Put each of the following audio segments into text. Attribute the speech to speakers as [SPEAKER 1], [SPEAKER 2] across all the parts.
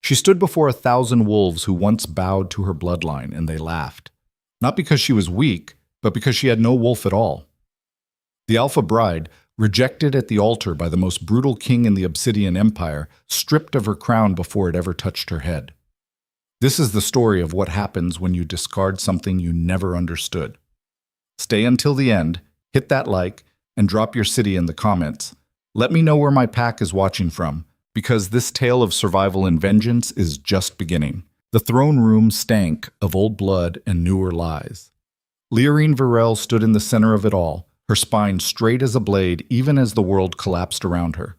[SPEAKER 1] She stood before 1,000 wolves who once bowed to her bloodline, and they laughed. Not because she was weak, but because she had no wolf at all. The Alpha Bride, rejected at the altar by the most brutal king in the Obsidian Empire, stripped of her crown before it ever touched her head. This is the story of what happens when you discard something you never understood. Stay until the end, hit that like, and drop your city in the comments. Let me know where my pack is watching from, because this tale of survival and vengeance is just beginning. The throne room stank of old blood and newer lies. Leorine Virell stood in the center of it all, her spine straight as a blade even as the world collapsed around her.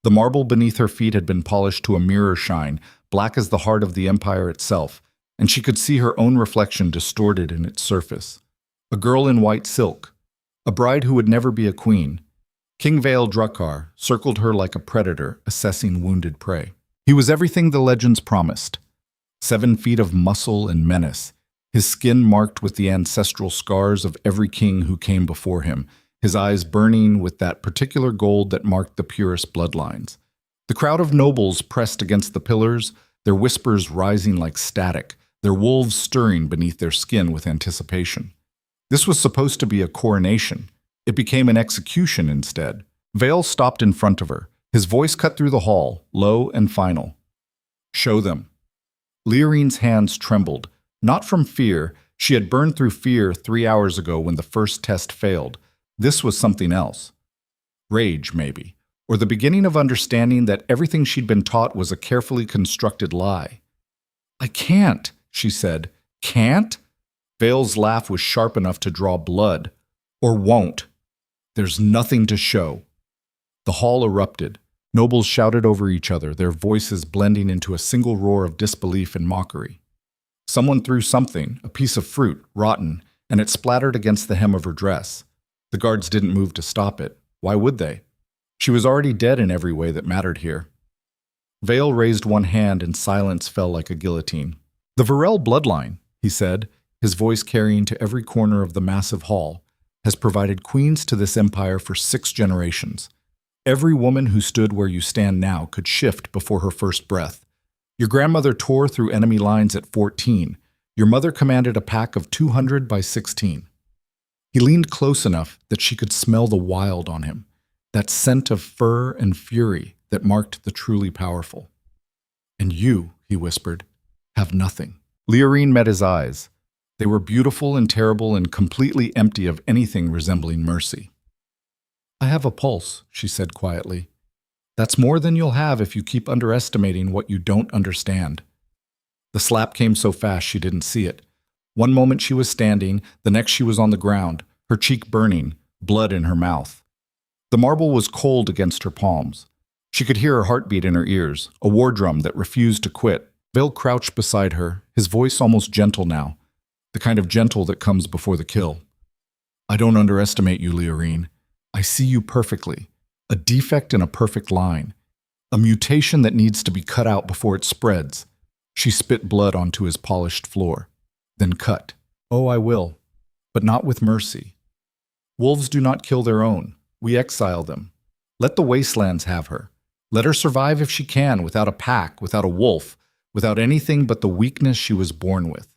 [SPEAKER 1] The marble beneath her feet had been polished to a mirror shine, black as the heart of the empire itself, and she could see her own reflection distorted in its surface. A girl in white silk, a bride who would never be a queen. King Vale Drukkar circled her like a predator, assessing wounded prey. He was everything the legends promised. 7 feet of muscle and menace, his skin marked with the ancestral scars of every king who came before him, his eyes burning with that particular gold that marked the purest bloodlines. The crowd of nobles pressed against the pillars, their whispers rising like static, their wolves stirring beneath their skin with anticipation. This was supposed to be a coronation. It became an execution instead. Vale stopped in front of her, his voice cut through the hall, low and final. "Show them." Leorine's hands trembled, not from fear. She had burned through fear 3 hours ago when the first test failed. This was something else. Rage, maybe, or the beginning of understanding that everything she'd been taught was a carefully constructed lie. "I can't," she said. "Can't?" Vale's laugh was sharp enough to draw blood. "Or won't. There's nothing to show." The hall erupted. Nobles shouted over each other, their voices blending into a single roar of disbelief and mockery. Someone threw something, a piece of fruit, rotten, and it splattered against the hem of her dress. The guards didn't move to stop it. Why would they? She was already dead in every way that mattered here. Vale raised one hand and silence fell like a guillotine. "The Virell bloodline," he said, his voice carrying to every corner of the massive hall, "has provided queens to this empire for 6 generations. Every woman who stood where you stand now could shift before her first breath. Your grandmother tore through enemy lines at 14. Your mother commanded a pack of 200 by 16. He leaned close enough that she could smell the wild on him, that scent of fur and fury that marked the truly powerful. "And you," he whispered, "have nothing." Leorine met his eyes. They were beautiful and terrible and completely empty of anything resembling mercy. "I have a pulse," she said quietly. "That's more than you'll have if you keep underestimating what you don't understand." The slap came so fast she didn't see it. One moment she was standing, the next she was on the ground, her cheek burning, blood in her mouth. The marble was cold against her palms. She could hear her heartbeat in her ears, a war drum that refused to quit. Vale crouched beside her, his voice almost gentle now, the kind of gentle that comes before the kill. "I don't underestimate you, Leorine. I see you perfectly, a defect in a perfect line, a mutation that needs to be cut out before it spreads." She spit blood onto his polished floor, then cut. "Oh, I will, but not with mercy. Wolves do not kill their own. We exile them. Let the wastelands have her. Let her survive if she can, without a pack, without a wolf, without anything but the weakness she was born with."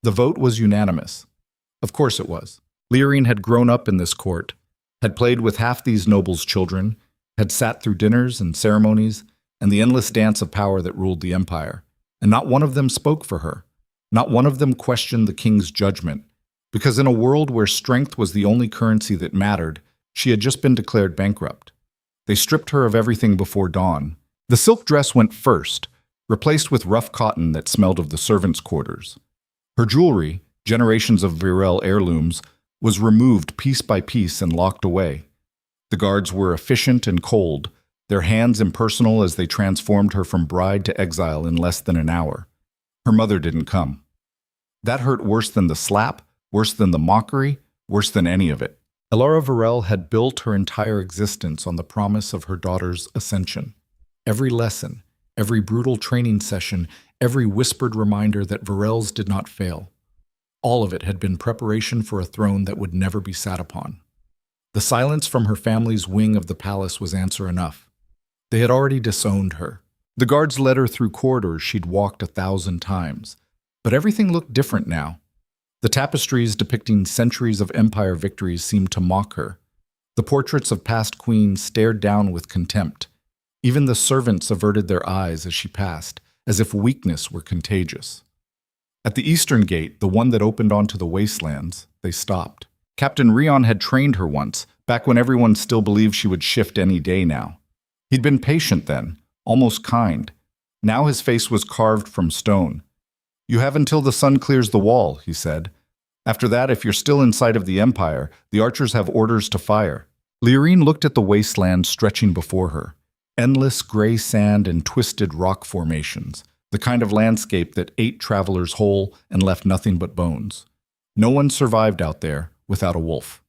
[SPEAKER 1] The vote was unanimous. Of course it was. Leorine had grown up in this court, had played with half these nobles' children, had sat through dinners and ceremonies and the endless dance of power that ruled the empire, and not one of them spoke for her. Not one of them questioned the king's judgment, because in a world where strength was the only currency that mattered, she had just been declared bankrupt. They stripped her of everything before dawn. The silk dress went first, replaced with rough cotton that smelled of the servants' quarters. Her jewelry, generations of Virell heirlooms, was removed piece by piece and locked away. The guards were efficient and cold, their hands impersonal as they transformed her from bride to exile in less than an hour. Her mother didn't come. That hurt worse than the slap, worse than the mockery, worse than any of it. Elara Virell had built her entire existence on the promise of her daughter's ascension. Every lesson, every brutal training session, every whispered reminder that Virells did not fail. All of it had been preparation for a throne that would never be sat upon. The silence from her family's wing of the palace was answer enough. They had already disowned her. The guards led her through corridors she'd walked 1,000 times. But everything looked different now. The tapestries depicting centuries of empire victories seemed to mock her. The portraits of past queens stared down with contempt. Even the servants averted their eyes as she passed, as if weakness were contagious. At the eastern gate, the one that opened onto the wastelands, they stopped. Captain Rion had trained her once, back when everyone still believed she would shift any day now. He'd been patient then, almost kind. Now his face was carved from stone. "You have until the sun clears the wall," he said. "After that, if you're still in sight of the Empire, the archers have orders to fire." Leorine looked at the wasteland stretching before her. Endless gray sand and twisted rock formations, the kind of landscape that ate travelers whole and left nothing but bones. No one survived out there without a wolf.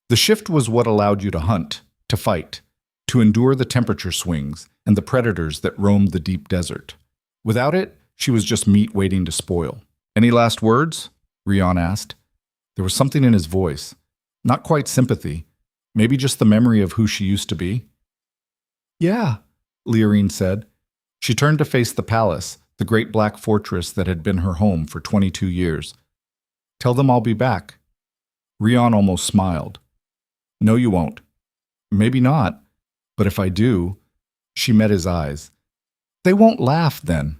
[SPEAKER 1] The shift was what allowed you to hunt, to fight, to endure the temperature swings and the predators that roamed the deep desert. Without it, she was just meat waiting to spoil. "Any last words?" Rion asked. There was something in his voice. Not quite sympathy, maybe just the memory of who she used to be. "Yeah," Leorine said. She turned to face the palace, the great black fortress that had been her home for 22 years. "Tell them I'll be back." Rion almost smiled. "No, you won't." "Maybe not, but if I do—" She met his eyes. "They won't laugh then."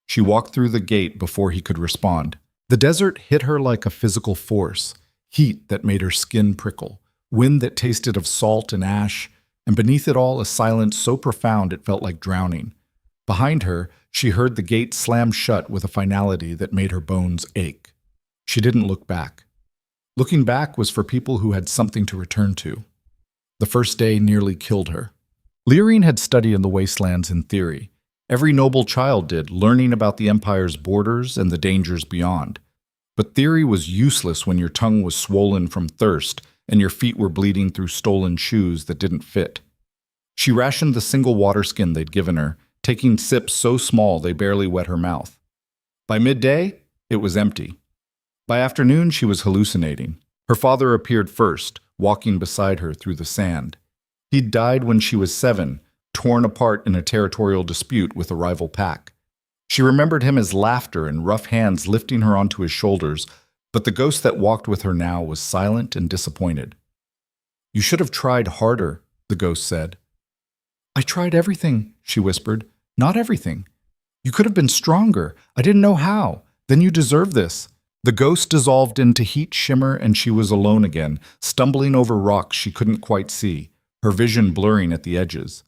[SPEAKER 1] She walked through the gate before he could respond. The desert hit her like a physical force, heat that made her skin prickle, wind that tasted of salt and ash, and beneath it all a silence so profound it felt like drowning. Behind her, she heard the gate slam shut with a finality that made her bones ache. She didn't look back. Looking back was for people who had something to return to. The first day nearly killed her. Leorine had studied in the wastelands in theory. Every noble child did, learning about the Empire's borders and the dangers beyond. But theory was useless when your tongue was swollen from thirst and your feet were bleeding through stolen shoes that didn't fit. She rationed the single water skin they'd given her, taking sips so small they barely wet her mouth. By midday, it was empty. By afternoon, she was hallucinating. Her father appeared first, walking beside her through the sand. He'd died when she was 7, torn apart in a territorial dispute with a rival pack. She remembered him as laughter and rough hands lifting her onto his shoulders, but the ghost that walked with her now was silent and disappointed. "You should have tried harder," the ghost said. "I tried everything," she whispered. "Not everything. You could have been stronger. I didn't know how. Then you deserve this." The ghost dissolved into heat shimmer and she was alone again, stumbling over rocks she couldn't quite see, her vision blurring at the edges.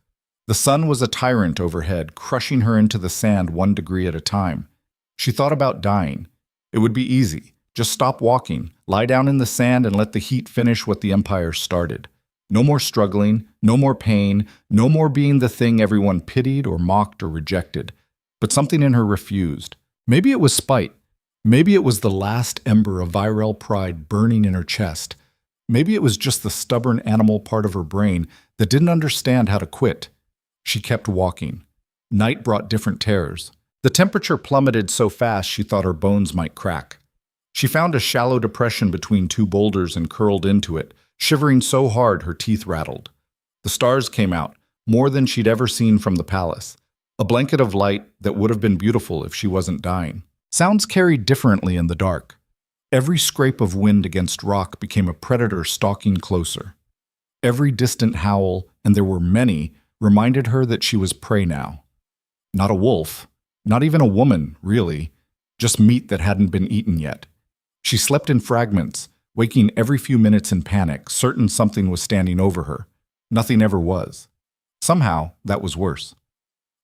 [SPEAKER 1] The sun was a tyrant overhead, crushing her into the sand 1 degree at a time. She thought about dying. It would be easy. Just stop walking, lie down in the sand and let the heat finish what the Empire started. No more struggling, no more pain, no more being the thing everyone pitied or mocked or rejected. But something in her refused. Maybe it was spite. Maybe it was the last ember of Virell pride burning in her chest. Maybe it was just the stubborn animal part of her brain that didn't understand how to quit. She kept walking. Night brought different terrors. The temperature plummeted so fast she thought her bones might crack. She found a shallow depression between 2 boulders and curled into it, shivering so hard her teeth rattled. The stars came out, more than she'd ever seen from the palace. A blanket of light that would have been beautiful if she wasn't dying. Sounds carried differently in the dark. Every scrape of wind against rock became a predator stalking closer. Every distant howl, and there were many, reminded her that she was prey now. Not a wolf, not even a woman, really, just meat that hadn't been eaten yet. She slept in fragments, waking every few minutes in panic, certain something was standing over her. Nothing ever was. Somehow, that was worse.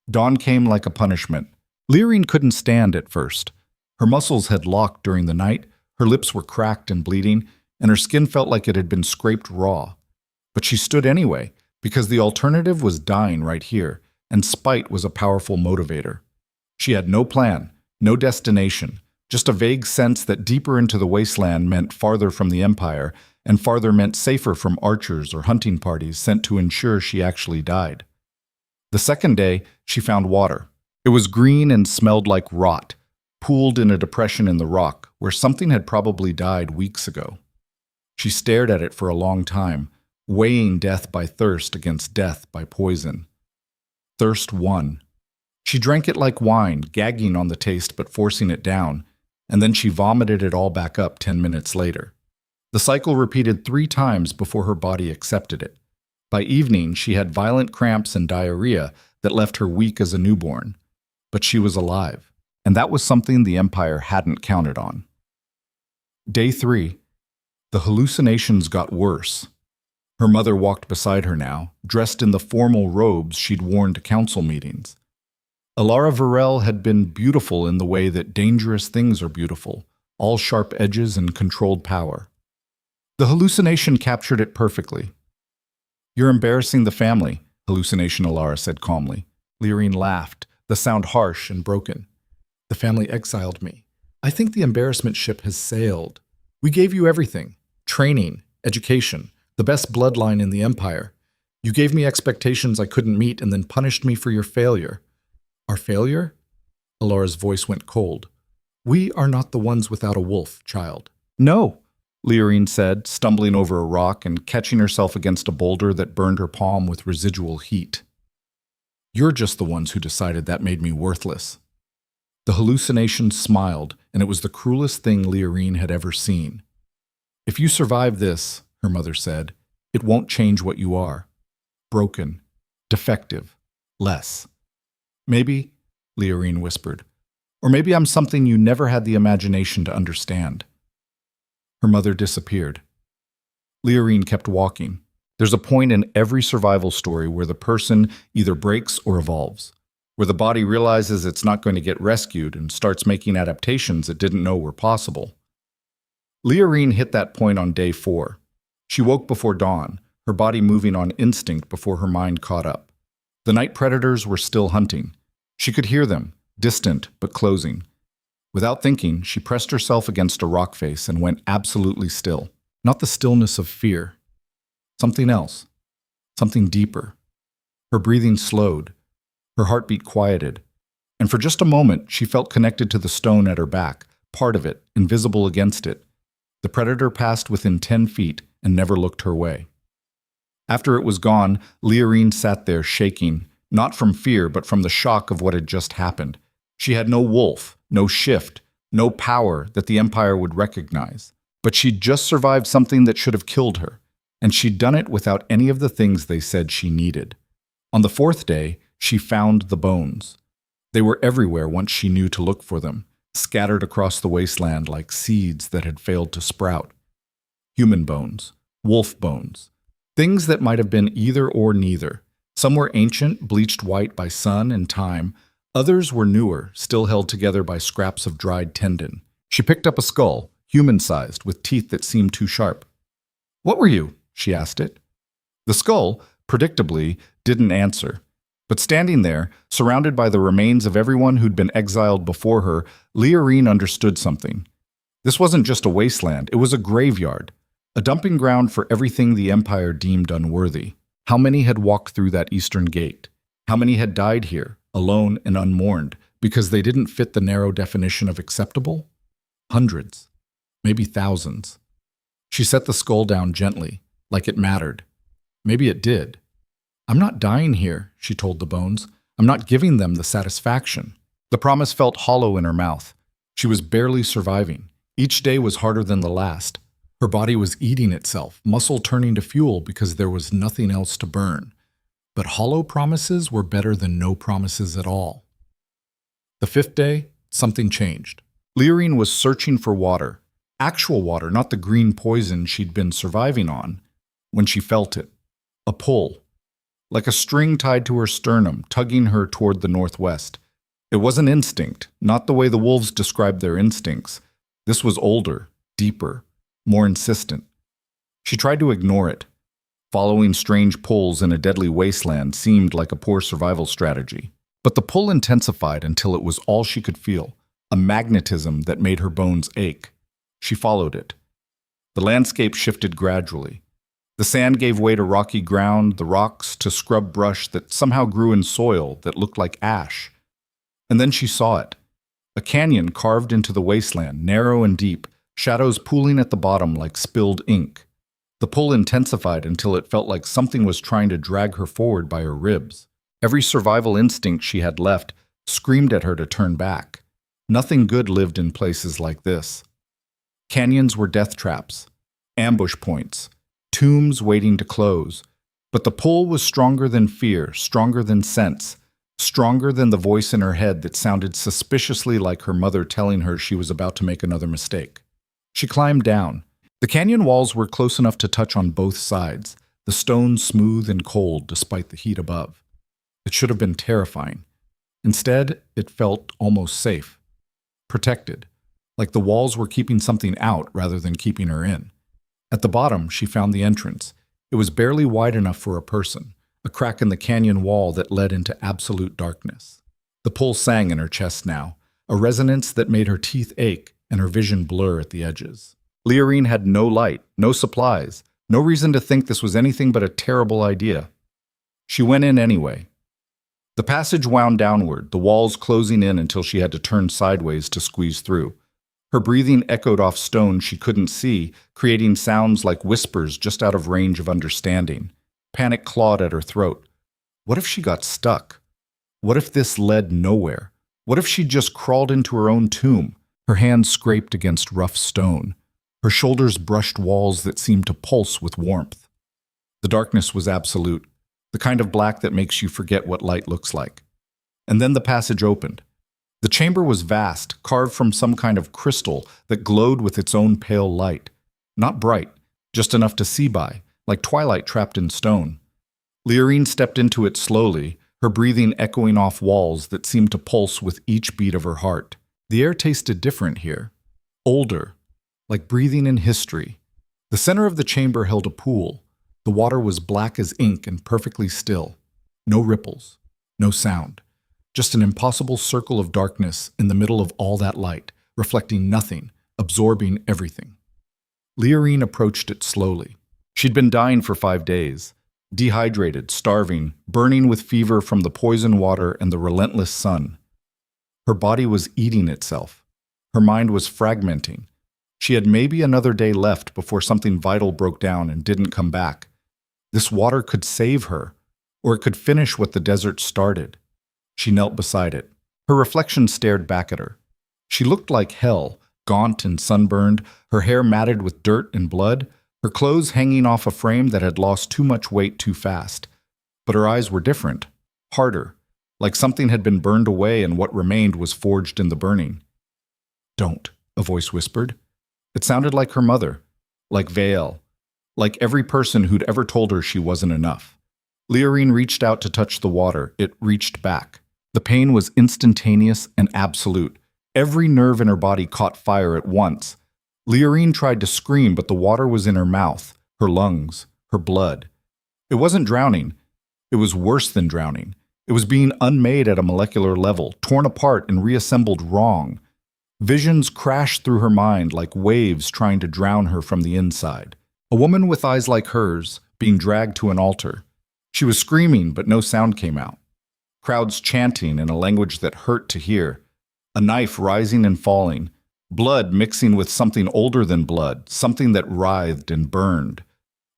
[SPEAKER 1] Dawn came like a punishment. Leorine couldn't stand at first. Her muscles had locked during the night, her lips were cracked and bleeding, and her skin felt like it had been scraped raw. But she stood anyway, because the alternative was dying right here, and spite was a powerful motivator. She had no plan, no destination, just a vague sense that deeper into the wasteland meant farther from the Empire, and farther meant safer from archers or hunting parties sent to ensure she actually died. The second day, she found water. It was green and smelled like rot, pooled in a depression in the rock where something had probably died weeks ago. She stared at it for a long time, weighing death by thirst against death by poison. Thirst won. She drank it like wine, gagging on the taste but forcing it down, and then she vomited it all back up 10 minutes later. The cycle repeated 3 times before her body accepted it. By evening, she had violent cramps and diarrhea that left her weak as a newborn. But she was alive, and that was something the Empire hadn't counted on. Day 3. The hallucinations got worse. Her mother walked beside her now, dressed in the formal robes she'd worn to council meetings. Leorine Virell had been beautiful in the way that dangerous things are beautiful, all sharp edges and controlled power. The hallucination captured it perfectly. "You're embarrassing the family," hallucination Alara said calmly. Leorine laughed, the sound harsh and broken. "The family exiled me. I think the embarrassment ship has sailed. We gave you everything: training, education, the best bloodline in the Empire. You gave me expectations I couldn't meet and then punished me for your failure." "Our failure?" Alara's voice went cold. "We are not the ones without a wolf, child." "No," Leorine said, stumbling over a rock and catching herself against a boulder that burned her palm with residual heat. "You're just the ones who decided that made me worthless." The hallucination smiled, and it was the cruelest thing Leorine had ever seen. "If you survive this," her mother said, "it won't change what you are. Broken, defective, less." "Maybe," Leorine whispered, "or maybe I'm something you never had the imagination to understand." Her mother disappeared. Leorine kept walking. There's a point in every survival story where the person either breaks or evolves, where the body realizes it's not going to get rescued and starts making adaptations it didn't know were possible. Leorine hit that point on day 4. She woke before dawn, her body moving on instinct before her mind caught up. The night predators were still hunting. She could hear them, distant but closing. Without thinking, she pressed herself against a rock face and went absolutely still. Not the stillness of fear. Something else. Something deeper. Her breathing slowed. Her heartbeat quieted. And for just a moment, she felt connected to the stone at her back, part of it, invisible against it. The predator passed within 10 feet and never looked her way. After it was gone, Leorine sat there shaking, not from fear but from the shock of what had just happened. She had no wolf, no shift, no power that the Empire would recognize. But she'd just survived something that should have killed her, and she'd done it without any of the things they said she needed. On the 4th day, she found the bones. They were everywhere once she knew to look for them, scattered across the wasteland like seeds that had failed to sprout. Human bones, wolf bones, things that might have been either or neither. Some were ancient, bleached white by sun and time. Others were newer, still held together by scraps of dried tendon. She picked up a skull, human-sized, with teeth that seemed too sharp. "What were you?" she asked it. The skull, predictably, didn't answer. But standing there, surrounded by the remains of everyone who'd been exiled before her, Leorine understood something. This wasn't just a wasteland, it was a graveyard, a dumping ground for everything the Empire deemed unworthy. How many had walked through that eastern gate? How many had died here, alone and unmourned, because they didn't fit the narrow definition of acceptable? Hundreds, maybe thousands. She set the skull down gently, like it mattered. Maybe it did. "I'm not dying here," she told the bones. "I'm not giving them the satisfaction." The promise felt hollow in her mouth. She was barely surviving. Each day was harder than the last. Her body was eating itself, muscle turning to fuel because there was nothing else to burn. But hollow promises were better than no promises at all. The 5th day, something changed. Leorine was searching for water. Actual water, not the green poison she'd been surviving on, when she felt it. A pull. Like a string tied to her sternum, tugging her toward the northwest. It wasn't instinct, not the way the wolves described their instincts. This was older, deeper, more insistent. She tried to ignore it. Following strange pulls in a deadly wasteland seemed like a poor survival strategy. But the pull intensified until it was all she could feel, a magnetism that made her bones ache. She followed it. The landscape shifted gradually. The sand gave way to rocky ground, the rocks to scrub brush that somehow grew in soil that looked like ash. And then she saw it. A canyon carved into the wasteland, narrow and deep, shadows pooling at the bottom like spilled ink. The pull intensified until it felt like something was trying to drag her forward by her ribs. Every survival instinct she had left screamed at her to turn back. Nothing good lived in places like this. Canyons were death traps, ambush points, tombs waiting to close. But the pull was stronger than fear, stronger than sense, stronger than the voice in her head that sounded suspiciously like her mother telling her she was about to make another mistake. She climbed down. The canyon walls were close enough to touch on both sides, the stone smooth and cold despite the heat above. It should have been terrifying. Instead, it felt almost safe, protected, like the walls were keeping something out rather than keeping her in. At the bottom, she found the entrance. It was barely wide enough for a person, a crack in the canyon wall that led into absolute darkness. The pull sang in her chest now, a resonance that made her teeth ache and her vision blur at the edges. Leorine had no light, no supplies, no reason to think this was anything but a terrible idea. She went in anyway. The passage wound downward, the walls closing in until she had to turn sideways to squeeze through. Her breathing echoed off stone she couldn't see, creating sounds like whispers just out of range of understanding. Panic clawed at her throat. What if she got stuck? What if this led nowhere? What if she just crawled into her own tomb? Her hands scraped against rough stone. Her shoulders brushed walls that seemed to pulse with warmth. The darkness was absolute, the kind of black that makes you forget what light looks like. And then the passage opened. The chamber was vast, carved from some kind of crystal that glowed with its own pale light. Not bright, just enough to see by, like twilight trapped in stone. Leorine stepped into it slowly, her breathing echoing off walls that seemed to pulse with each beat of her heart. The air tasted different here, older, like breathing in history. The center of the chamber held a pool. The water was black as ink and perfectly still. No ripples, no sound. Just an impossible circle of darkness in the middle of all that light, reflecting nothing, absorbing everything. Leorine approached it slowly. She'd been dying for 5 days, dehydrated, starving, burning with fever from the poison water and the relentless sun. Her body was eating itself. Her mind was fragmenting. She had maybe another day left before something vital broke down and didn't come back. This water could save her, or it could finish what the desert started. She knelt beside it. Her reflection stared back at her. She looked like hell, gaunt and sunburned, her hair matted with dirt and blood, her clothes hanging off a frame that had lost too much weight too fast. But her eyes were different, harder, like something had been burned away and what remained was forged in the burning. "Don't," a voice whispered. It sounded like her mother, like Virell, like every person who'd ever told her she wasn't enough. Leorine reached out to touch the water. It reached back. The pain was instantaneous and absolute. Every nerve in her body caught fire at once. Leorine tried to scream, but the water was in her mouth, her lungs, her blood. It wasn't drowning. It was worse than drowning. It was being unmade at a molecular level, torn apart and reassembled wrong. Visions crashed through her mind like waves trying to drown her from the inside. A woman with eyes like hers, being dragged to an altar. She was screaming, but no sound came out. Crowds chanting in a language that hurt to hear. A knife rising and falling. Blood mixing with something older than blood, something that writhed and burned.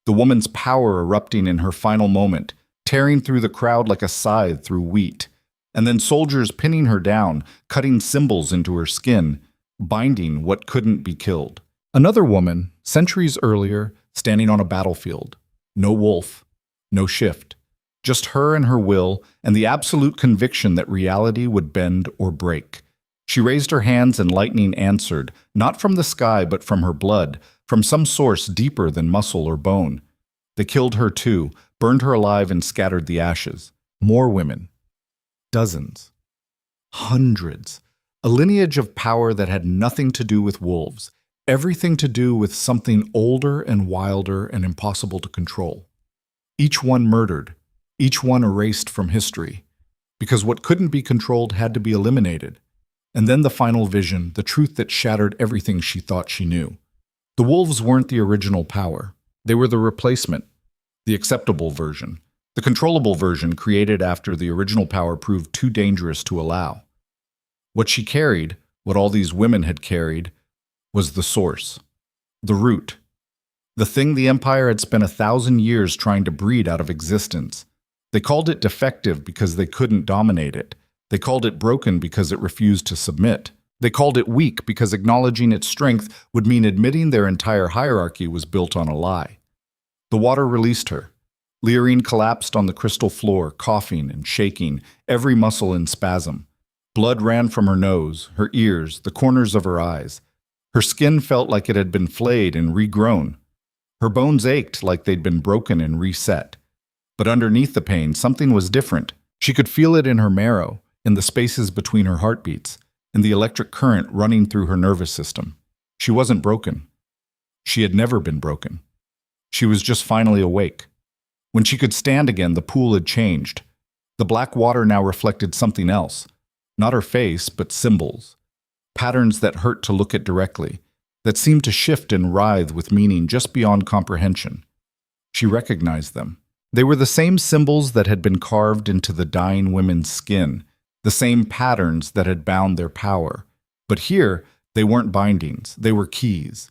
[SPEAKER 1] The woman's power erupting in her final moment, tearing through the crowd like a scythe through wheat. And then soldiers pinning her down, cutting symbols into her skin, binding what couldn't be killed. Another woman, centuries earlier, standing on a battlefield. No wolf, no shift. Just her and her will, and the absolute conviction that reality would bend or break. She raised her hands and lightning answered, not from the sky but from her blood, from some source deeper than muscle or bone. They killed her too, burned her alive and scattered the ashes. More women. Dozens. Hundreds. A lineage of power that had nothing to do with wolves, everything to do with something older and wilder and impossible to control. Each one murdered, each one erased from history, because what couldn't be controlled had to be eliminated. And then the final vision, the truth that shattered everything she thought she knew. The wolves weren't the original power. They were the replacement, the acceptable version, the controllable version created after the original power proved too dangerous to allow. What she carried, what all these women had carried, was the source, the root, the thing the Empire had spent 1,000 years trying to breed out of existence, They called it defective because they couldn't dominate it. They called it broken because it refused to submit. They called it weak because acknowledging its strength would mean admitting their entire hierarchy was built on a lie. The water released her. Leorine collapsed on the crystal floor, coughing and shaking, every muscle in spasm. Blood ran from her nose, her ears, the corners of her eyes. Her skin felt like it had been flayed and regrown. Her bones ached like they'd been broken and reset. But underneath the pain, something was different. She could feel it in her marrow, in the spaces between her heartbeats, in the electric current running through her nervous system. She wasn't broken. She had never been broken. She was just finally awake. When she could stand again, the pool had changed. The black water now reflected something else. Not her face, but symbols. Patterns that hurt to look at directly, that seemed to shift and writhe with meaning just beyond comprehension. She recognized them. They were the same symbols that had been carved into the dying women's skin, the same patterns that had bound their power. But here, they weren't bindings, they were keys.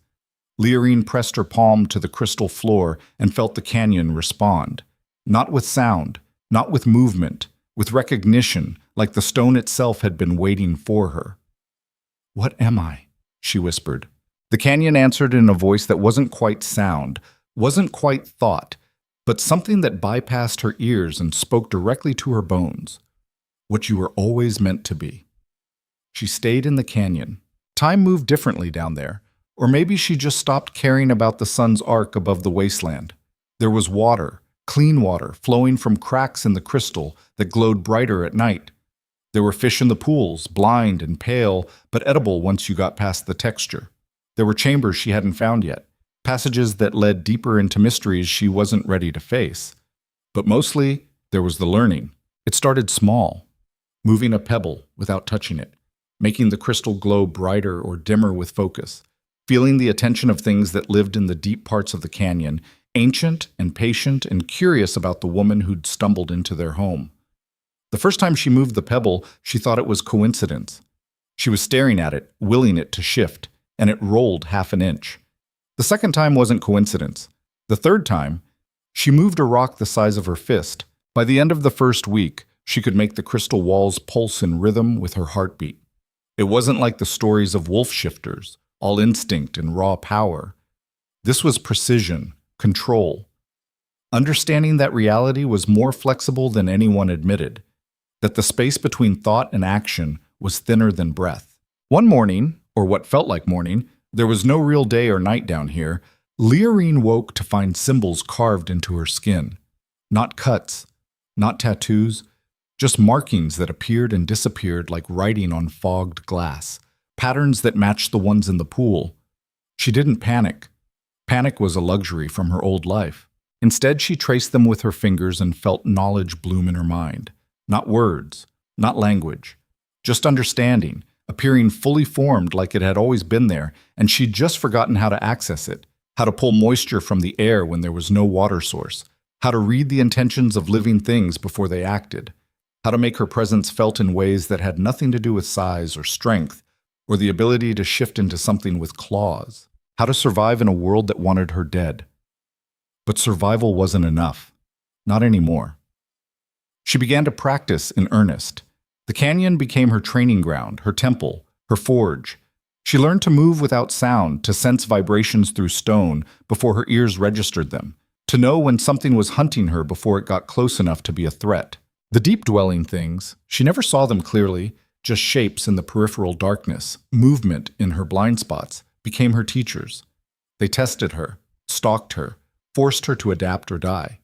[SPEAKER 1] Leorine pressed her palm to the crystal floor and felt the canyon respond. Not with sound, not with movement, with recognition, like the stone itself had been waiting for her. "What am I?" she whispered. The canyon answered in a voice that wasn't quite sound, wasn't quite thought, but something that bypassed her ears and spoke directly to her bones. "What you were always meant to be." She stayed in the canyon. Time moved differently down there, or maybe she just stopped caring about the sun's arc above the wasteland. There was water, clean water, flowing from cracks in the crystal that glowed brighter at night. There were fish in the pools, blind and pale, but edible once you got past the texture. There were chambers she hadn't found yet, passages that led deeper into mysteries she wasn't ready to face. But mostly, there was the learning. It started small, moving a pebble without touching it, making the crystal glow brighter or dimmer with focus, feeling the attention of things that lived in the deep parts of the canyon, ancient and patient and curious about the woman who'd stumbled into their home. The first time she moved the pebble, she thought it was coincidence. She was staring at it, willing it to shift, and it rolled half an inch. The second time wasn't coincidence. The third time, she moved a rock the size of her fist. By the end of the first week, she could make the crystal walls pulse in rhythm with her heartbeat. It wasn't like the stories of wolf shifters, all instinct and raw power. This was precision, control. Understanding that reality was more flexible than anyone admitted, that the space between thought and action was thinner than breath. One morning, or what felt like morning, there was no real day or night down here, Leorine woke to find symbols carved into her skin. Not cuts, not tattoos, just markings that appeared and disappeared like writing on fogged glass, patterns that matched the ones in the pool. She didn't panic. Panic was a luxury from her old life. Instead, she traced them with her fingers and felt knowledge bloom in her mind. Not words, not language, just understanding, appearing fully formed like it had always been there, and she'd just forgotten how to access it, how to pull moisture from the air when there was no water source, how to read the intentions of living things before they acted, how to make her presence felt in ways that had nothing to do with size or strength, or the ability to shift into something with claws, how to survive in a world that wanted her dead. But survival wasn't enough. Not anymore. She began to practice in earnest. The canyon became her training ground, her temple, her forge. She learned to move without sound, to sense vibrations through stone before her ears registered them, to know when something was hunting her before it got close enough to be a threat. The deep-dwelling things, she never saw them clearly, just shapes in the peripheral darkness, movement in her blind spots, became her teachers. They tested her, stalked her, forced her to adapt or die.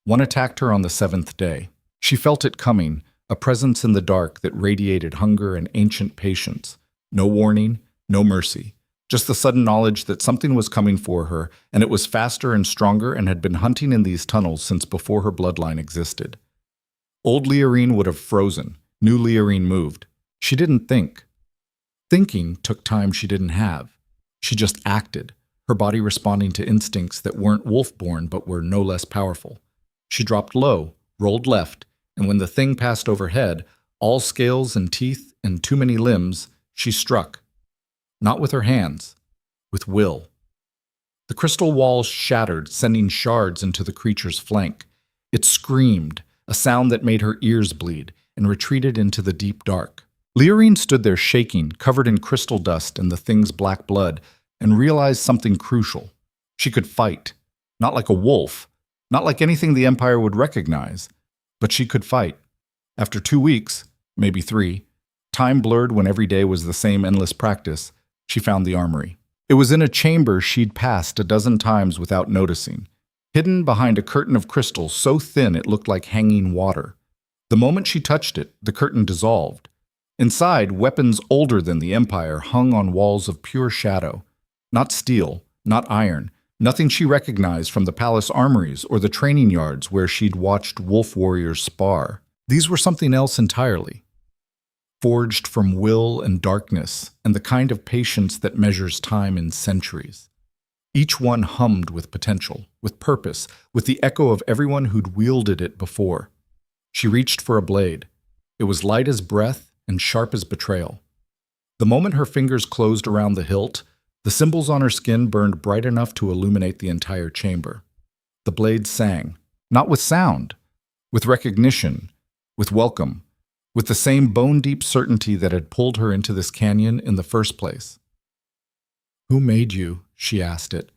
[SPEAKER 1] One attacked her on the 7th day. She felt it coming, a presence in the dark that radiated hunger and ancient patience. No warning, no mercy, just the sudden knowledge that something was coming for her, and it was faster and stronger and had been hunting in these tunnels since before her bloodline existed. Old Leorine would have frozen. New Leorine moved. She didn't think. Thinking took time she didn't have. She just acted, her body responding to instincts that weren't wolf-born but were no less powerful. She dropped low, rolled left, and when the thing passed overhead, all scales and teeth and too many limbs, she struck. Not with her hands, with will. The crystal walls shattered, sending shards into the creature's flank. It screamed, a sound that made her ears bleed, and retreated into the deep dark. Leorine stood there shaking, covered in crystal dust and the thing's black blood, and realized something crucial. She could fight. Not like a wolf, not like anything the Empire would recognize, but she could fight. After 2 weeks, maybe 3, time blurred when every day was the same endless practice, she found the armory. It was in a chamber she'd passed a dozen times without noticing, hidden behind a curtain of crystal so thin it looked like hanging water. The moment she touched it, the curtain dissolved. Inside, weapons older than the Empire hung on walls of pure shadow. Not steel, not iron, nothing she recognized from the palace armories or the training yards where she'd watched wolf warriors spar. These were something else entirely. Forged from will and darkness and the kind of patience that measures time in centuries. Each one hummed with potential, with purpose, with the echo of everyone who'd wielded it before. She reached for a blade. It was light as breath and sharp as betrayal. The moment her fingers closed around the hilt, the symbols on her skin burned bright enough to illuminate the entire chamber. The blade sang, not with sound, with recognition, with welcome, with the same bone-deep certainty that had pulled her into this canyon in the first place. "Who made you?" she asked it.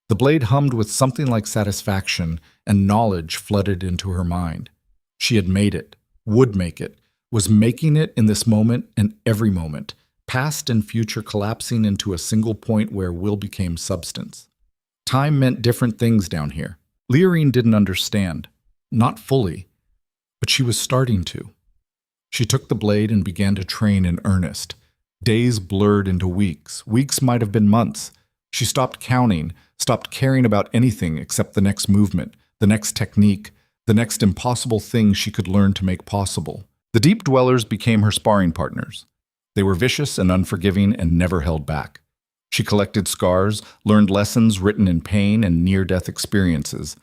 [SPEAKER 1] The blade hummed with something like satisfaction, and knowledge flooded into her mind. She had made it, would make it, was making it in this moment and every moment, past and future collapsing into a single point where will became substance. Time meant different things down here. Leorine didn't understand, not fully, but she was starting to. She took the blade and began to train in earnest. Days blurred into weeks. Weeks might have been months. She stopped counting, stopped caring about anything except the next movement, the next technique, the next impossible thing she could learn to make possible. The Deep Dwellers became her sparring partners. They were vicious and unforgiving and never held back. She collected scars, learned lessons written in pain and near-death experiences.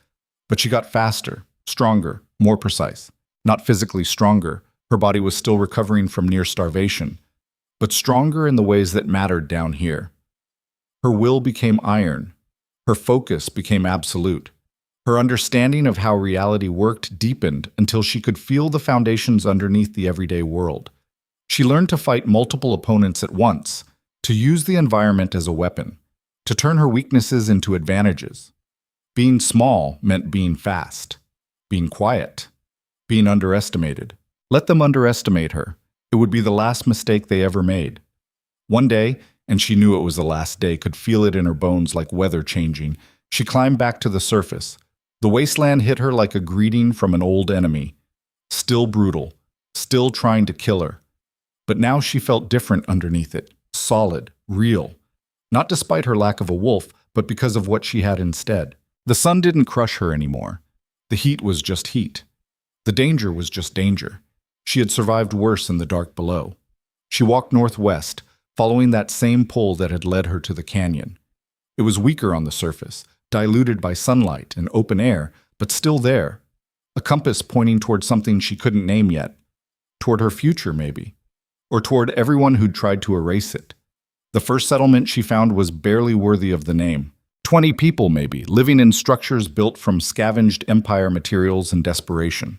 [SPEAKER 1] But she got faster, stronger, more precise. Not physically stronger. Her body was still recovering from near starvation, but stronger in the ways that mattered down here. Her will became iron. Her focus became absolute. Her understanding of how reality worked deepened until she could feel the foundations underneath the everyday world. She learned to fight multiple opponents at once, to use the environment as a weapon, to turn her weaknesses into advantages. Being small meant being fast, being quiet, being underestimated. Let them underestimate her. It would be the last mistake they ever made. One day, and she knew it was the last day, could feel it in her bones like weather changing, she climbed back to the surface. The wasteland hit her like a greeting from an old enemy. Still brutal, still trying to kill her. But now she felt different underneath it, solid, real. Not despite her lack of a wolf, but because of what she had instead. The sun didn't crush her anymore. The heat was just heat. The danger was just danger. She had survived worse in the dark below. She walked northwest, following that same pull that had led her to the canyon. It was weaker on the surface, diluted by sunlight and open air, but still there. A compass pointing toward something she couldn't name yet. Toward her future, maybe. Or toward everyone who'd tried to erase it. The first settlement she found was barely worthy of the name. 20 people, maybe, living in structures built from scavenged Empire materials and desperation.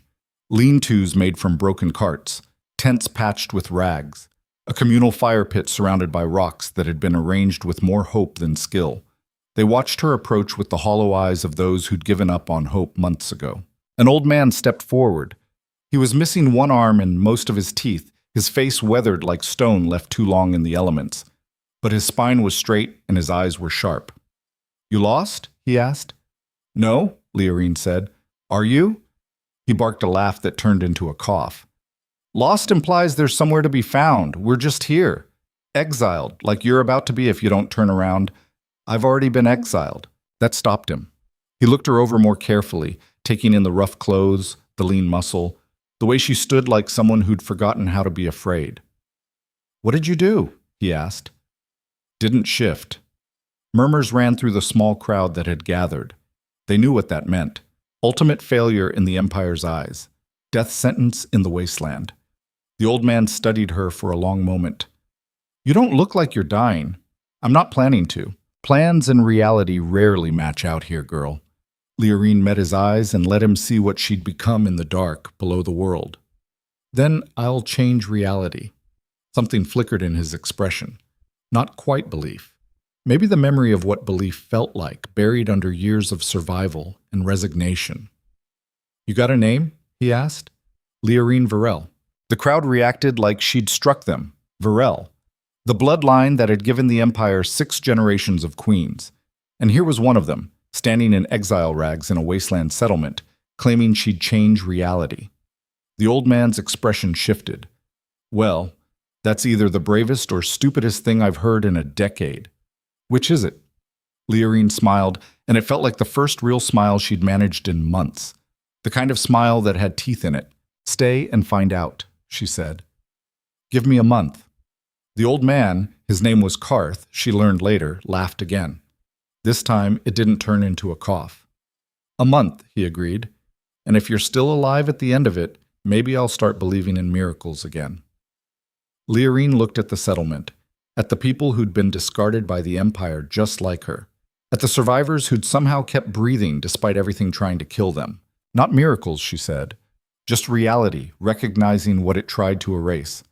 [SPEAKER 1] Lean-tos made from broken carts, tents patched with rags, a communal fire pit surrounded by rocks that had been arranged with more hope than skill. They watched her approach with the hollow eyes of those who'd given up on hope months ago. An old man stepped forward. He was missing one arm and most of his teeth, his face weathered like stone left too long in the elements. But his spine was straight and his eyes were sharp. "You lost?" he asked. "No," Leorine said. "Are you?" He barked a laugh that turned into a cough. "Lost implies there's somewhere to be found. We're just here. Exiled, like you're about to be if you don't turn around. I've already been exiled." That stopped him. He looked her over more carefully, taking in the rough clothes, the lean muscle, the way she stood like someone who'd forgotten how to be afraid. "What did you do?" he asked. Didn't shift. Murmurs ran through the small crowd that had gathered. They knew what that meant. Ultimate failure in the Empire's eyes. Death sentence in the wasteland. The old man studied her for a long moment. "You don't look like you're dying. I'm not planning to. Plans and reality rarely match out here, girl." Leorine met his eyes and let him see what she'd become in the dark below the world. Then I'll change reality. Something flickered in his expression. Not quite belief. Maybe the memory of what belief felt like, buried under years of survival and resignation. You got a name? He asked. Leorine Virell. The crowd reacted like she'd struck them. Virell. The bloodline that had given the Empire 6 generations of queens. And here was one of them, standing in exile rags in a wasteland settlement, claiming she'd change reality. The old man's expression shifted. Well, that's either the bravest or stupidest thing I've heard in a decade. Which is it? Leorine smiled, and it felt like the first real smile she'd managed in months. The kind of smile that had teeth in it. Stay and find out, she said. Give me a month. The old man, his name was Karth, she learned later, laughed again. This time, it didn't turn into a cough. A month, he agreed. And if you're still alive at the end of it, maybe I'll start believing in miracles again. Leorine looked at the settlement, at the people who'd been discarded by the Empire just like her, at the survivors who'd somehow kept breathing despite everything trying to kill them. Not miracles, she said, just reality, recognizing what it tried to erase.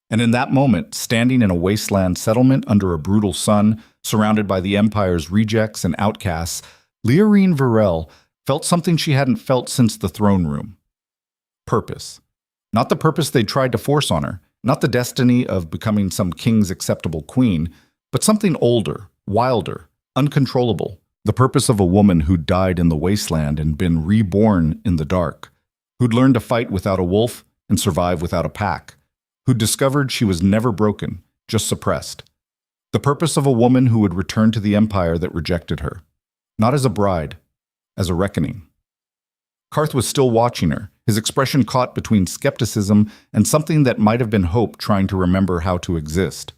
[SPEAKER 1] And in that moment, standing in a wasteland settlement under a brutal sun, surrounded by the Empire's rejects and outcasts, Leorine Virell felt something she hadn't felt since the throne room. Purpose. Not the purpose they'd tried to force on her, not the destiny of becoming some king's acceptable queen, but something older, wilder, uncontrollable, the purpose of a woman who'd died in the wasteland and been reborn in the dark, who'd learned to fight without a wolf and survive without a pack, who'd discovered she was never broken, just suppressed. The purpose of a woman who would return to the empire that rejected her, not as a bride, as a reckoning. Karth was still watching her, his expression caught between skepticism and something that might have been hope trying to remember how to exist.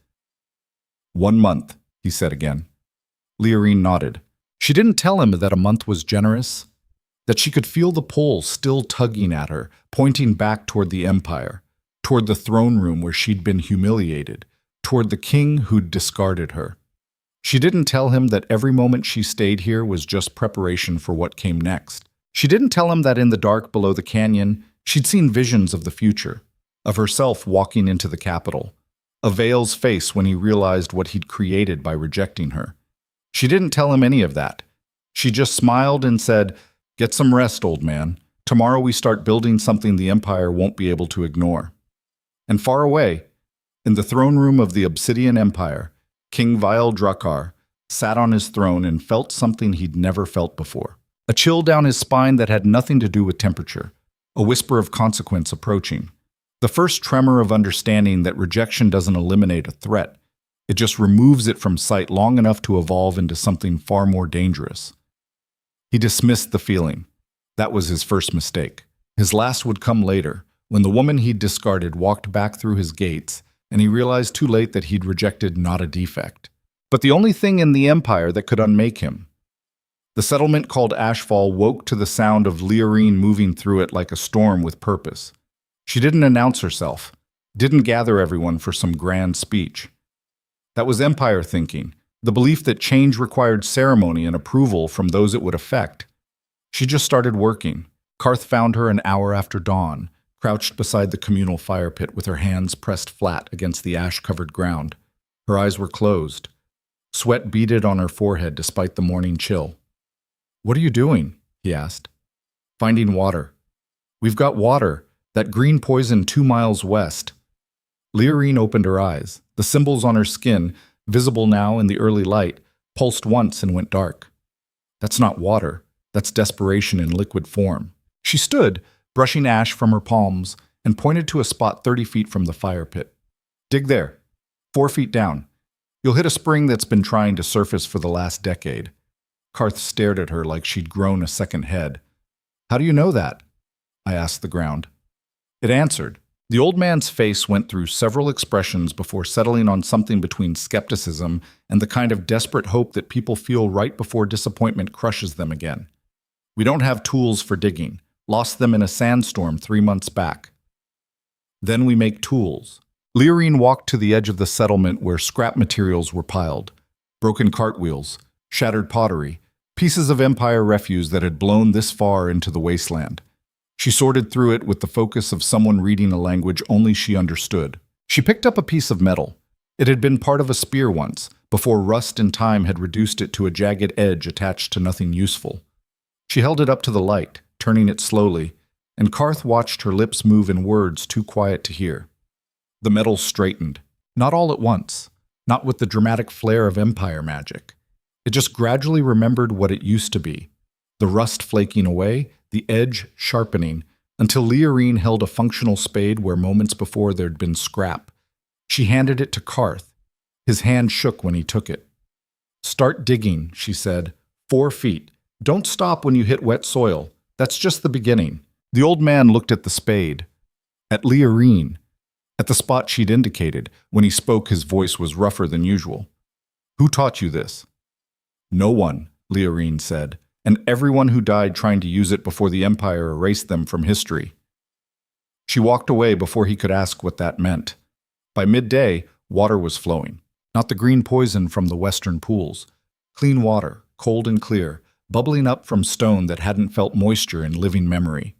[SPEAKER 1] 1 month, he said again. Leorine nodded. She didn't tell him that a month was generous, that she could feel the pull still tugging at her, pointing back toward the Empire, toward the throne room where she'd been humiliated, toward the king who'd discarded her. She didn't tell him that every moment she stayed here was just preparation for what came next. She didn't tell him that in the dark below the canyon, she'd seen visions of the future, of herself walking into the capital, of Vale's face when he realized what he'd created by rejecting her. She didn't tell him any of that. She just smiled and said, "Get some rest, old man. Tomorrow we start building something the Empire won't be able to ignore." And far away, in the throne room of the Obsidian Empire, King Vial Drakkar sat on his throne and felt something he'd never felt before. A chill down his spine that had nothing to do with temperature, a whisper of consequence approaching. The first tremor of understanding that rejection doesn't eliminate a threat. It just removes it from sight long enough to evolve into something far more dangerous. He dismissed the feeling. That was his first mistake. His last would come later, when the woman he'd discarded walked back through his gates, and he realized too late that he'd rejected not a defect, but the only thing in the Empire that could unmake him. The settlement called Ashfall woke to the sound of Leorine moving through it like a storm with purpose. She didn't announce herself, didn't gather everyone for some grand speech. That was Empire thinking, the belief that change required ceremony and approval from those it would affect. She just started working. Karth found her an hour after dawn, crouched beside the communal fire pit with her hands pressed flat against the ash-covered ground. Her eyes were closed. Sweat beaded on her forehead despite the morning chill. "What are you doing?" he asked. "Finding water. We've got water, that green poison 2 miles west." Leorine opened her eyes. The symbols on her skin, visible now in the early light, pulsed once and went dark. "That's not water. That's desperation in liquid form." She stood, brushing ash from her palms, and pointed to a spot 30 feet from the fire pit. "Dig there. 4 feet down. You'll hit a spring that's been trying to surface for the last decade." Karth stared at her like she'd grown a second head. "How do you know that?" I asked the ground. It answered. The old man's face went through several expressions before settling on something between skepticism and the kind of desperate hope that people feel right before disappointment crushes them again. "We don't have tools for digging. Lost them in a sandstorm 3 months back." "Then we make tools." Leorine walked to the edge of the settlement where scrap materials were piled. Broken cartwheels, shattered pottery, Pieces of Empire refuse that had blown this far into the wasteland. She sorted through it with the focus of someone reading a language only she understood. She picked up a piece of metal. It had been part of a spear once, before rust and time had reduced it to a jagged edge attached to nothing useful. She held it up to the light, turning it slowly, and Karth watched her lips move in words too quiet to hear. The metal straightened, not all at once, not with the dramatic flair of Empire magic. It just gradually remembered what it used to be, the rust flaking away, the edge sharpening, until Leorine held a functional spade where moments before there'd been scrap. She handed it to Karth. His hand shook when he took it. "Start digging," she said. 4 feet. Don't stop when you hit wet soil. That's just the beginning." The old man looked at the spade, at Leorine, at the spot she'd indicated. When he spoke, his voice was rougher than usual. "Who taught you this?" "No one," Leorine said, "and everyone who died trying to use it before the Empire erased them from history." She walked away before he could ask what that meant. By midday, water was flowing. Not the green poison from the western pools. Clean water, cold and clear, bubbling up from stone that hadn't felt moisture in living memory.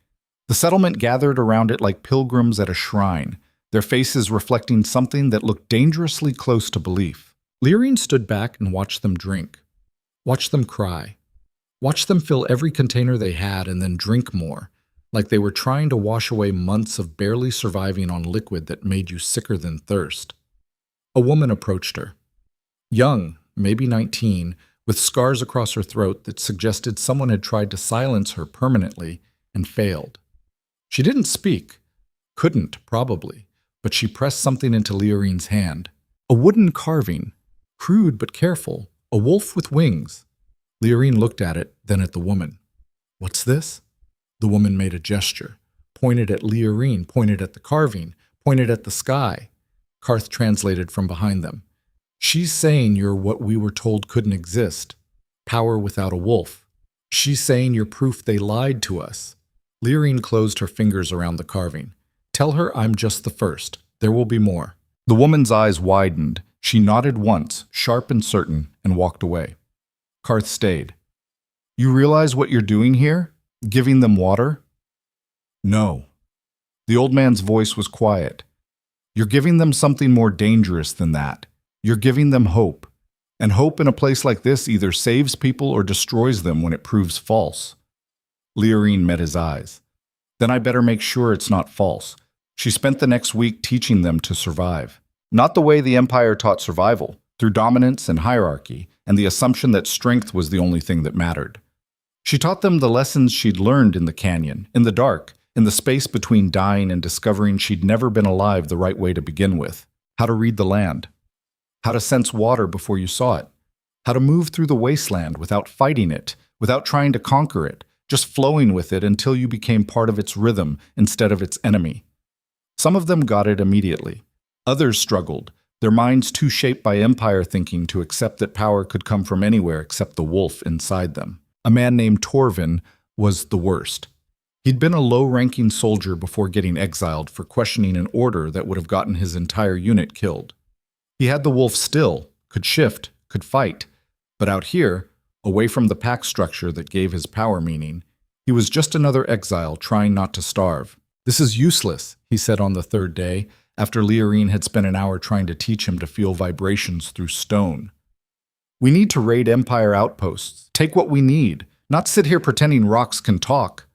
[SPEAKER 1] The settlement gathered around it like pilgrims at a shrine, their faces reflecting something that looked dangerously close to belief. Leorine stood back and watched them drink. Watched them cry. Watched them fill every container they had and then drink more, like they were trying to wash away months of barely surviving on liquid that made you sicker than thirst. A woman approached her. Young, maybe 19, with scars across her throat that suggested someone had tried to silence her permanently and failed. She didn't speak. Couldn't, probably, but she pressed something into Leorine's hand. A wooden carving, crude but careful, a wolf with wings. Leorine looked at it, then at the woman. "What's this?" The woman made a gesture, pointed at Leorine, pointed at the carving, pointed at the sky. Karth translated from behind them. "She's saying you're what we were told couldn't exist. Power without a wolf. She's saying you're proof they lied to us." Leorine closed her fingers around the carving. "Tell her I'm just the first. There will be more." The woman's eyes widened. She nodded once, sharp and certain, and walked away. Karth stayed. "You realize what you're doing here? Giving them water?" "No." The old man's voice was quiet. "You're giving them something more dangerous than that. You're giving them hope. And hope in a place like this either saves people or destroys them when it proves false." Leorine met his eyes. "Then I better make sure it's not false." She spent the next week teaching them to survive. Not the way the Empire taught survival, through dominance and hierarchy, and the assumption that strength was the only thing that mattered. She taught them the lessons she'd learned in the canyon, in the dark, in the space between dying and discovering she'd never been alive the right way to begin with. How to read the land. How to sense water before you saw it. How to move through the wasteland without fighting it, without trying to conquer it, just flowing with it until you became part of its rhythm instead of its enemy. Some of them got it immediately. Others struggled, their minds too shaped by Empire thinking to accept that power could come from anywhere except the wolf inside them. A man named Torvin was the worst. He'd been a low-ranking soldier before getting exiled for questioning an order that would have gotten his entire unit killed. He had the wolf still, could shift, could fight, but out here, away from the pack structure that gave his power meaning, he was just another exile trying not to starve. "This is useless," he said on the third day, after Leorine had spent an hour trying to teach him to feel vibrations through stone. "We need to raid Empire outposts, take what we need, not sit here pretending rocks can talk."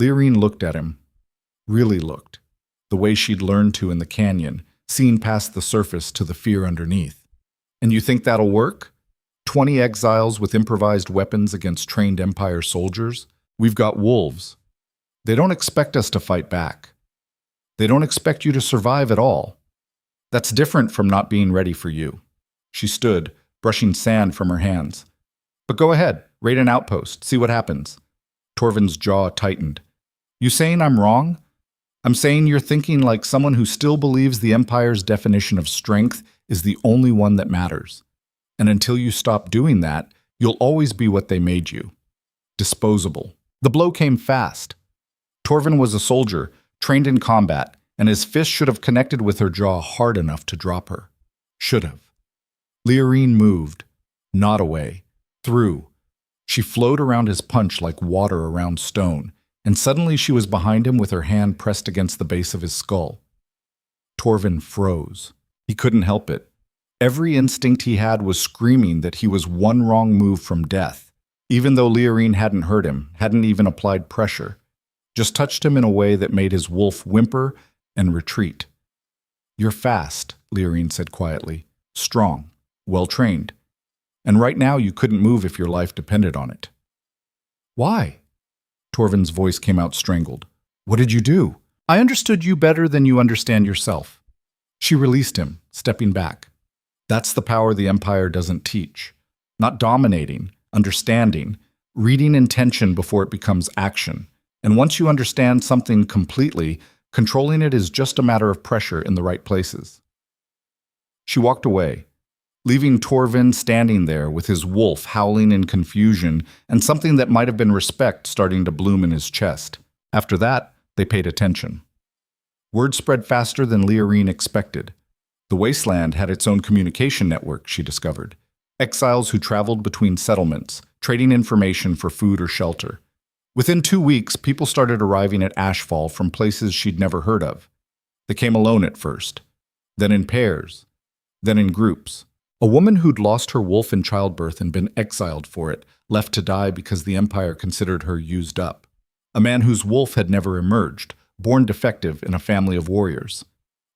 [SPEAKER 1] Leorine looked at him, really looked, the way she'd learned to in the canyon, seeing past the surface to the fear underneath. "And you think that'll work? 20 exiles with improvised weapons against trained Empire soldiers? We've got wolves. They don't expect us to fight back. They don't expect you to survive at all. That's different from not being ready for you." She stood, brushing sand from her hands. "But go ahead, raid an outpost, see what happens." Torvin's jaw tightened. "You saying I'm wrong? I'm saying you're thinking like someone who still believes the Empire's definition of strength is the only one that matters. And until you stop doing that, you'll always be what they made you. Disposable." The blow came fast. Torvin was a soldier, trained in combat, and his fist should have connected with her jaw hard enough to drop her. Should have. Leorine moved, not away, through. She flowed around his punch like water around stone, and suddenly she was behind him with her hand pressed against the base of his skull. Torvin froze. He couldn't help it. Every instinct he had was screaming that he was one wrong move from death, even though Leorine hadn't hurt him, hadn't even applied pressure, just touched him in a way that made his wolf whimper and retreat. "You're fast," Leorine said quietly, "strong, well-trained. And right now you couldn't move if your life depended on it." "Why?" Torvin's voice came out strangled. "What did you do? I understood you better than you understand yourself." She released him, stepping back. "That's the power the Empire doesn't teach. Not dominating, understanding, reading intention before it becomes action. And once you understand something completely, controlling it is just a matter of pressure in the right places." She walked away, leaving Torvin standing there with his wolf howling in confusion and something that might have been respect starting to bloom in his chest. After that, they paid attention. Word spread faster than Leorine expected. The wasteland had its own communication network, she discovered. Exiles who traveled between settlements, trading information for food or shelter. Within 2 weeks, people started arriving at Ashfall from places she'd never heard of. They came alone at first, then in pairs, then in groups. A woman who'd lost her wolf in childbirth and been exiled for it, left to die because the Empire considered her used up. A man whose wolf had never emerged, born defective in a family of warriors.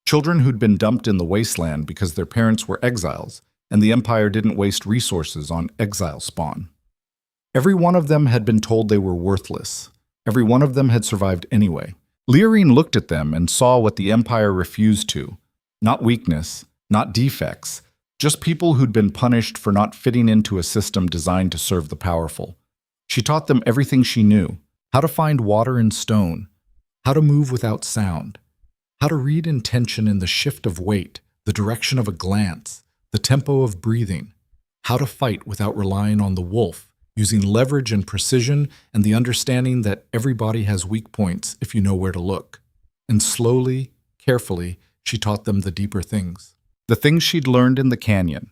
[SPEAKER 1] Children who'd been dumped in the wasteland because their parents were exiles, and the Empire didn't waste resources on exile spawn. Every one of them had been told they were worthless. Every one of them had survived anyway. Leorine looked at them and saw what the Empire refused to. Not weakness, not defects, just people who'd been punished for not fitting into a system designed to serve the powerful. She taught them everything she knew: how to find water in stone, how to move without sound, how to read intention in the shift of weight, the direction of a glance, the tempo of breathing, how to fight without relying on the wolf, using leverage and precision and the understanding that everybody has weak points if you know where to look. And slowly, carefully, she taught them the deeper things. The things she'd learned in the canyon.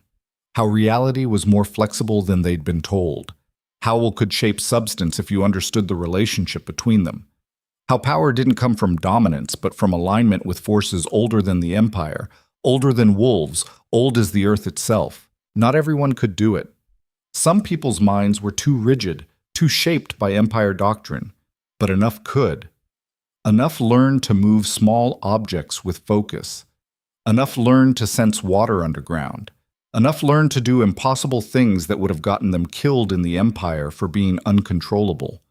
[SPEAKER 1] How reality was more flexible than they'd been told. How could shape substance if you understood the relationship between them. How power didn't come from dominance, but from alignment with forces older than the Empire, older than wolves, old as the earth itself. Not everyone could do it. Some people's minds were too rigid, too shaped by Empire doctrine, but enough could. Enough learned to move small objects with focus. Enough learned to sense water underground. Enough learned to do impossible things that would have gotten them killed in the Empire for being uncontrollable.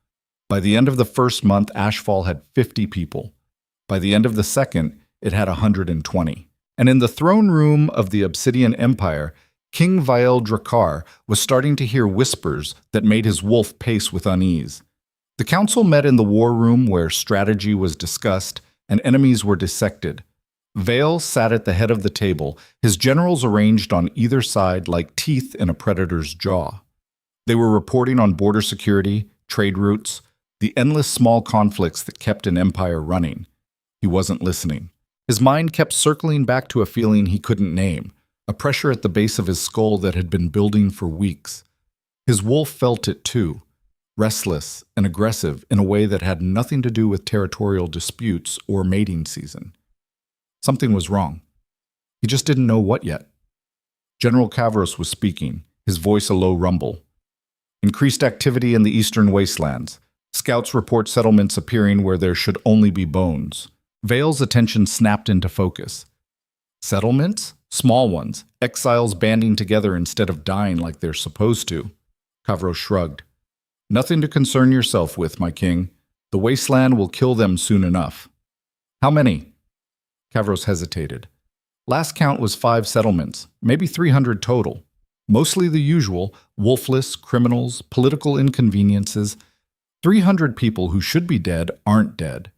[SPEAKER 1] By the end of the first month, Ashfall had 50 people. By the end of the second, it had 120. And in the throne room of the Obsidian Empire, King Virell Drakkar was starting to hear whispers that made his wolf pace with unease. The council met in the war room where strategy was discussed and enemies were dissected. Virell sat at the head of the table, his generals arranged on either side like teeth in a predator's jaw. They were reporting on border security, trade routes, the endless small conflicts that kept an empire running. He wasn't listening. His mind kept circling back to a feeling he couldn't name, a pressure at the base of his skull that had been building for weeks. His wolf felt it too, restless and aggressive in a way that had nothing to do with territorial disputes or mating season. Something was wrong. He just didn't know what yet. General Kavros was speaking, his voice a low rumble. Increased activity in the eastern wastelands. Scouts report settlements appearing where there should only be bones. Virell's attention snapped into focus. Settlements? Small ones. Exiles banding together instead of dying like they're supposed to. Kavros shrugged. Nothing to concern yourself with, my king. The wasteland will kill them soon enough. How many? Kavros hesitated. Last count was 5 settlements, maybe 300 total. Mostly the usual, wolfless, criminals, political inconveniences. 300 people who should be dead aren't dead.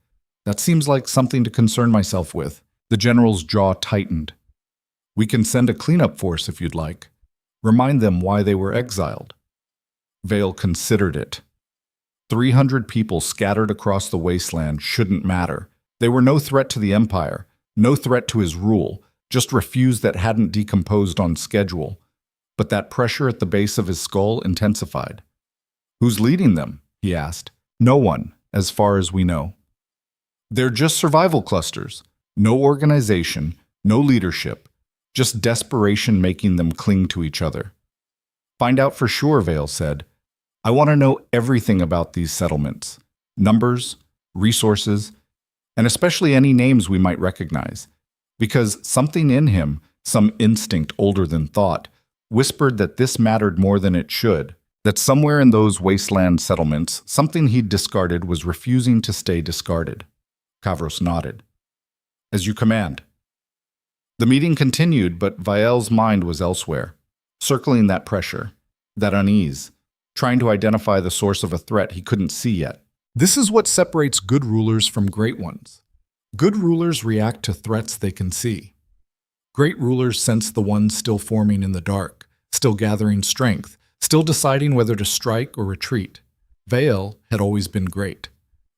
[SPEAKER 1] That seems like something to concern myself with. The general's jaw tightened. We can send a cleanup force if you'd like. Remind them why they were exiled. Virell considered it. 300 people scattered across the wasteland shouldn't matter. They were no threat to the Empire, no threat to his rule, just refuse that hadn't decomposed on schedule. But that pressure at the base of his skull intensified. Who's leading them? He asked. No one, as far as we know. They're just survival clusters. No organization, no leadership, just desperation making them cling to each other. Find out for sure, Vale said. I want to know everything about these settlements. Numbers, resources, and especially any names we might recognize. Because something in him, some instinct older than thought, whispered that this mattered more than it should, that somewhere in those wasteland settlements, something he'd discarded was refusing to stay discarded. Kavros nodded. As you command. The meeting continued, but Virell's mind was elsewhere, circling that pressure, that unease, trying to identify the source of a threat he couldn't see yet. This is what separates good rulers from great ones. Good rulers react to threats they can see. Great rulers sense the ones still forming in the dark, still gathering strength, still deciding whether to strike or retreat. Vale had always been great.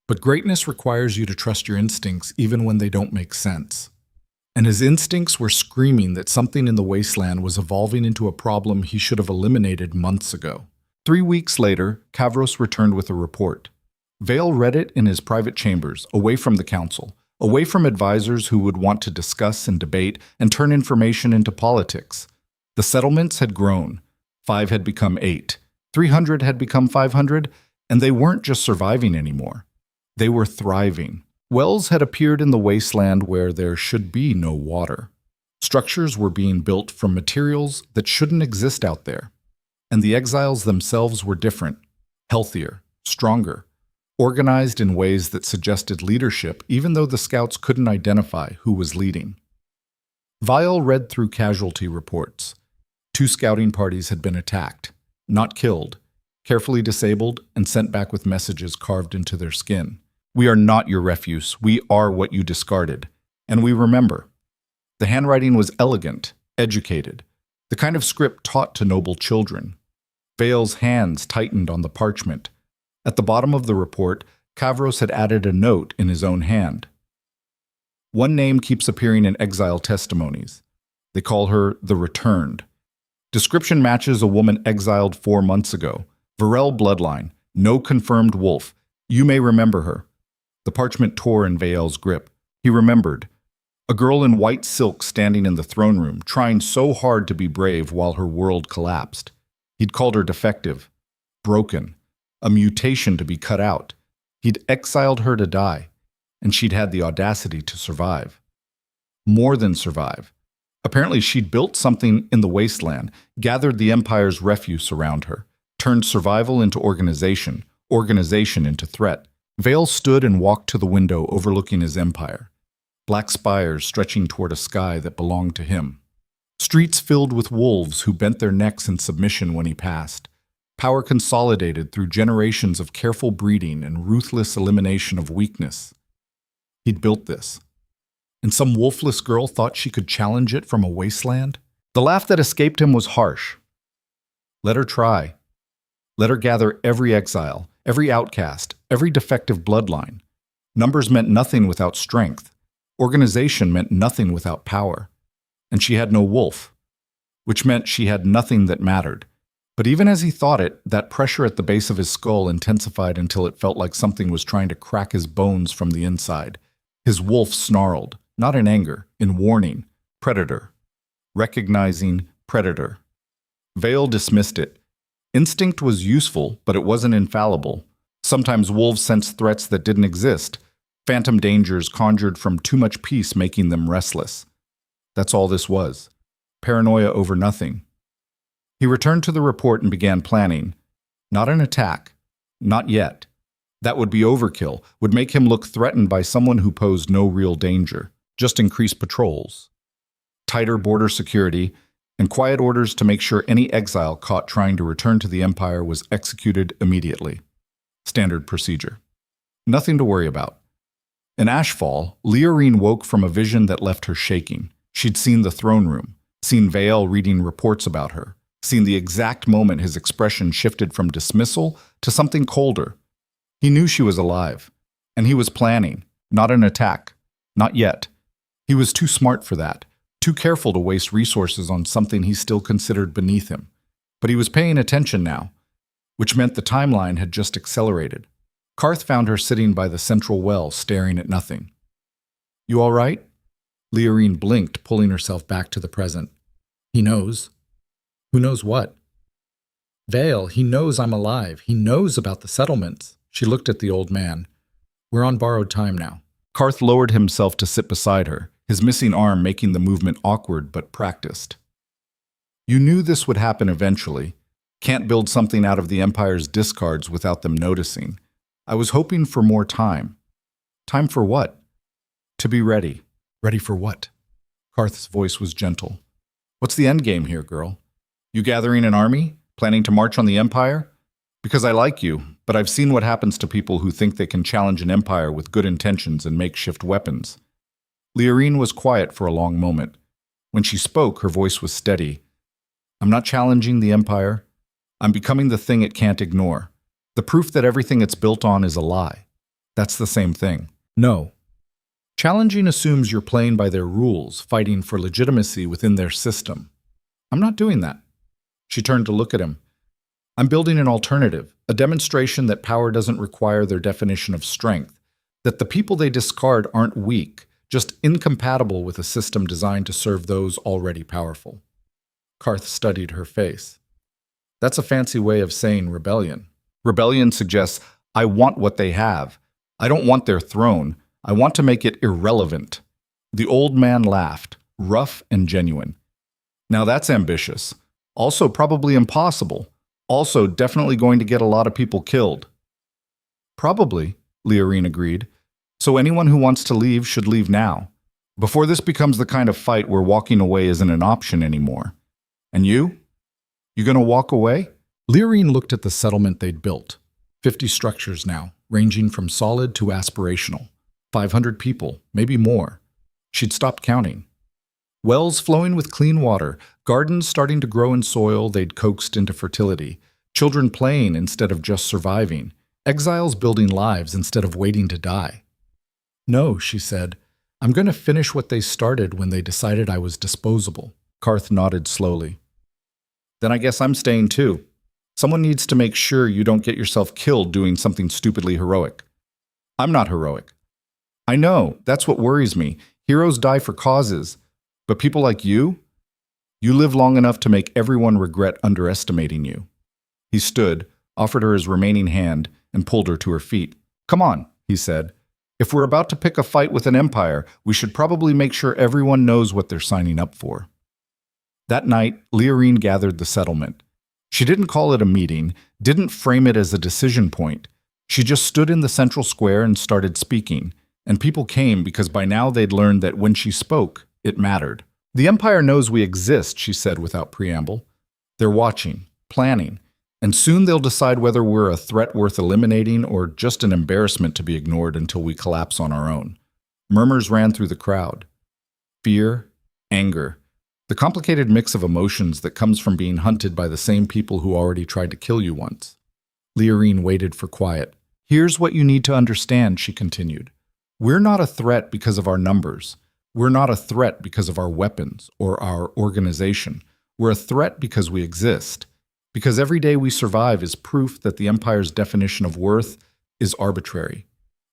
[SPEAKER 1] But greatness requires you to trust your instincts even when they don't make sense. And his instincts were screaming that something in the wasteland was evolving into a problem he should have eliminated months ago. 3 weeks later, Kavros returned with a report. Vale read it in his private chambers, away from the council, away from advisors who would want to discuss and debate and turn information into politics. The settlements had grown. 5 had become 8. 300 had become 500, and they weren't just surviving anymore. They were thriving. Wells had appeared in the wasteland where there should be no water. Structures were being built from materials that shouldn't exist out there. And the exiles themselves were different, healthier, stronger, organized in ways that suggested leadership even though the scouts couldn't identify who was leading. Virell read through casualty reports. 2 scouting parties had been attacked, not killed, carefully disabled and sent back with messages carved into their skin. We are not your refuse. We are what you discarded. And we remember. The handwriting was elegant, educated, the kind of script taught to noble children. Vale's hands tightened on the parchment. At the bottom of the report, Kavros had added a note in his own hand. One name keeps appearing in exile testimonies. They call her the Returned. Description matches a woman exiled 4 months ago. Virell bloodline, no confirmed wolf. You may remember her. The parchment tore in Vael's grip. He remembered. A girl in white silk standing in the throne room, trying so hard to be brave while her world collapsed. He'd called her defective, broken, a mutation to be cut out. He'd exiled her to die, and she'd had the audacity to survive. More than survive. Apparently she'd built something in the wasteland, gathered the Empire's refuse around her, turned survival into organization, organization into threat. Vale stood and walked to the window overlooking his empire. Black spires stretching toward a sky that belonged to him. Streets filled with wolves who bent their necks in submission when he passed. Power consolidated through generations of careful breeding and ruthless elimination of weakness. He'd built this. And some wolfless girl thought she could challenge it from a wasteland? The laugh that escaped him was harsh. Let her try. Let her gather every exile, every outcast, every defective bloodline. Numbers meant nothing without strength. Organization meant nothing without power. And she had no wolf, which meant she had nothing that mattered. But even as he thought it, that pressure at the base of his skull intensified until it felt like something was trying to crack his bones from the inside. His wolf snarled, not in anger, in warning. Predator. Recognizing predator. Vale dismissed it. Instinct was useful, but it wasn't infallible. Sometimes wolves sensed threats that didn't exist, phantom dangers conjured from too much peace making them restless. That's all this was. Paranoia over nothing. He returned to the report and began planning. Not an attack. Not yet. That would be overkill, would make him look threatened by someone who posed no real danger. Just increased patrols. Tighter border security, and quiet orders to make sure any exile caught trying to return to the Empire was executed immediately. Standard procedure. Nothing to worry about. In Ashfall, Leorine woke from a vision that left her shaking. She'd seen the throne room, seen Vale reading reports about her, seen the exact moment his expression shifted from dismissal to something colder. He knew she was alive, and he was planning, not an attack. Not yet. He was too smart for that. Too careful to waste resources on something he still considered beneath him. But he was paying attention now. which meant the timeline had just accelerated. Karth found her sitting by the central well, staring at nothing. "You all right?" Leorine blinked, pulling herself back to the present. "He knows." "Who knows what?" "Vale, he knows I'm alive. He knows about the settlements." She looked at the old man. "We're on borrowed time now." Karth lowered himself to sit beside her, his missing arm making the movement awkward but practiced. "You knew this would happen eventually. Can't build something out of the Empire's discards without them noticing. I was hoping for more time." "Time for what?" "To be ready." "Ready for what?" Karth's voice was gentle. "What's the end game here, girl? You gathering an army? Planning to march on the Empire? Because I like you, but I've seen what happens to people who think they can challenge an empire with good intentions and makeshift weapons." Leorine was quiet for a long moment. When she spoke, her voice was steady. "I'm not challenging the Empire. I'm becoming the thing it can't ignore. The proof that everything it's built on is a lie. That's the same thing." "No. Challenging assumes you're playing by their rules, fighting for legitimacy within their system. I'm not doing that." She turned to look at him. "I'm building an alternative, a demonstration that power doesn't require their definition of strength, that the people they discard aren't weak, just incompatible with a system designed to serve those already powerful." Karth studied her face. "That's a fancy way of saying rebellion. Rebellion suggests, I want what they have. I don't want their throne. I want to make it irrelevant." The old man laughed, rough and genuine. "Now that's ambitious. Also probably impossible. Also definitely going to get a lot of people killed." "Probably," Leorine agreed. "So anyone who wants to leave should leave now, before this becomes the kind of fight where walking away isn't an option anymore. And you? You gonna walk away?" Leorine looked at the settlement they'd built. 50 structures now, ranging from solid to aspirational. 500 people, maybe more. She'd stopped counting. Wells flowing with clean water, gardens starting to grow in soil they'd coaxed into fertility, children playing instead of just surviving, exiles building lives instead of waiting to die. "No," she said. "I'm going to finish what they started when they decided I was disposable." Karth nodded slowly. "Then I guess I'm staying too. Someone needs to make sure you don't get yourself killed doing something stupidly heroic." "I'm not heroic." "I know, that's what worries me. Heroes die for causes. But people like you live long enough to make everyone regret underestimating you." He stood, offered her his remaining hand, and pulled her to her feet. "Come on," he said. "If we're about to pick a fight with an empire, we should probably make sure everyone knows what they're signing up for." That night, Leorine gathered the settlement. She didn't call it a meeting, didn't frame it as a decision point. She just stood in the central square and started speaking, and people came because by now they'd learned that when she spoke, it mattered. "The Empire knows we exist," she said without preamble. "They're watching, planning, and soon they'll decide whether we're a threat worth eliminating or just an embarrassment to be ignored until we collapse on our own." Murmurs ran through the crowd. Fear, anger, the complicated mix of emotions that comes from being hunted by the same people who already tried to kill you once. Leorine waited for quiet. "Here's what you need to understand," she continued. "We're not a threat because of our numbers. We're not a threat because of our weapons or our organization. We're a threat because we exist. Because every day we survive is proof that the Empire's definition of worth is arbitrary.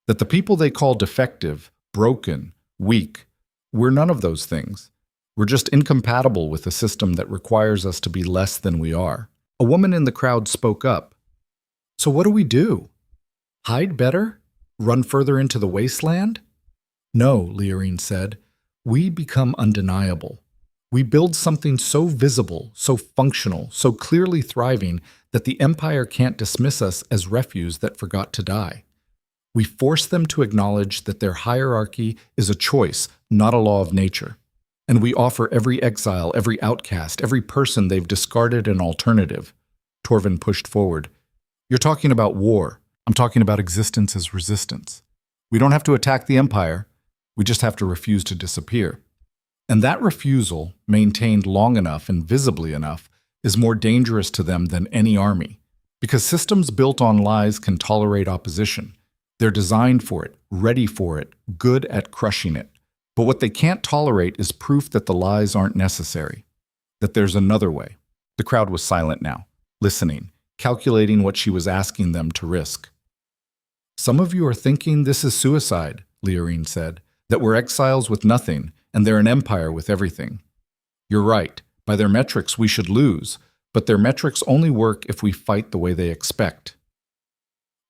[SPEAKER 1] That the people they call defective, broken, weak, we're none of those things. We're just incompatible with a system that requires us to be less than we are." A woman in the crowd spoke up. "So what do we do? Hide better? Run further into the wasteland?" "No," Leorine said. "We become undeniable. We build something so visible, so functional, so clearly thriving that the Empire can't dismiss us as refuse that forgot to die. We force them to acknowledge that their hierarchy is a choice, not a law of nature. And we offer every exile, every outcast, every person they've discarded an alternative." Torvin pushed forward. "You're talking about war. I'm talking about existence as resistance. We don't have to attack the Empire. We just have to refuse to disappear. And that refusal, maintained long enough and visibly enough, is more dangerous to them than any army. Because systems built on lies can tolerate opposition. They're designed for it, ready for it, good at crushing it. But what they can't tolerate is proof that the lies aren't necessary, that there's another way." The crowd was silent now, listening, calculating what she was asking them to risk. "Some of you are thinking this is suicide," Leorine said, "that we're exiles with nothing, and they're an empire with everything. You're right. By their metrics, we should lose, but their metrics only work if we fight the way they expect.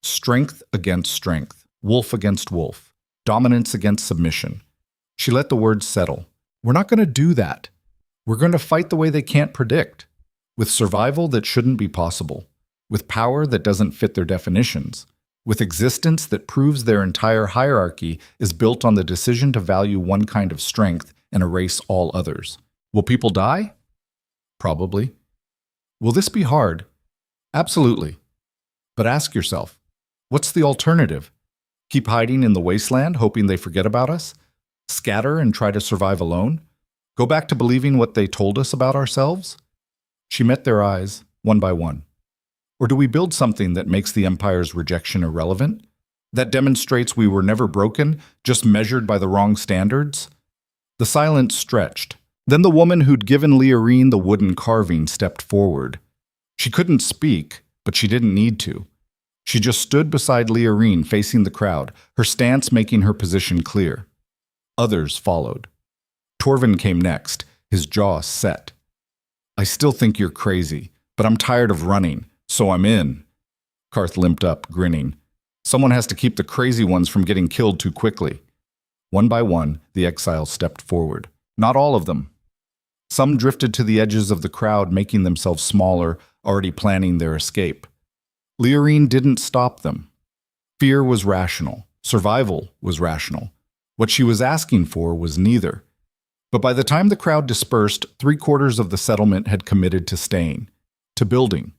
[SPEAKER 1] Strength against strength, wolf against wolf, dominance against submission." She let the words settle. "We're not going to do that. We're going to fight the way they can't predict, with survival that shouldn't be possible, with power that doesn't fit their definitions, with existence that proves their entire hierarchy is built on the decision to value one kind of strength and erase all others. Will people die? Probably. Will this be hard? Absolutely. But ask yourself, what's the alternative? Keep hiding in the wasteland, hoping they forget about us? Scatter and try to survive alone? Go back to believing what they told us about ourselves?" She met their eyes, one by one. "Or do we build something that makes the Empire's rejection irrelevant? That demonstrates we were never broken, just measured by the wrong standards?" The silence stretched. Then the woman who'd given Leorine the wooden carving stepped forward. She couldn't speak, but she didn't need to. She just stood beside Leorine, facing the crowd, her stance making her position clear. Others followed. Torvin came next, his jaw set. "I still think you're crazy, but I'm tired of running, so I'm in." Karth limped up, grinning. "Someone has to keep the crazy ones from getting killed too quickly." One by one, the exiles stepped forward. Not all of them. Some drifted to the edges of the crowd, making themselves smaller, already planning their escape. Leorine didn't stop them. Fear was rational. Survival was rational. What she was asking for was neither. But by the time the crowd dispersed, 3/4 of the settlement had committed to staying, to building,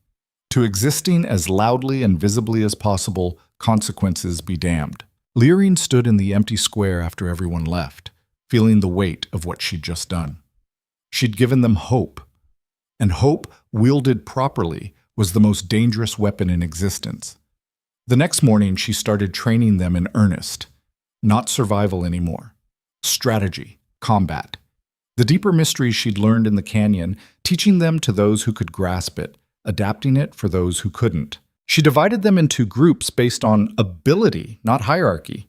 [SPEAKER 1] to existing as loudly and visibly as possible, consequences be damned. Leorine stood in the empty square after everyone left, feeling the weight of what she'd just done. She'd given them hope, and hope, wielded properly, was the most dangerous weapon in existence. The next morning, she started training them in earnest. Not survival anymore. Strategy, combat. The deeper mysteries she'd learned in the canyon, teaching them to those who could grasp it, adapting it for those who couldn't. She divided them into groups based on ability, not hierarchy.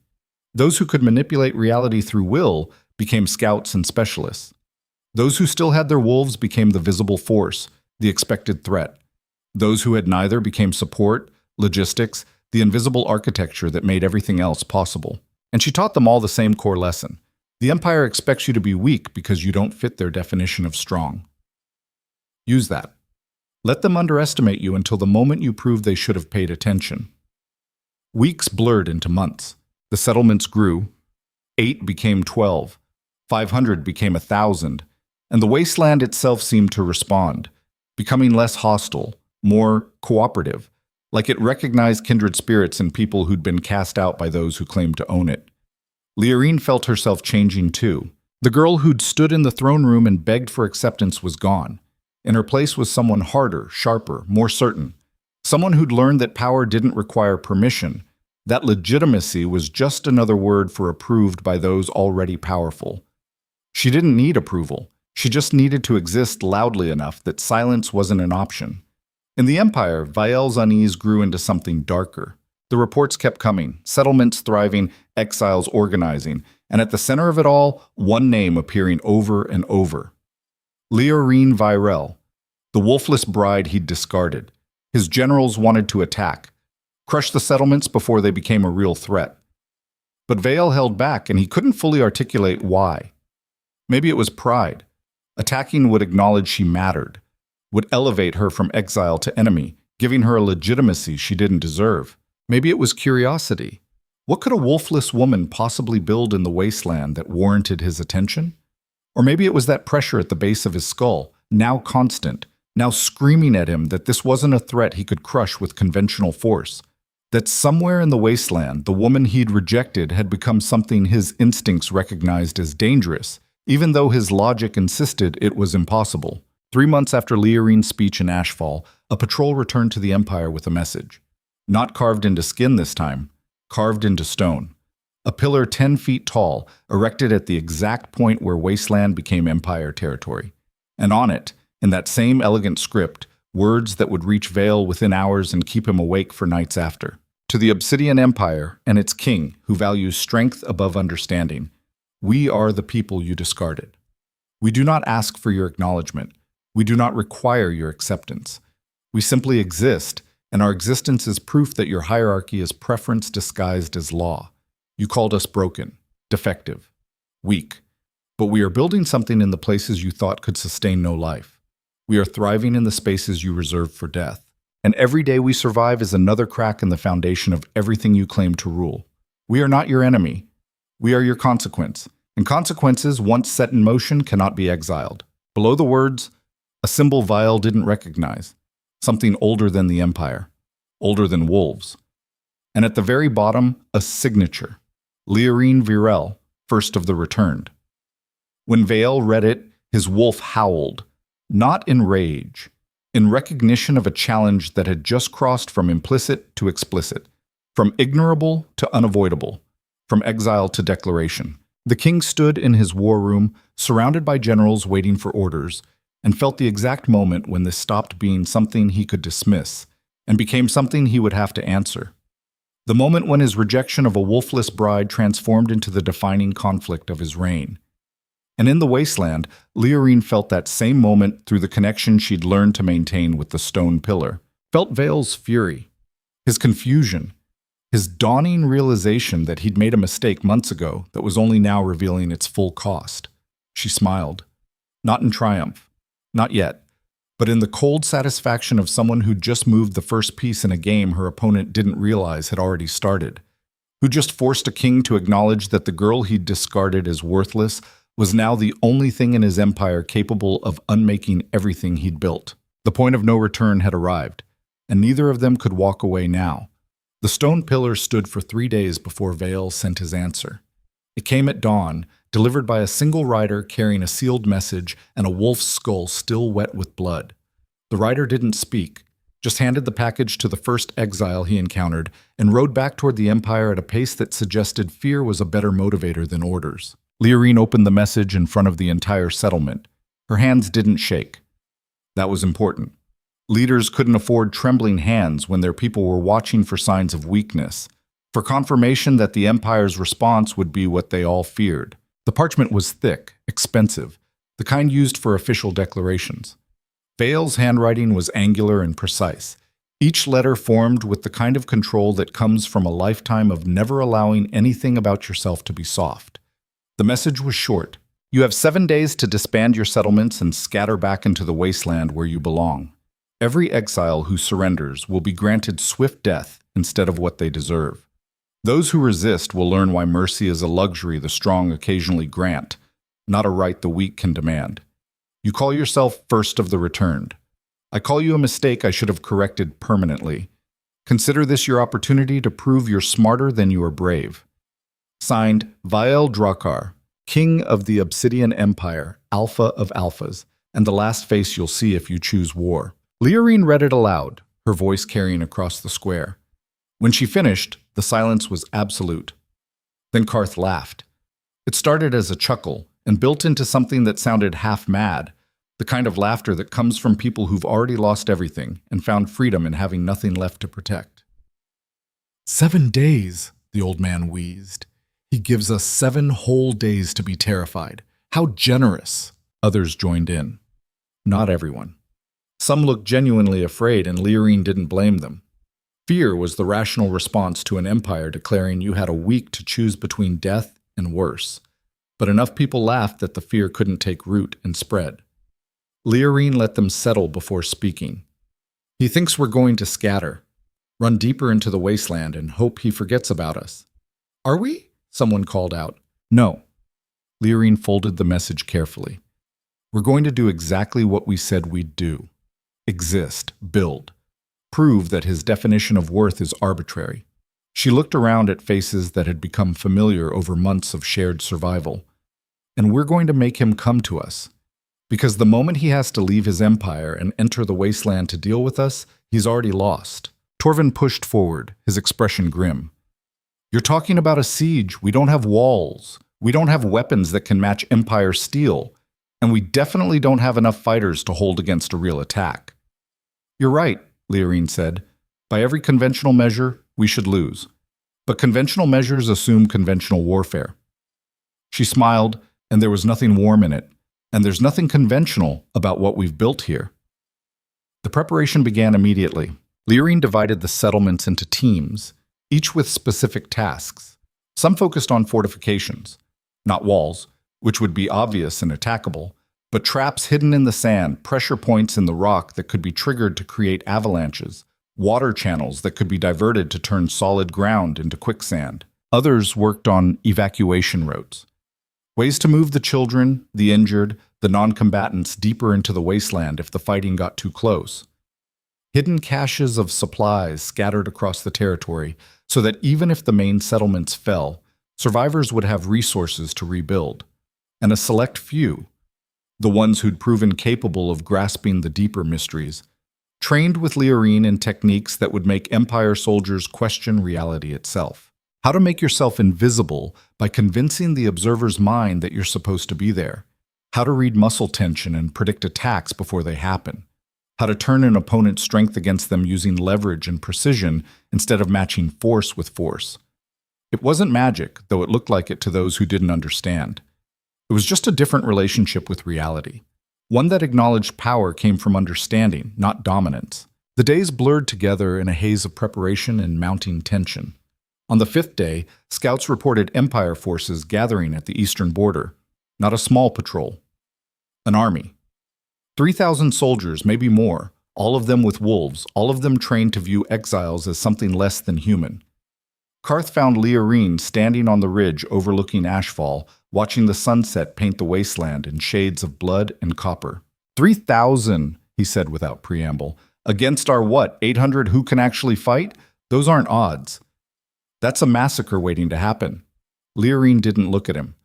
[SPEAKER 1] Those who could manipulate reality through will became scouts and specialists. Those who still had their wolves became the visible force, the expected threat. Those who had neither became support, logistics, the invisible architecture that made everything else possible. And she taught them all the same core lesson. The Empire expects you to be weak because you don't fit their definition of strong. Use that. Let them underestimate you until the moment you prove they should have paid attention. Weeks blurred into months. The settlements grew. 8 became 12. 500 became 1,000. And the wasteland itself seemed to respond, becoming less hostile, more cooperative, like it recognized kindred spirits in people who'd been cast out by those who claimed to own it. Leorine felt herself changing too. The girl who'd stood in the throne room and begged for acceptance was gone. In her place was someone harder, sharper, more certain. Someone who'd learned that power didn't require permission, that legitimacy was just another word for approved by those already powerful. She didn't need approval. She just needed to exist loudly enough that silence wasn't an option. In the Empire, Virell's unease grew into something darker. The reports kept coming, settlements thriving, exiles organizing, and at the center of it all, one name appearing over and over. Leorine Virell, the wolfless bride he'd discarded. His generals wanted to attack, crush the settlements before they became a real threat. But Virell held back, and he couldn't fully articulate why. Maybe it was pride. Attacking would acknowledge she mattered, would elevate her from exile to enemy, giving her a legitimacy she didn't deserve. Maybe it was curiosity. What could a wolfless woman possibly build in the wasteland that warranted his attention? Or maybe it was that pressure at the base of his skull, now constant, now screaming at him that this wasn't a threat he could crush with conventional force. That somewhere in the wasteland, the woman he'd rejected had become something his instincts recognized as dangerous, even though his logic insisted it was impossible. 3 months after Leorine's speech in Ashfall, a patrol returned to the Empire with a message. Not carved into skin this time, carved into stone. A pillar 10 feet tall, erected at the exact point where wasteland became Empire territory. And on it, in that same elegant script, words that would reach Vale within hours and keep him awake for nights after. To the Obsidian Empire and its king, who values strength above understanding, we are the people you discarded. We do not ask for your acknowledgement. We do not require your acceptance. We simply exist, and our existence is proof that your hierarchy is preference disguised as law. You called us broken, defective, weak. But we are building something in the places you thought could sustain no life. We are thriving in the spaces you reserved for death. And every day we survive is another crack in the foundation of everything you claim to rule. We are not your enemy. We are your consequence. And consequences, once set in motion, cannot be exiled. Below the words, a symbol Vile didn't recognize. Something older than the Empire. Older than wolves. And at the very bottom, a signature. Leorine Virell, first of the returned. When Vale read it, his wolf howled, not in rage, in recognition of a challenge that had just crossed from implicit to explicit, from ignorable to unavoidable, from exile to declaration. The king stood in his war room, surrounded by generals waiting for orders, and felt the exact moment when this stopped being something he could dismiss and became something he would have to answer. The moment when his rejection of a wolfless bride transformed into the defining conflict of his reign. And in the wasteland, Leorine felt that same moment through the connection she'd learned to maintain with the stone pillar. Felt Vale's fury, his confusion, his dawning realization that he'd made a mistake months ago that was only now revealing its full cost. She smiled. Not in triumph. Not yet. But in the cold satisfaction of someone who'd just moved the first piece in a game her opponent didn't realize had already started. Who just forced a king to acknowledge that the girl he'd discarded as worthless was now the only thing in his empire capable of unmaking everything he'd built. The point of no return had arrived, and neither of them could walk away now. The stone pillar stood for 3 days before Vale sent his answer. It came at dawn, delivered by a single rider carrying a sealed message and a wolf's skull still wet with blood. The rider didn't speak, just handed the package to the first exile he encountered and rode back toward the Empire at a pace that suggested fear was a better motivator than orders. Leorine opened the message in front of the entire settlement. Her hands didn't shake. That was important. Leaders couldn't afford trembling hands when their people were watching for signs of weakness, for confirmation that the Empire's response would be what they all feared. The parchment was thick, expensive, the kind used for official declarations. Vale's handwriting was angular and precise, each letter formed with the kind of control that comes from a lifetime of never allowing anything about yourself to be soft. The message was short. You have 7 days to disband your settlements and scatter back into the wasteland where you belong. Every exile who surrenders will be granted swift death instead of what they deserve. Those who resist will learn why mercy is a luxury the strong occasionally grant, not a right the weak can demand. You call yourself first of the returned. I call you a mistake I should have corrected permanently. Consider this your opportunity to prove you're smarter than you are brave. Signed, Vael Drakar, King of the Obsidian Empire, Alpha of Alphas, and the last face you'll see if you choose war. Leorine read it aloud, her voice carrying across the square. When she finished, the silence was absolute. Then Karth laughed. It started as a chuckle and built into something that sounded half mad, the kind of laughter that comes from people who've already lost everything and found freedom in having nothing left to protect. 7 days, the old man wheezed. He gives us 7 whole days to be terrified. How generous! Others joined in. Not everyone. Some looked genuinely afraid, and Leorine didn't blame them. Fear was the rational response to an empire declaring you had a week to choose between death and worse. But enough people laughed that the fear couldn't take root and spread. Leorine let them settle before speaking. He thinks we're going to scatter, run deeper into the wasteland, and hope he forgets about us. Are we? Someone called out. No. Leorine folded the message carefully. We're going to do exactly what we said we'd do. Exist, build. Prove that his definition of worth is arbitrary. She looked around at faces that had become familiar over months of shared survival. And we're going to make him come to us. Because the moment he has to leave his empire and enter the wasteland to deal with us, he's already lost. Torvin pushed forward, his expression grim. You're talking about a siege. We don't have walls. We don't have weapons that can match Empire steel. And we definitely don't have enough fighters to hold against a real attack. You're right, Leorine said. By every conventional measure, we should lose. But conventional measures assume conventional warfare. She smiled, and there was nothing warm in it, and there's nothing conventional about what we've built here. The preparation began immediately. Leorine divided the settlements into teams, each with specific tasks. Some focused on fortifications, not walls, which would be obvious and attackable, but traps hidden in the sand, pressure points in the rock that could be triggered to create avalanches, water channels that could be diverted to turn solid ground into quicksand. Others worked on evacuation routes, ways to move the children, the injured, the non-combatants deeper into the wasteland if the fighting got too close. Hidden caches of supplies scattered across the territory so that even if the main settlements fell, survivors would have resources to rebuild. And a select few, the ones who'd proven capable of grasping the deeper mysteries, trained with Leorine in techniques that would make Empire soldiers question reality itself. How to make yourself invisible by convincing the observer's mind that you're supposed to be there. How to read muscle tension and predict attacks before they happen. How to turn an opponent's strength against them using leverage and precision instead of matching force with force. It wasn't magic, though it looked like it to those who didn't understand. It was just a different relationship with reality. One that acknowledged power came from understanding, not dominance. The days blurred together in a haze of preparation and mounting tension. On the 5th day, scouts reported Empire forces gathering at the eastern border. Not a small patrol. An army. 3,000 soldiers, maybe more, all of them with wolves, all of them trained to view exiles as something less than human. Karth found Leorine standing on the ridge overlooking Ashfall, watching the sunset paint the wasteland in shades of blood and copper. 3,000, he said without preamble. Against our what, 800 who can actually fight? Those aren't odds. That's a massacre waiting to happen. Leorine didn't look at him.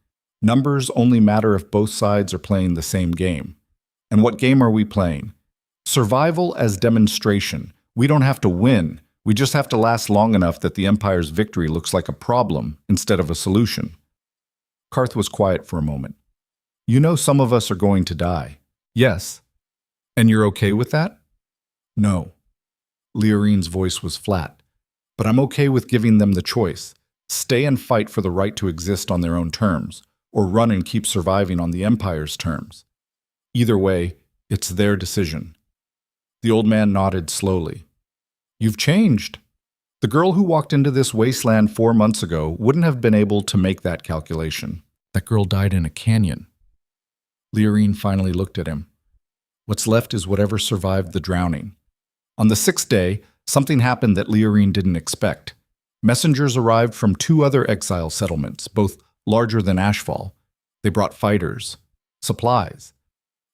[SPEAKER 1] Numbers only matter if both sides are playing the same game. And what game are we playing? Survival as demonstration. We don't have to win. We just have to last long enough that the Empire's victory looks like a problem instead of a solution. Karth was quiet for a moment. You know some of us are going to die. Yes. And you're okay with that? No. Leorine's voice was flat. But I'm okay with giving them the choice. Stay and fight for the right to exist on their own terms, or run and keep surviving on the Empire's terms. Either way, it's their decision. The old man nodded slowly. You've changed. The girl who walked into this wasteland 4 months ago wouldn't have been able to make that calculation. That girl died in a canyon. Leorine finally looked at him. What's left is whatever survived the drowning. On the 6th day, something happened that Leorine didn't expect. Messengers arrived from 2 other exile settlements, both larger than Ashfall. They brought fighters, supplies,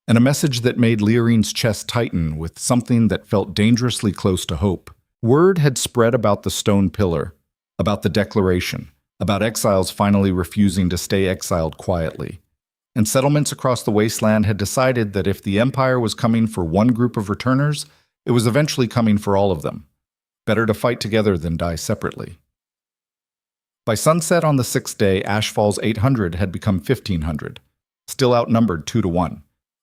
[SPEAKER 1] and a message that made Leorine's chest tighten with something that felt dangerously close to hope. Word had spread about the stone pillar, about the declaration, about exiles finally refusing to stay exiled quietly. And settlements across the wasteland had decided that if the Empire was coming for one group of returners, it was eventually coming for all of them. Better to fight together than die separately. By sunset on the 6th day, Ashfall's 800 had become 1,500, still outnumbered 2 to 1,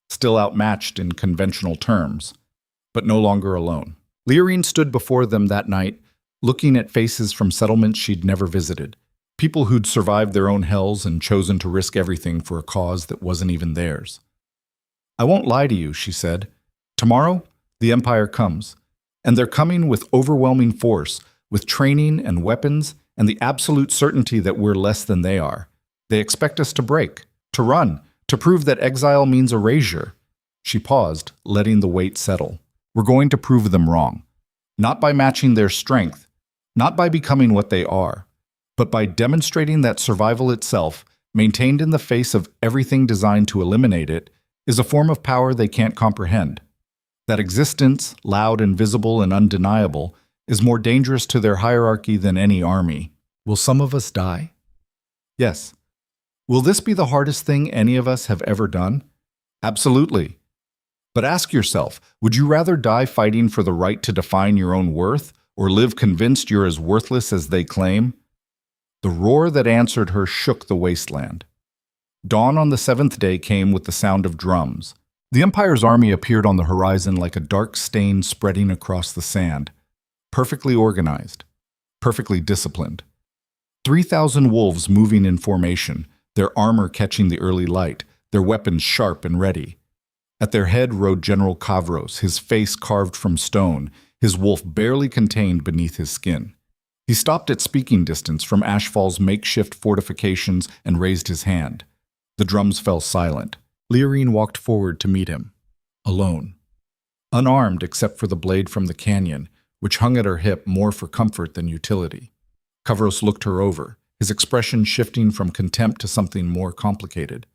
[SPEAKER 1] still outmatched in conventional terms, but no longer alone. Leorine stood before them that night, looking at faces from settlements she'd never visited, people who'd survived their own hells and chosen to risk everything for a cause that wasn't even theirs. I won't lie to you, she said. Tomorrow, the Empire comes, and they're coming with overwhelming force, with training and weapons, and the absolute certainty that we're less than they are. They expect us to break, to run, to prove that exile means erasure. She paused, letting the weight settle. We're going to prove them wrong. Not by matching their strength, not by becoming what they are, but by demonstrating that survival itself, maintained in the face of everything designed to eliminate it, is a form of power they can't comprehend. That existence, loud and visible and undeniable, is more dangerous to their hierarchy than any army. Will some of us die? Yes. Will this be the hardest thing any of us have ever done? Absolutely. But ask yourself, would you rather die fighting for the right to define your own worth, or live convinced you're as worthless as they claim? The roar that answered her shook the wasteland. Dawn on the 7th day came with the sound of drums, The Empire's army appeared on the horizon like a dark stain spreading across the sand, perfectly organized, perfectly disciplined. 3,000 wolves moving in formation, their armor catching the early light, their weapons sharp and ready. At their head rode General Kavros, his face carved from stone, his wolf barely contained beneath his skin. He stopped at speaking distance from Ashfall's makeshift fortifications and raised his hand. The drums fell silent. Leorine walked forward to meet him, alone. Unarmed except for the blade from the canyon, which hung at her hip more for comfort than utility. Kavros looked her over, his expression shifting from contempt to something more complicated.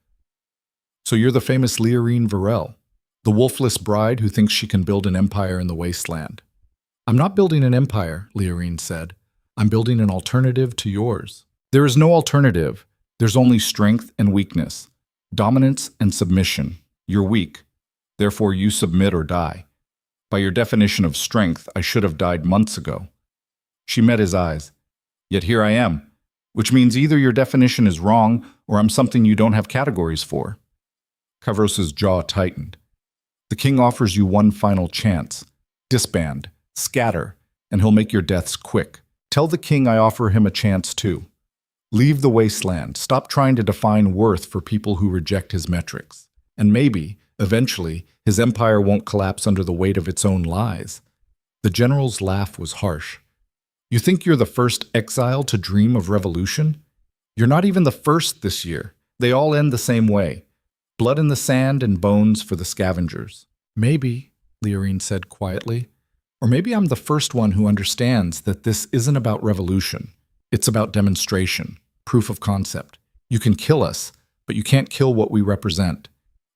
[SPEAKER 1] "So you're the famous Leorine Virell, the wolfless bride who thinks she can build an empire in the wasteland." "I'm not building an empire," Leorine said. "I'm building an alternative to yours." "There is no alternative. There's only strength and weakness, dominance and submission. You're weak. Therefore you submit or die. By your definition of strength, I should have died months ago." She met his eyes. "Yet here I am, which means either your definition is wrong or I'm something you don't have categories for." Kavros's jaw tightened. "The king offers you one final chance. Disband, scatter, and he'll make your deaths quick. Tell the king I offer him a chance too. Leave the wasteland. Stop trying to define worth for people who reject his metrics. And maybe, eventually, his empire won't collapse under the weight of its own lies." The general's laugh was harsh. "You think you're the first exile to dream of revolution? You're not even the first this year. They all end the same way. Blood in the sand and bones for the scavengers." "Maybe," Leorine said quietly. "Or maybe I'm the first one who understands that this isn't about revolution. It's about demonstration, proof of concept. You can kill us, but you can't kill what we represent.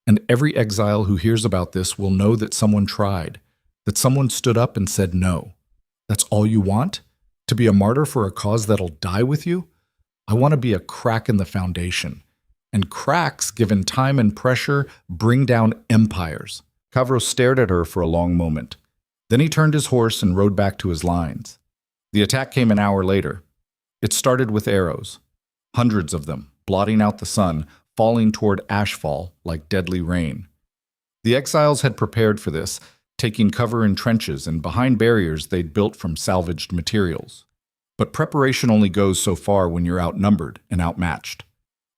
[SPEAKER 1] And every exile who hears about this will know that someone tried, that someone stood up and said no. That's all you want? To be a martyr for a cause that'll die with you? I want to be a crack in the foundation. And cracks, given time and pressure, bring down empires." Kavros stared at her for a long moment. Then he turned his horse and rode back to his lines. The attack came an hour later. It started with arrows, hundreds of them, blotting out the sun, falling toward Ashfall like deadly rain. The exiles had prepared for this, taking cover in trenches and behind barriers they'd built from salvaged materials. But preparation only goes so far when you're outnumbered and outmatched.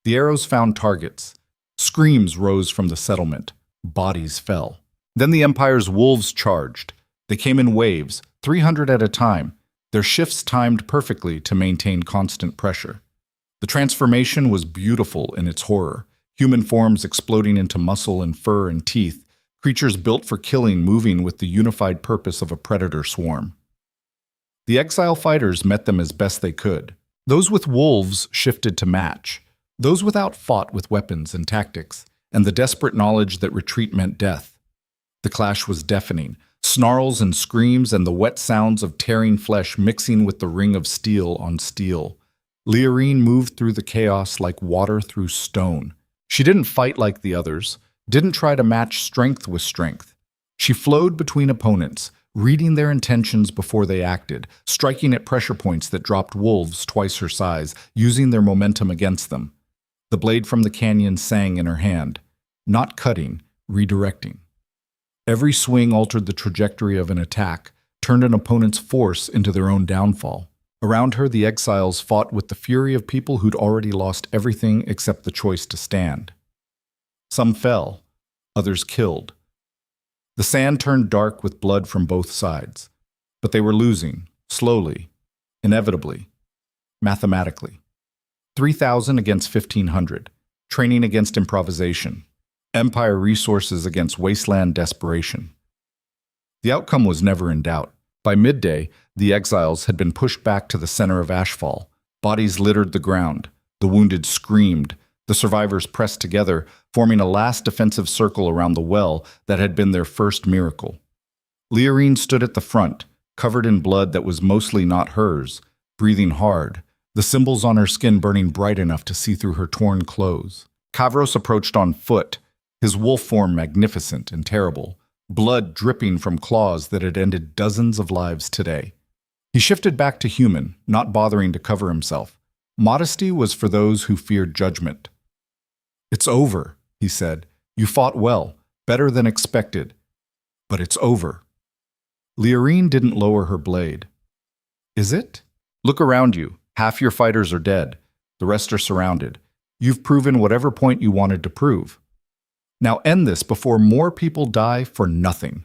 [SPEAKER 1] The arrows found targets. Screams rose from the settlement. Bodies fell. Then the Empire's wolves charged. They came in waves, 300 at a time, their shifts timed perfectly to maintain constant pressure. The transformation was beautiful in its horror, human forms exploding into muscle and fur and teeth, creatures built for killing moving with the unified purpose of a predator swarm. The exile fighters met them as best they could. Those with wolves shifted to match. Those without fought with weapons and tactics, and the desperate knowledge that retreat meant death. The clash was deafening, snarls and screams and the wet sounds of tearing flesh mixing with the ring of steel on steel. Leorine moved through the chaos like water through stone. She didn't fight like the others, didn't try to match strength with strength. She flowed between opponents, reading their intentions before they acted, striking at pressure points that dropped wolves twice her size, using their momentum against them. The blade from the canyon sang in her hand, not cutting, redirecting. Every swing altered the trajectory of an attack, turned an opponent's force into their own downfall. Around her, the exiles fought with the fury of people who'd already lost everything except the choice to stand. Some fell, others killed. The sand turned dark with blood from both sides, but they were losing, slowly, inevitably, mathematically. 3,000 against 1,500, training against improvisation, empire resources against wasteland desperation. The outcome was never in doubt. By midday, the exiles had been pushed back to the center of Ashfall. Bodies littered the ground. The wounded screamed. The survivors pressed together, forming a last defensive circle around the well that had been their first miracle. Leorine stood at the front, covered in blood that was mostly not hers, breathing hard, the symbols on her skin burning bright enough to see through her torn clothes. Kavros approached on foot, his wolf form magnificent and terrible, blood dripping from claws that had ended dozens of lives today. He shifted back to human, not bothering to cover himself. Modesty was for those who feared judgment. "It's over," he said. "You fought well. better than expected. But it's over. Leorine didn't lower her blade. Is it? Look around you. Half your fighters are dead. The rest are surrounded. You've proven whatever point you wanted to prove. Now end this before more people die for nothing.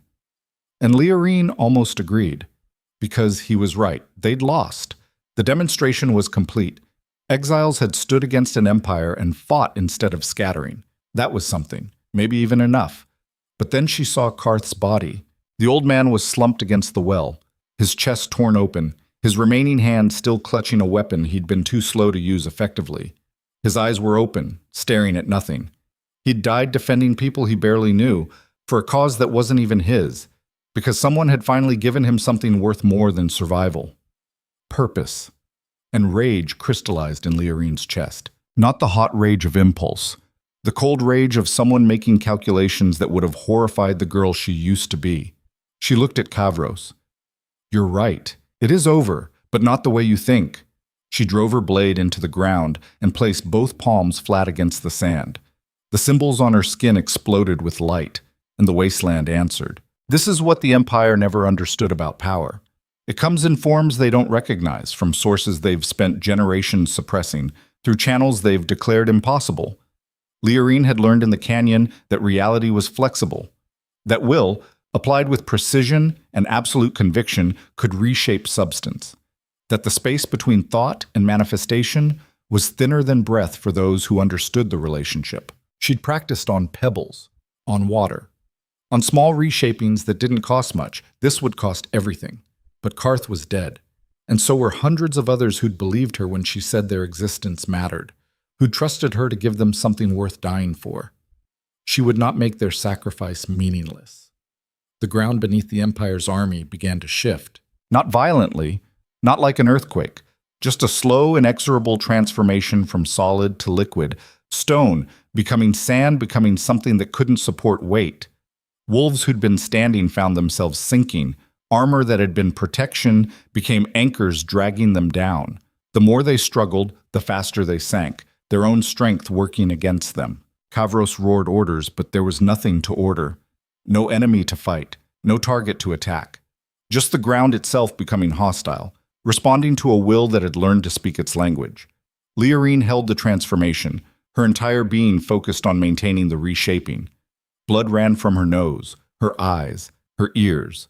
[SPEAKER 1] And Leorine almost agreed, because he was right. They'd lost. The demonstration was complete. Exiles had stood against an empire and fought instead of scattering. That was something, maybe even enough. But then she saw Karth's body. The old man was slumped against the well, his chest torn open, his remaining hand still clutching a weapon he'd been too slow to use effectively. His eyes were open, staring at nothing. He'd died defending people he barely knew, for a cause that wasn't even his, because someone had finally given him something worth more than survival. Purpose. And rage crystallized in Leorine's chest. Not the hot rage of impulse, the cold rage of someone making calculations that would have horrified the girl she used to be. She looked at Kavros. You're right. It is over, but not the way you think. She drove her blade into the ground and placed both palms flat against the sand. The symbols on her skin exploded with light, and the wasteland answered. This is what the Empire never understood about power. It comes in forms they don't recognize, from sources they've spent generations suppressing, through channels they've declared impossible. Leorine had learned in the canyon that reality was flexible, that will, applied with precision and absolute conviction, could reshape substance, that the space between thought and manifestation was thinner than breath for those who understood the relationship. She'd practiced on pebbles, on water, on small reshapings that didn't cost much. This would cost everything. But Karth was dead, and so were hundreds of others who'd believed her when she said their existence mattered, who'd trusted her to give them something worth dying for. She would not make their sacrifice meaningless. The ground beneath the Empire's army began to shift, not violently, not like an earthquake, just a slow, inexorable transformation from solid to liquid, stone becoming sand, becoming something that couldn't support weight. Wolves who'd been standing found themselves sinking. Armor that had been protection became anchors dragging them down. The more they struggled, the faster they sank, their own strength working against them. Kavros roared orders, but there was nothing to order. No enemy to fight, no target to attack. Just the ground itself becoming hostile, responding to a will that had learned to speak its language. Leorine held the transformation, her entire being focused on maintaining the reshaping. Blood ran from her nose, her eyes, her ears.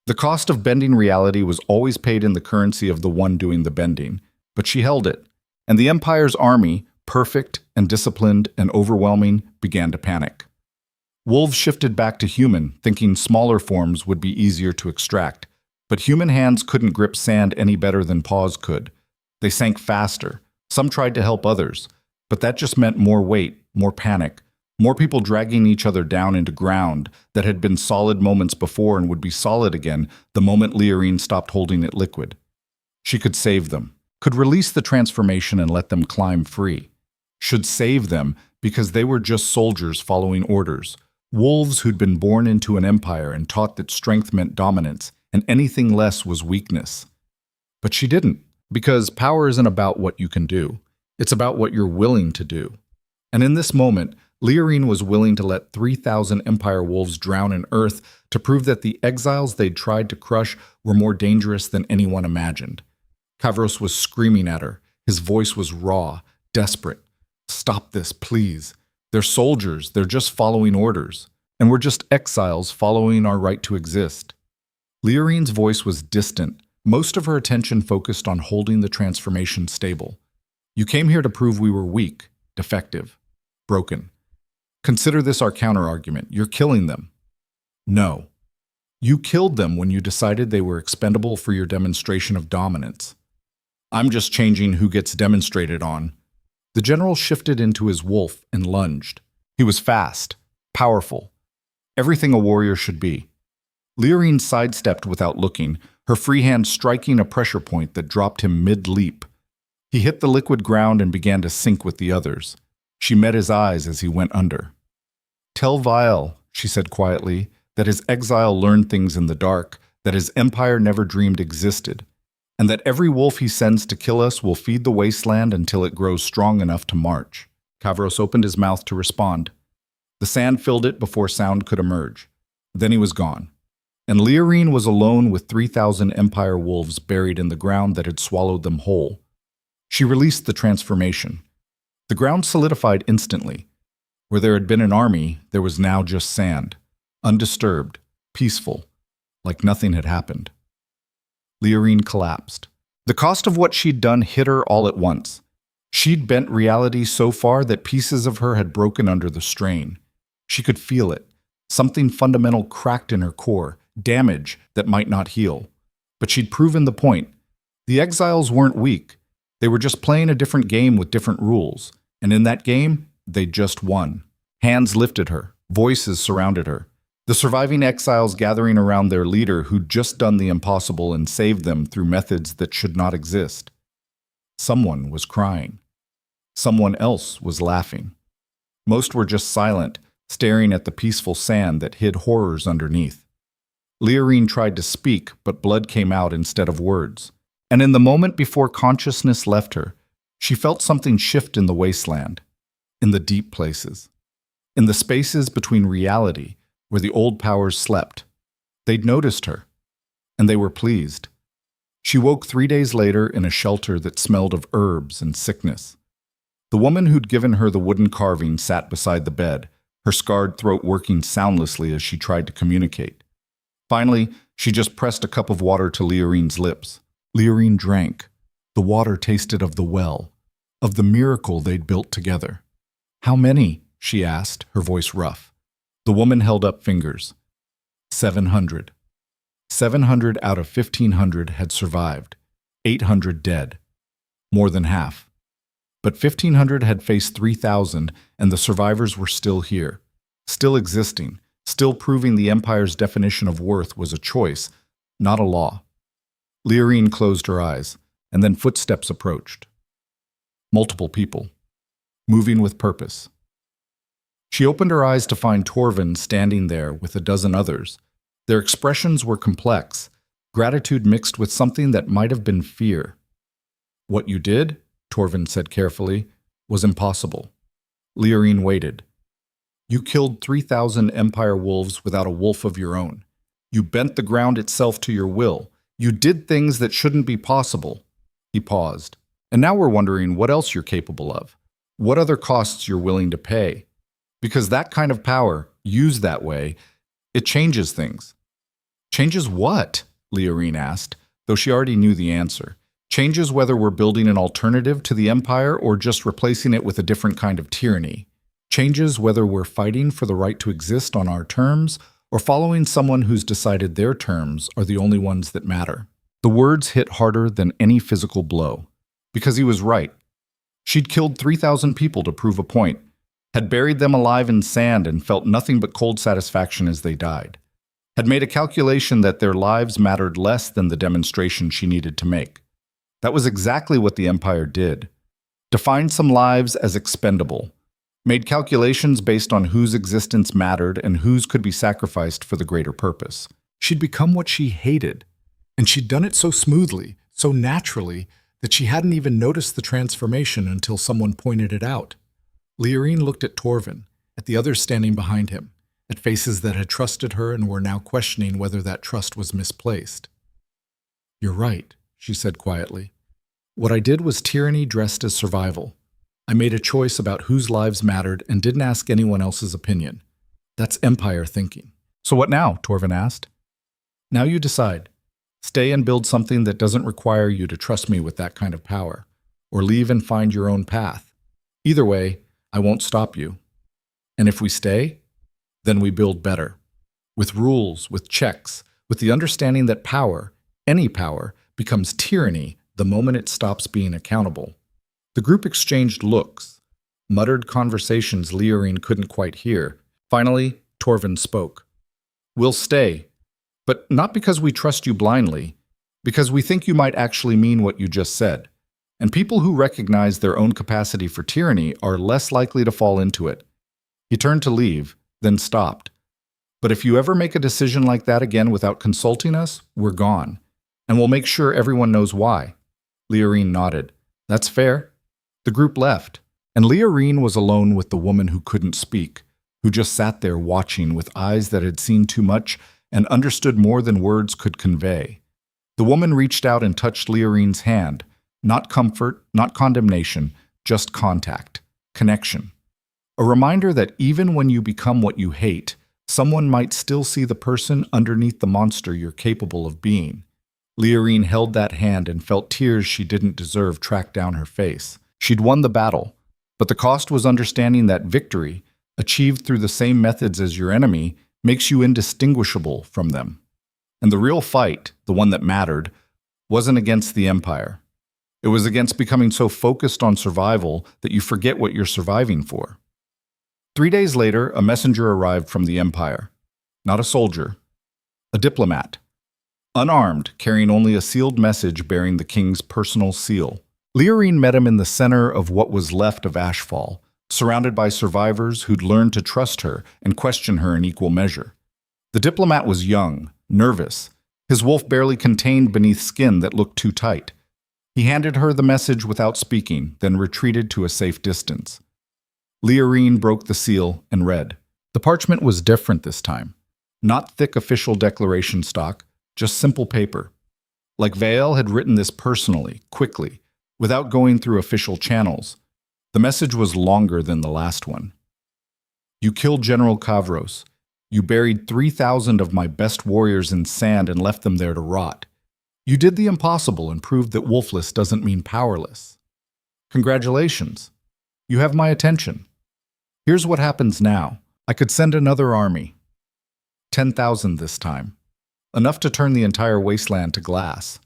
[SPEAKER 1] The cost of bending reality was always paid in the currency of the one doing the bending, but she held it, and the Empire's army, perfect and disciplined and overwhelming, began to panic. Wolves shifted back to human, thinking smaller forms would be easier to extract, but human hands couldn't grip sand any better than paws could. They sank faster. Some tried to help others, but that just meant more weight, more panic, more people dragging each other down into ground that had been solid moments before and would be solid again the moment Leorine stopped holding it liquid. She could save them, could release the transformation and let them climb free. Should save them because they were just soldiers following orders, wolves who'd been born into an empire and taught that strength meant dominance and anything less was weakness. But she didn't, because power isn't about what you can do. It's about what you're willing to do. And in this moment, Leorine was willing to let 3,000 Empire wolves drown in earth to prove that the exiles they'd tried to crush were more dangerous than anyone imagined. Kavros was screaming at her. His voice was raw, desperate. Stop this, please. They're soldiers. They're just following orders. And we're just exiles following our right to exist. Leorine's voice was distant. Most of her attention focused on holding the transformation stable. You came here to prove we were weak, defective, broken. Consider this our counter-argument. You're killing them. No. You killed them when you decided they were expendable for your demonstration of dominance. I'm just changing who gets demonstrated on. The general shifted into his wolf and lunged. He was fast, powerful, everything a warrior should be. Leorine sidestepped without looking, her free hand striking a pressure point that dropped him mid-leap. He hit the liquid ground and began to sink with the others. She met his eyes as he went under. Tell Virell, she said quietly, that his exile learned things in the dark, that his empire never dreamed existed, and that every wolf he sends to kill us will feed the wasteland until it grows strong enough to march. Kavros opened his mouth to respond. The sand filled it before sound could emerge. Then he was gone. And Leorine was alone with 3,000 Empire wolves buried in the ground that had swallowed them whole. She released the transformation. The ground solidified instantly. Where there had been an army, there was now just sand, undisturbed, peaceful, like nothing had happened. Leorine collapsed. The cost of what she'd done hit her all at once. She'd bent reality so far that pieces of her had broken under the strain. She could feel it. Something fundamental cracked in her core, damage that might not heal. But she'd proven the point. The exiles weren't weak. They were just playing a different game with different rules. And in that game, they just won. Hands lifted her. Voices surrounded her. The surviving exiles gathering around their leader who'd just done the impossible and saved them through methods that should not exist. Someone was crying. Someone else was laughing. Most were just silent, staring at the peaceful sand that hid horrors underneath. Leorine tried to speak, but blood came out instead of words. And in the moment before consciousness left her, she felt something shift in the wasteland, in the deep places, in the spaces between reality where the old powers slept. They'd noticed her, and they were pleased. She woke 3 days later in a shelter that smelled of herbs and sickness. The woman who'd given her the wooden carving sat beside the bed, her scarred throat working soundlessly as she tried to communicate. Finally, she just pressed a cup of water to Leorine's lips. Leorine drank. The water tasted of the well, of the miracle they'd built together. "How many?" she asked, her voice rough. The woman held up fingers. 700. 700 out of 1,500 had survived. 800 dead. More than half. But 1,500 had faced 3,000, and the survivors were still here. Still existing. Still proving the Empire's definition of worth was a choice, not a law. Leorine closed her eyes, and then footsteps approached. Multiple people. Moving with purpose. She opened her eyes to find Torvin standing there with a dozen others. Their expressions were complex, gratitude mixed with something that might have been fear. "What you did," Torvin said carefully, "was impossible." Leorine waited. "You killed 3,000 Empire wolves without a wolf of your own. You bent the ground itself to your will. You did things that shouldn't be possible." He paused. "And now we're wondering what else you're capable of. What other costs you're willing to pay. Because that kind of power, used that way, it changes things." "Changes what?" Leorine asked, though she already knew the answer. "Changes whether we're building an alternative to the Empire or just replacing it with a different kind of tyranny. Changes whether we're fighting for the right to exist on our terms or following someone who's decided their terms are the only ones that matter." The words hit harder than any physical blow. Because he was right. She'd killed 3,000 people to prove a point, had buried them alive in sand and felt nothing but cold satisfaction as they died, had made a calculation that their lives mattered less than the demonstration she needed to make. That was exactly what the Empire did. Defined some lives as expendable, made calculations based on whose existence mattered and whose could be sacrificed for the greater purpose. She'd become what she hated, and she'd done it so smoothly, so naturally, that she hadn't even noticed the transformation until someone pointed it out. Leorine looked at Torvin, at the others standing behind him, at faces that had trusted her and were now questioning whether that trust was misplaced. "You're right," she said quietly. "What I did was tyranny dressed as survival. I made a choice about whose lives mattered and didn't ask anyone else's opinion. That's Empire thinking." "So what now?" Torvin asked. "Now you decide. Stay and build something that doesn't require you to trust me with that kind of power, or leave and find your own path. Either way, I won't stop you. And if we stay, then we build better. With rules, with checks, with the understanding that power, any power, becomes tyranny the moment it stops being accountable." The group exchanged looks, muttered conversations Leorine couldn't quite hear. Finally, Torvin spoke. "We'll stay, but not because we trust you blindly, because we think you might actually mean what you just said. And people who recognize their own capacity for tyranny are less likely to fall into it." He turned to leave, then stopped. "But if you ever make a decision like that again without consulting us, we're gone. And we'll make sure everyone knows why." Leorine nodded. "That's fair." The group left, and Leorine was alone with the woman who couldn't speak, who just sat there watching with eyes that had seen too much and understood more than words could convey. The woman reached out and touched Leorine's hand. Not comfort, not condemnation, just contact, connection. A reminder that even when you become what you hate, someone might still see the person underneath the monster you're capable of being. Leorine held that hand and felt tears she didn't deserve track down her face. She'd won the battle, but the cost was understanding that victory, achieved through the same methods as your enemy, makes you indistinguishable from them. And the real fight, the one that mattered, wasn't against the Empire. It was against becoming so focused on survival that you forget what you're surviving for. 3 days later, a messenger arrived from the Empire. Not a soldier, a diplomat. Unarmed, carrying only a sealed message bearing the king's personal seal. Leorine met him in the center of what was left of Ashfall, surrounded by survivors who'd learned to trust her and question her in equal measure. The diplomat was young, nervous, his wolf barely contained beneath skin that looked too tight. He handed her the message without speaking, then retreated to a safe distance. Leorine broke the seal and read. The parchment was different this time. Not thick official declaration stock, just simple paper. Like Virell had written this personally, quickly, without going through official channels. The message was longer than the last one. You killed General Kavros. You buried 3,000 of my best warriors in sand and left them there to rot. You did the impossible and proved that wolfless doesn't mean powerless. Congratulations. You have my attention. Here's what happens now. I could send another army. 10,000 this time. Enough to turn the entire wasteland to glass.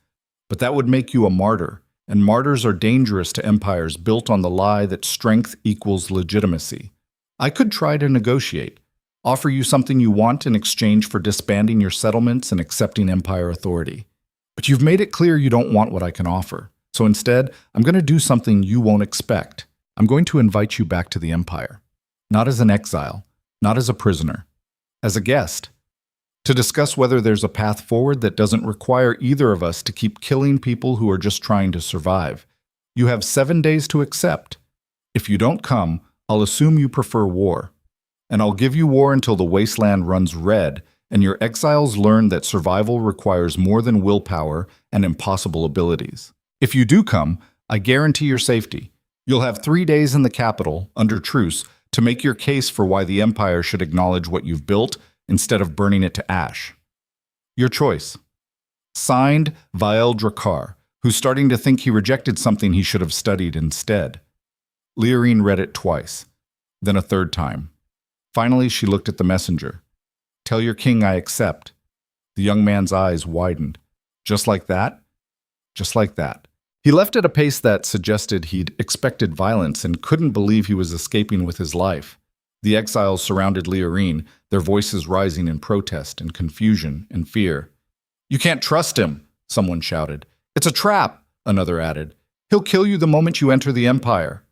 [SPEAKER 1] But that would make you a martyr, and martyrs are dangerous to empires built on the lie that strength equals legitimacy. I could try to negotiate, offer you something you want in exchange for disbanding your settlements and accepting empire authority. But you've made it clear you don't want what I can offer. So instead, I'm going to do something you won't expect. I'm going to invite you back to the empire. Not as an exile, not as a prisoner, as a guest. To discuss whether there's a path forward that doesn't require either of us to keep killing people who are just trying to survive. You have 7 days to accept. If you don't come, I'll assume you prefer war. And I'll give you war until the wasteland runs red and your exiles learn that survival requires more than willpower and impossible abilities. If you do come, I guarantee your safety. You'll have 3 days in the capital, under truce, to make your case for why the Empire should acknowledge what you've built instead of burning it to ash. Your choice. Signed, Virell Drakkar, who's starting to think he rejected something he should have studied instead. Leorine read it twice, then a third time. Finally, she looked at the messenger. Tell your king I accept. The young man's eyes widened. Just like that? Just like that. He left at a pace that suggested he'd expected violence and couldn't believe he was escaping with his life. The exiles surrounded Leorine, their voices rising in protest and confusion and fear. You can't trust him, someone shouted. It's a trap, another added. He'll kill you the moment you enter the Empire.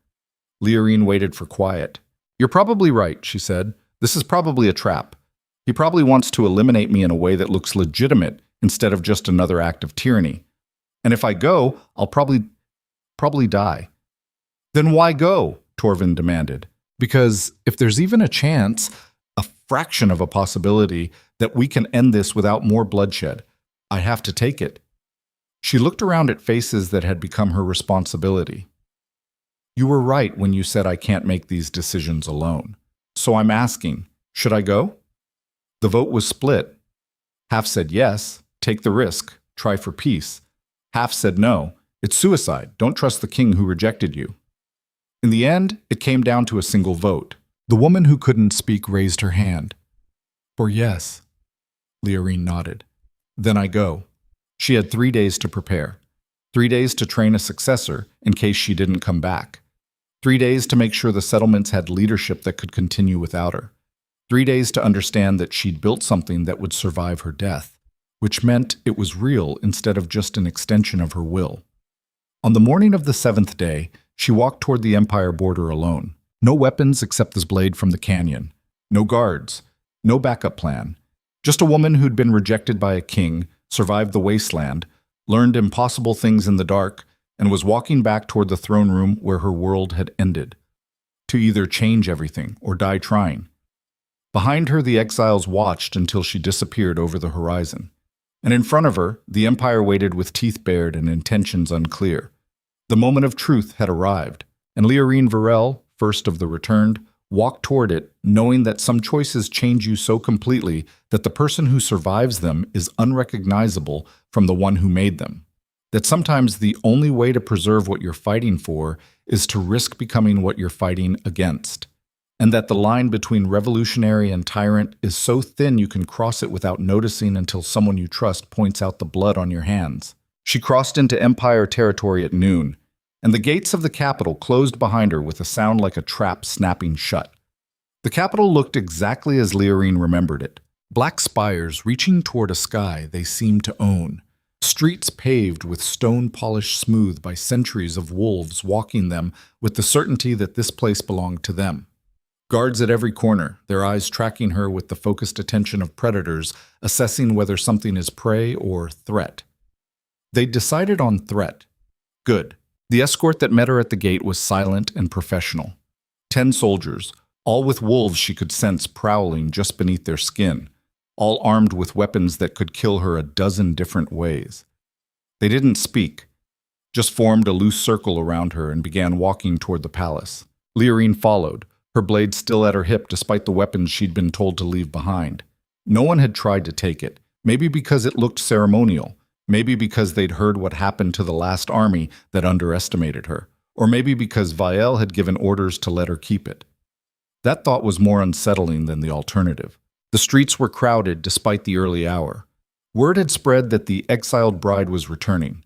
[SPEAKER 1] Leorine waited for quiet. You're probably right, she said. This is probably a trap. He probably wants to eliminate me in a way that looks legitimate instead of just another act of tyranny. And if I go, I'll probably die. Then why go? Torvin demanded. Because if there's even a chance, a fraction of a possibility, that we can end this without more bloodshed, I have to take it. She looked around at faces that had become her responsibility. You were right when you said I can't make these decisions alone. So I'm asking, should I go? The vote was split. Half said yes, take the risk, try for peace. Half said no, it's suicide, don't trust the king who rejected you. In the end, it came down to a single vote. The woman who couldn't speak raised her hand. For yes. Leorine nodded. Then I go. She had 3 days to prepare. 3 days to train a successor in case she didn't come back. 3 days to make sure the settlements had leadership that could continue without her. 3 days to understand that she'd built something that would survive her death, which meant it was real instead of just an extension of her will. On the morning of the 7th day, she walked toward the Empire border alone. No weapons except this blade from the canyon. No guards. No backup plan. Just a woman who'd been rejected by a king, survived the wasteland, learned impossible things in the dark, and was walking back toward the throne room where her world had ended. To either change everything or die trying. Behind her, the exiles watched until she disappeared over the horizon. And in front of her, the Empire waited with teeth bared and intentions unclear. The moment of truth had arrived, and Leorine Virell, first of the returned, walked toward it, knowing that some choices change you so completely that the person who survives them is unrecognizable from the one who made them. That sometimes the only way to preserve what you're fighting for is to risk becoming what you're fighting against. And that the line between revolutionary and tyrant is so thin you can cross it without noticing until someone you trust points out the blood on your hands. She crossed into Empire territory at noon, and the gates of the capital closed behind her with a sound like a trap snapping shut. The capital looked exactly as Leorine remembered it. Black spires reaching toward a sky they seemed to own. Streets paved with stone polished smooth by centuries of wolves walking them with the certainty that this place belonged to them. Guards at every corner, their eyes tracking her with the focused attention of predators, assessing whether something is prey or threat. They decided on threat. Good. The escort that met her at the gate was silent and professional. 10 soldiers, all with wolves she could sense prowling just beneath their skin, all armed with weapons that could kill her a dozen different ways. They didn't speak, just formed a loose circle around her and began walking toward the palace. Leorine followed, her blade still at her hip despite the weapons she'd been told to leave behind. No one had tried to take it, maybe because it looked ceremonial, maybe because they'd heard what happened to the last army that underestimated her, or maybe because Virell had given orders to let her keep it. That thought was more unsettling than the alternative. The streets were crowded despite the early hour. Word had spread that the exiled bride was returning.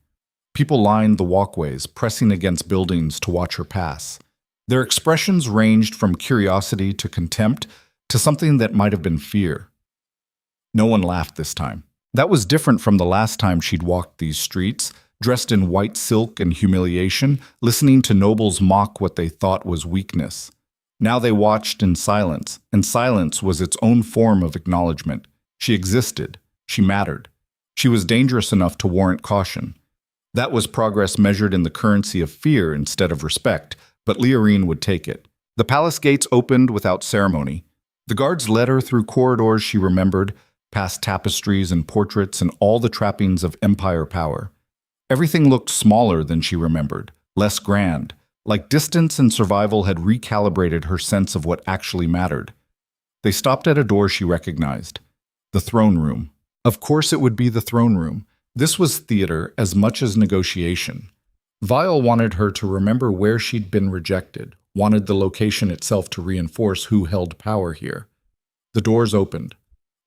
[SPEAKER 1] People lined the walkways, pressing against buildings to watch her pass. Their expressions ranged from curiosity to contempt to something that might have been fear. No one laughed this time. That was different from the last time she'd walked these streets, dressed in white silk and humiliation, listening to nobles mock what they thought was weakness. Now they watched in silence, and silence was its own form of acknowledgement. She existed. She mattered. She was dangerous enough to warrant caution. That was progress measured in the currency of fear instead of respect, but Leorine would take it. The palace gates opened without ceremony. The guards led her through corridors she remembered, past tapestries and portraits and all the trappings of empire power. Everything looked smaller than she remembered, less grand, like distance and survival had recalibrated her sense of what actually mattered. They stopped at a door she recognized. The throne room. Of course it would be the throne room. This was theater as much as negotiation. Virell wanted her to remember where she'd been rejected, wanted the location itself to reinforce who held power here. The doors opened.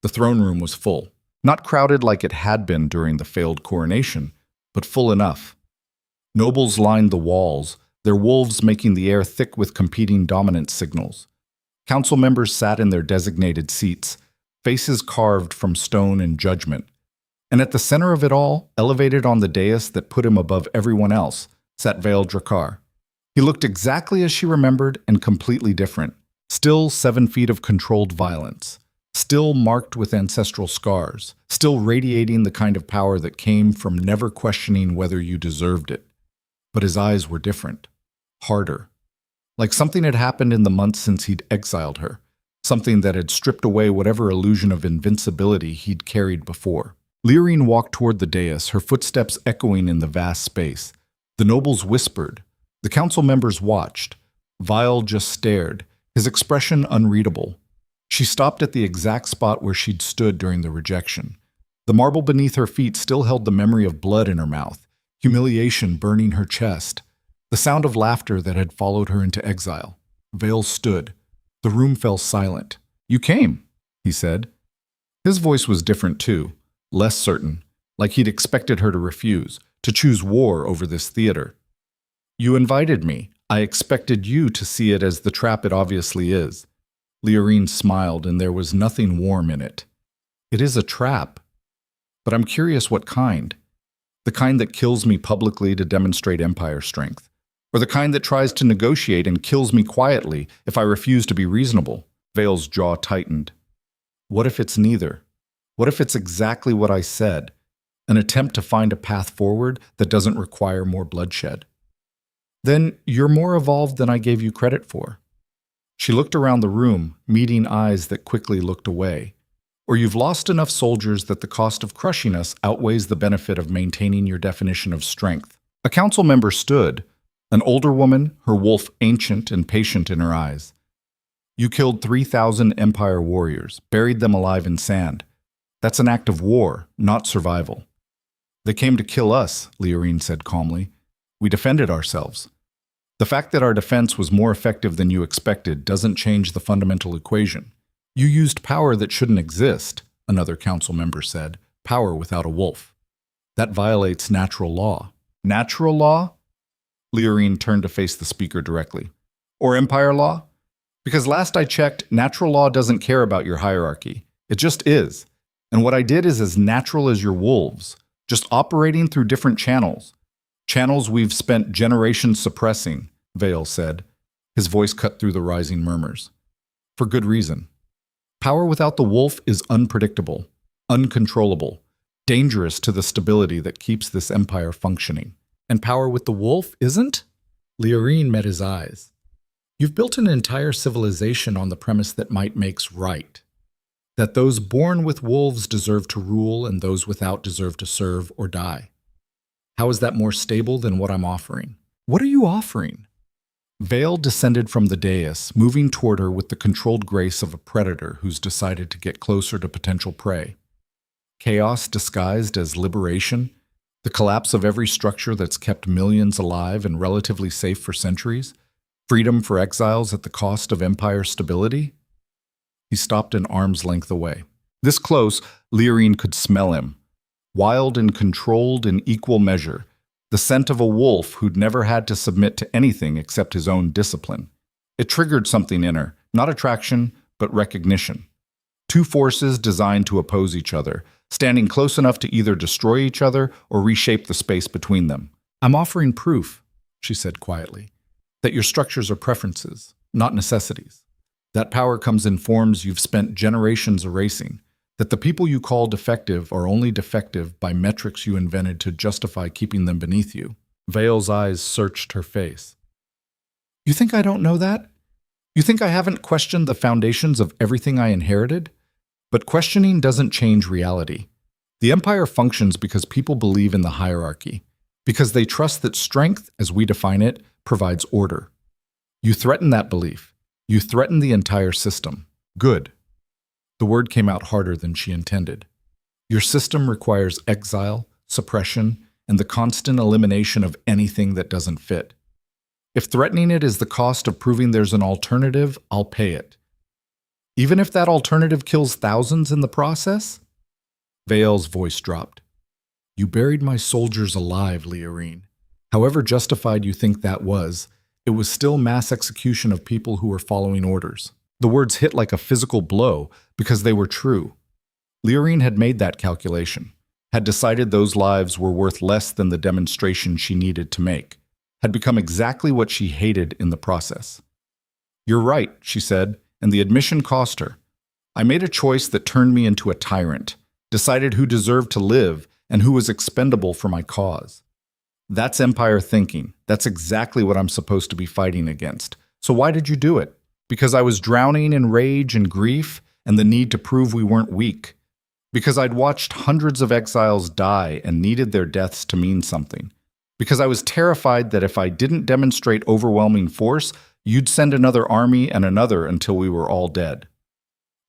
[SPEAKER 1] The throne room was full. Not crowded like it had been during the failed coronation, but full enough. Nobles lined the walls, their wolves making the air thick with competing dominance signals. Council members sat in their designated seats, faces carved from stone and judgment. And at the center of it all, elevated on the dais that put him above everyone else, sat Vael Drakkar. He looked exactly as she remembered and completely different. Still 7 feet of controlled violence. Still marked with ancestral scars. Still radiating the kind of power that came from never questioning whether you deserved it. But his eyes were different. Harder. Like something had happened in the months since he'd exiled her. Something that had stripped away whatever illusion of invincibility he'd carried before. Leorine walked toward the dais, her footsteps echoing in the vast space. The nobles whispered. The council members watched. Virell just stared, his expression unreadable. She stopped at the exact spot where she'd stood during the rejection. The marble beneath her feet still held the memory of blood in her mouth, humiliation burning her chest, the sound of laughter that had followed her into exile. Vael stood. The room fell silent. "You came," he said. His voice was different too, less certain, like he'd expected her to refuse, to choose war over this theater. "You invited me. I expected you to see it as the trap it obviously is." Leorine smiled, and there was nothing warm in it. "It is a trap. But I'm curious what kind. The kind that kills me publicly to demonstrate empire strength. Or the kind that tries to negotiate and kills me quietly if I refuse to be reasonable." Vael's jaw tightened. "What if it's neither? What if it's exactly what I said? An attempt to find a path forward that doesn't require more bloodshed?" "Then you're more evolved than I gave you credit for." She looked around the room, meeting eyes that quickly looked away. Or you've lost enough soldiers that the cost of crushing us outweighs the benefit of maintaining your definition of strength. A council member stood, an older woman, her wolf ancient and patient in her eyes. You killed 3,000 Empire warriors, buried them alive in sand. That's an act of war, not survival. They came to kill us, Leorine said calmly. We defended ourselves. The fact that our defense was more effective than you expected doesn't change the fundamental equation. You used power that shouldn't exist, another council member said, power without a wolf. That violates natural law. Natural law? Leorine turned to face the speaker directly. Or Empire law? Because last I checked, natural law doesn't care about your hierarchy. It just is. And what I did is as natural as your wolves, just operating through different channels. Channels we've spent generations suppressing, Virell said. His voice cut through the rising murmurs. For good reason. Power without the wolf is unpredictable, uncontrollable, dangerous to the stability that keeps this empire functioning. And power with the wolf isn't? Leorine met his eyes. You've built an entire civilization on the premise that might makes right. That those born with wolves deserve to rule and those without deserve to serve or die. How is that more stable than what I'm offering? What are you offering? Virell descended from the dais, moving toward her with the controlled grace of a predator who's decided to get closer to potential prey. Chaos disguised as liberation, the collapse of every structure that's kept millions alive and relatively safe for centuries, freedom for exiles at the cost of empire stability? He stopped an arm's length away. This close, Leorine could smell him. Wild and controlled in equal measure, the scent of a wolf who'd never had to submit to anything except his own discipline. It triggered something in her, not attraction, but recognition. Two forces designed to oppose each other, standing close enough to either destroy each other or reshape the space between them. I'm offering proof, she said quietly, that your structures are preferences, not necessities. That power comes in forms you've spent generations erasing, that the people you call defective are only defective by metrics you invented to justify keeping them beneath you. Virell's eyes searched her face. You think I don't know that? You think I haven't questioned the foundations of everything I inherited? But questioning doesn't change reality. The Empire functions because people believe in the hierarchy, because they trust that strength, as we define it, provides order. You threaten that belief. You threaten the entire system. Good. The word came out harder than she intended. Your system requires exile, suppression, and the constant elimination of anything that doesn't fit. If threatening it is the cost of proving there's an alternative, I'll pay it. Even if that alternative kills thousands in the process? Virell's voice dropped. You buried my soldiers alive, Leorine. However justified you think that was, it was still mass execution of people who were following orders. The words hit like a physical blow because they were true. Leorine had made that calculation, had decided those lives were worth less than the demonstration she needed to make, had become exactly what she hated in the process. You're right, she said, and the admission cost her. I made a choice that turned me into a tyrant, decided who deserved to live and who was expendable for my cause. That's Empire thinking. That's exactly what I'm supposed to be fighting against. So why did you do it? Because I was drowning in rage and grief and the need to prove we weren't weak. Because I'd watched hundreds of exiles die and needed their deaths to mean something. Because I was terrified that if I didn't demonstrate overwhelming force, you'd send another army and another until we were all dead.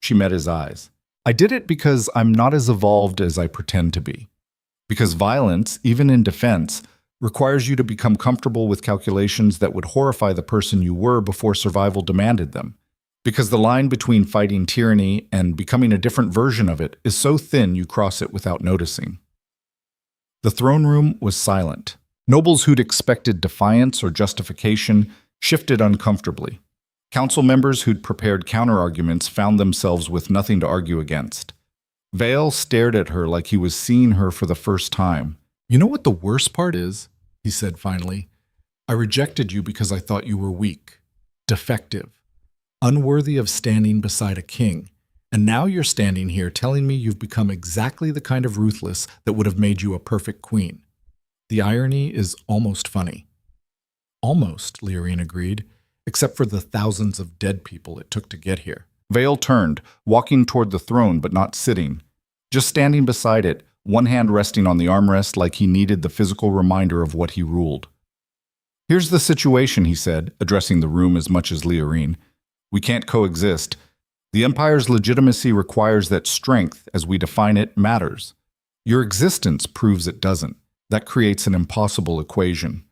[SPEAKER 1] She met his eyes. I did it because I'm not as evolved as I pretend to be. Because violence, even in defense, requires you to become comfortable with calculations that would horrify the person you were before survival demanded them. Because the line between fighting tyranny and becoming a different version of it is so thin you cross it without noticing. The throne room was silent. Nobles who'd expected defiance or justification shifted uncomfortably. Council members who'd prepared counterarguments found themselves with nothing to argue against. Virell stared at her like he was seeing her for the first time. You know what the worst part is? He said finally. I rejected you because I thought you were weak, defective, unworthy of standing beside a king. And now you're standing here telling me you've become exactly the kind of ruthless that would have made you a perfect queen. The irony is almost funny. Almost, Leorine agreed. except for the thousands of dead people it took to get here. Vale turned, walking toward the throne but not sitting, just standing beside it, one hand resting on the armrest like he needed the physical reminder of what he ruled. "Here's the situation," he said, addressing the room as much as Leorine. "We can't coexist. The Empire's legitimacy requires that strength, as we define it, matters. Your existence proves it doesn't. That creates an impossible equation."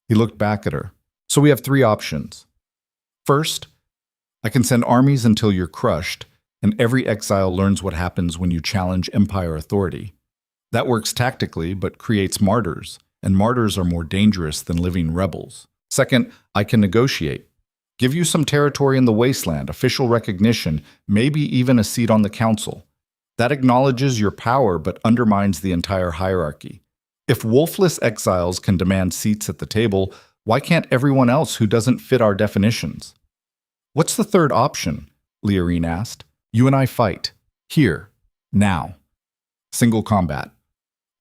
[SPEAKER 1] He looked back at her. "So we have three options. First, I can send armies until you're crushed, and every exile learns what happens when you challenge Empire authority. That works tactically, but creates martyrs, and martyrs are more dangerous than living rebels. Second, I can negotiate. Give you some territory in the wasteland, official recognition, maybe even a seat on the council. That acknowledges your power but undermines the entire hierarchy. If wolfless exiles can demand seats at the table, why can't everyone else who doesn't fit our definitions?" "What's the third option?" Leorine asked. "You and I fight. Here. Now. Single combat.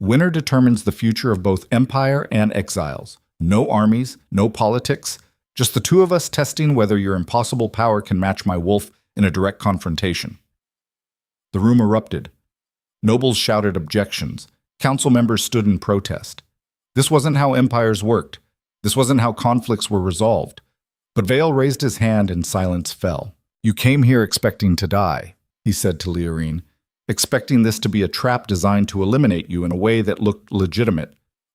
[SPEAKER 1] Winner determines the future of both Empire and exiles. No armies, no politics, just the two of us testing whether your impossible power can match my wolf in a direct confrontation." The room erupted. Nobles shouted objections. Council members stood in protest. This wasn't how empires worked. This wasn't how conflicts were resolved. But Vale raised his hand and silence fell. "You came here expecting to die," he said to Leorine, "expecting this to be a trap designed to eliminate you in a way that looked legitimate.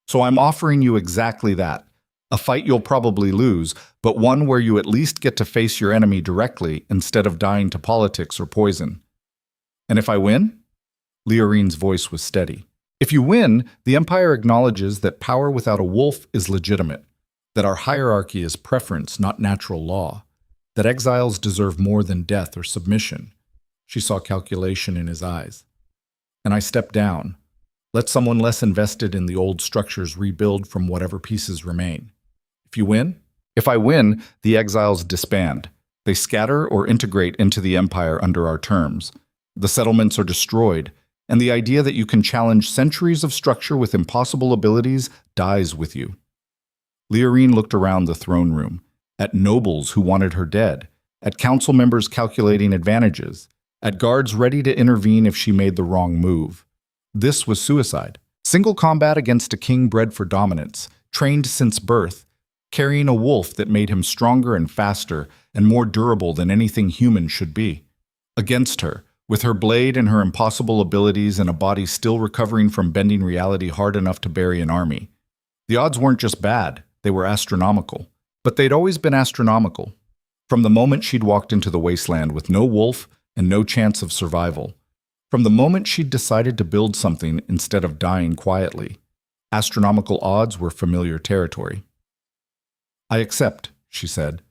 [SPEAKER 1] So I'm offering you exactly that. A fight you'll probably lose, but one where you at least get to face your enemy directly instead of dying to politics or poison. And if I win?" Leorine's voice was steady. "If you win, the Empire acknowledges that power without a wolf is legitimate, that our hierarchy is preference, not natural law, that exiles deserve more than death or submission." She saw calculation in his eyes. "And I step down. Let someone less invested in the old structures rebuild from whatever pieces remain. If you win?" "If I win, the exiles disband. They scatter or integrate into the Empire under our terms. The settlements are destroyed, and the idea that you can challenge centuries of structure with impossible abilities dies with you." Leorine looked around the throne room, at nobles who wanted her dead, at council members calculating advantages, at guards ready to intervene if she made the wrong move. This was suicide. Single combat against a king bred for dominance, trained since birth, carrying a wolf that made him stronger and faster and more durable than anything human should be. Against her, with her blade and her impossible abilities and a body still recovering from bending reality hard enough to bury an army. The odds weren't just bad, they were astronomical. But they'd always been astronomical. From the moment she'd walked into the wasteland with no wolf and no chance of survival. From the moment she'd decided to build something instead of dying quietly. Astronomical odds were familiar territory. "I accept," she said.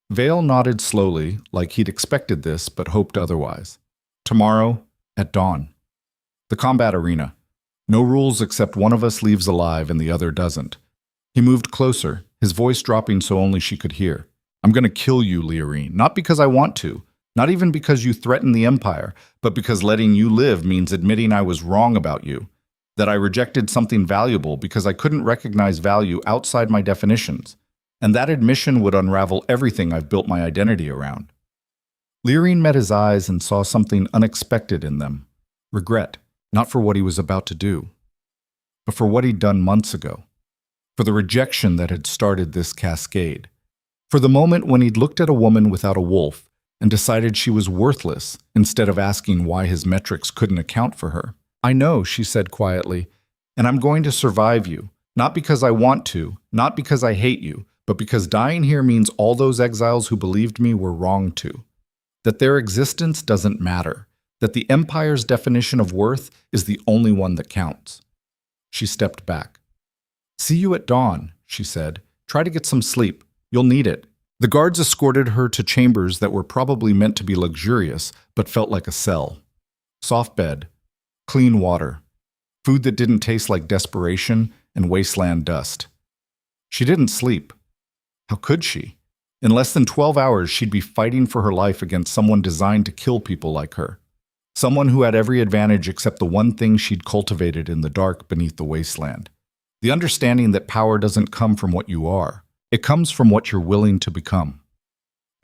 [SPEAKER 1] Vale nodded slowly, like he'd expected this but hoped otherwise. "Tomorrow, at dawn. The combat arena. No rules except one of us leaves alive and the other doesn't." He moved closer, his voice dropping so only she could hear. "I'm going to kill you, Leorine, not because I want to, not even because you threaten the Empire, but because letting you live means admitting I was wrong about you, that I rejected something valuable because I couldn't recognize value outside my definitions, and that admission would unravel everything I've built my identity around." Leorine met his eyes and saw something unexpected in them. Regret, not for what he was about to do, but for what he'd done months ago. For the rejection that had started this cascade. For the moment when he'd looked at a woman without a wolf and decided she was worthless instead of asking why his metrics couldn't account for her. "I know," she said quietly, "and I'm going to survive you, not because I want to, not because I hate you, but because dying here means all those exiles who believed me were wrong too. That their existence doesn't matter, that the Empire's definition of worth is the only one that counts." She stepped back. "See you at dawn," she said. "Try to get some sleep. You'll need it." The guards escorted her to chambers that were probably meant to be luxurious, but felt like a cell. Soft bed, clean water, food that didn't taste like desperation, and wasteland dust. She didn't sleep. How could she? In less than 12 hours, she'd be fighting for her life against someone designed to kill people like her. Someone who had every advantage except the one thing she'd cultivated in the dark beneath the wasteland. The understanding that power doesn't come from what you are. It comes from what you're willing to become.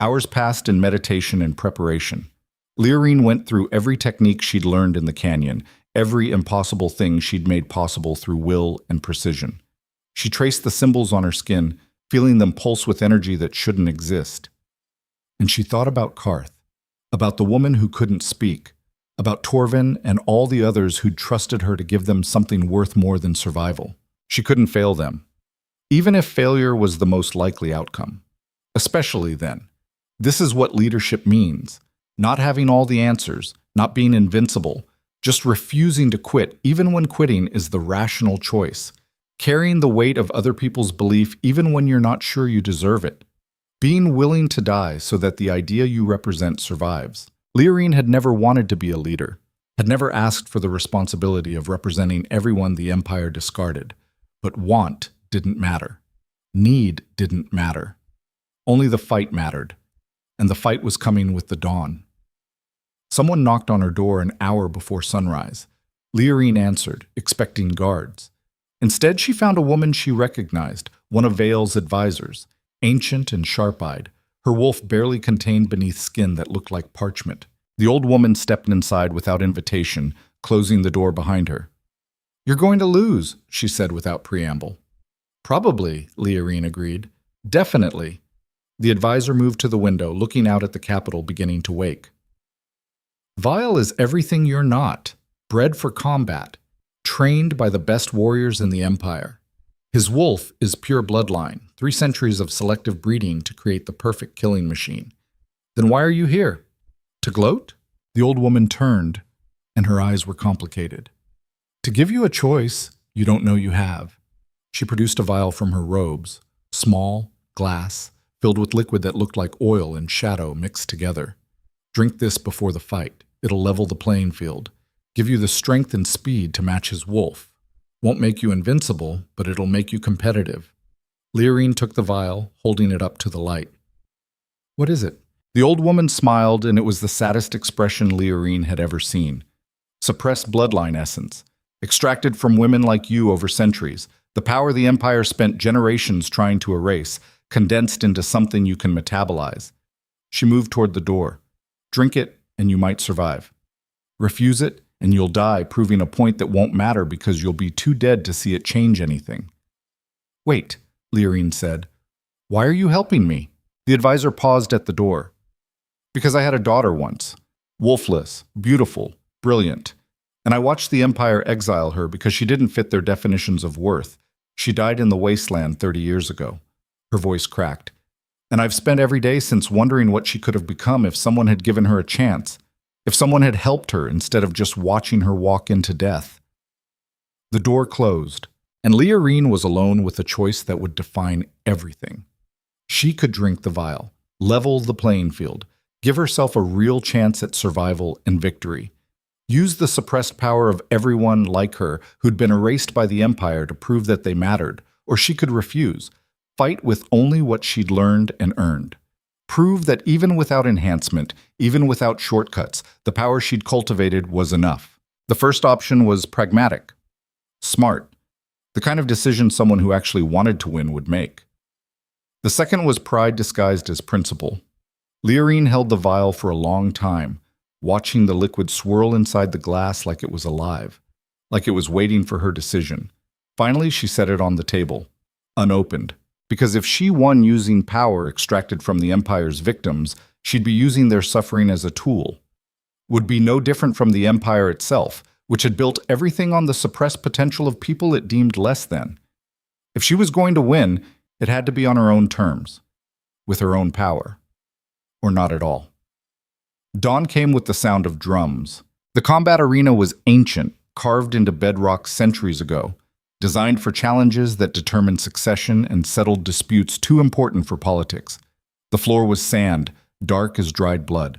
[SPEAKER 1] Hours passed in meditation and preparation. Leorine went through every technique she'd learned in the canyon, every impossible thing she'd made possible through will and precision. She traced the symbols on her skin, feeling them pulse with energy that shouldn't exist. And she thought about Karth, about the woman who couldn't speak, about Torvin and all the others who'd trusted her to give them something worth more than survival. She couldn't fail them, even if failure was the most likely outcome. Especially then. This is what leadership means. Not having all the answers, not being invincible, just refusing to quit even when quitting is the rational choice. Carrying the weight of other people's belief even when you're not sure you deserve it. Being willing to die so that the idea you represent survives. Leorine had never wanted to be a leader, had never asked for the responsibility of representing everyone the Empire discarded. But want didn't matter. Need didn't matter. Only the fight mattered. And the fight was coming with the dawn. Someone knocked on her door an hour before sunrise. Leorine answered, expecting guards. Instead, she found a woman she recognized, one of Veil's advisors, ancient and sharp-eyed, her wolf barely contained beneath skin that looked like parchment. The old woman stepped inside without invitation, closing the door behind her. "You're going to lose," she said without preamble. "Probably," Leorine agreed. "Definitely." The advisor moved to the window, looking out at the capital beginning to wake. Veil is everything you're not, bred for combat, trained by the best warriors in the Empire. His wolf is pure bloodline, 3 centuries of selective breeding to create the perfect killing machine. Then why are you here? To gloat? The old woman turned, and her eyes were complicated. To give you a choice you don't know you have. She produced a vial from her robes, small, glass, filled with liquid that looked like oil and shadow mixed together. Drink this before the fight. It'll level the playing field, give you the strength and speed to match his wolf. Won't make you invincible, but it'll make you competitive. Leorine took the vial, holding it up to the light. What is it? The old woman smiled, and it was the saddest expression Leorine had ever seen. Suppressed bloodline essence, extracted from women like you over centuries, the power the Empire spent generations trying to erase, condensed into something you can metabolize. She moved toward the door. Drink it, and you might survive. Refuse it, and you'll die, proving a point that won't matter because you'll be too dead to see it change anything. Wait, Leorine said. Why are you helping me? The advisor paused at the door. Because I had a daughter once. Wolfless, beautiful, brilliant. And I watched the Empire exile her because she didn't fit their definitions of worth. She died in the wasteland 30 years ago. Her voice cracked. And I've spent every day since wondering what she could have become if someone had given her a chance, if someone had helped her instead of just watching her walk into death. The door closed, and Leorine was alone with a choice that would define everything. She could drink the vial, level the playing field, give herself a real chance at survival and victory. Use the suppressed power of everyone like her who'd been erased by the Empire to prove that they mattered, or she could refuse. Fight with only what she'd learned and earned. Prove that even without enhancement, even without shortcuts, the power she'd cultivated was enough. The first option was pragmatic, smart, the kind of decision someone who actually wanted to win would make. The second was pride disguised as principle. Leorine held the vial for a long time, watching the liquid swirl inside the glass like it was alive, like it was waiting for her decision. Finally, she set it on the table, unopened. Because if she won using power extracted from the Empire's victims, she'd be using their suffering as a tool. Would be no different from the Empire itself, which had built everything on the suppressed potential of people it deemed less than. If she was going to win, it had to be on her own terms, with her own power. Or not at all. Dawn came with the sound of drums. The combat arena was ancient, carved into bedrock centuries ago, designed for challenges that determined succession and settled disputes too important for politics. The floor was sand, dark as dried blood.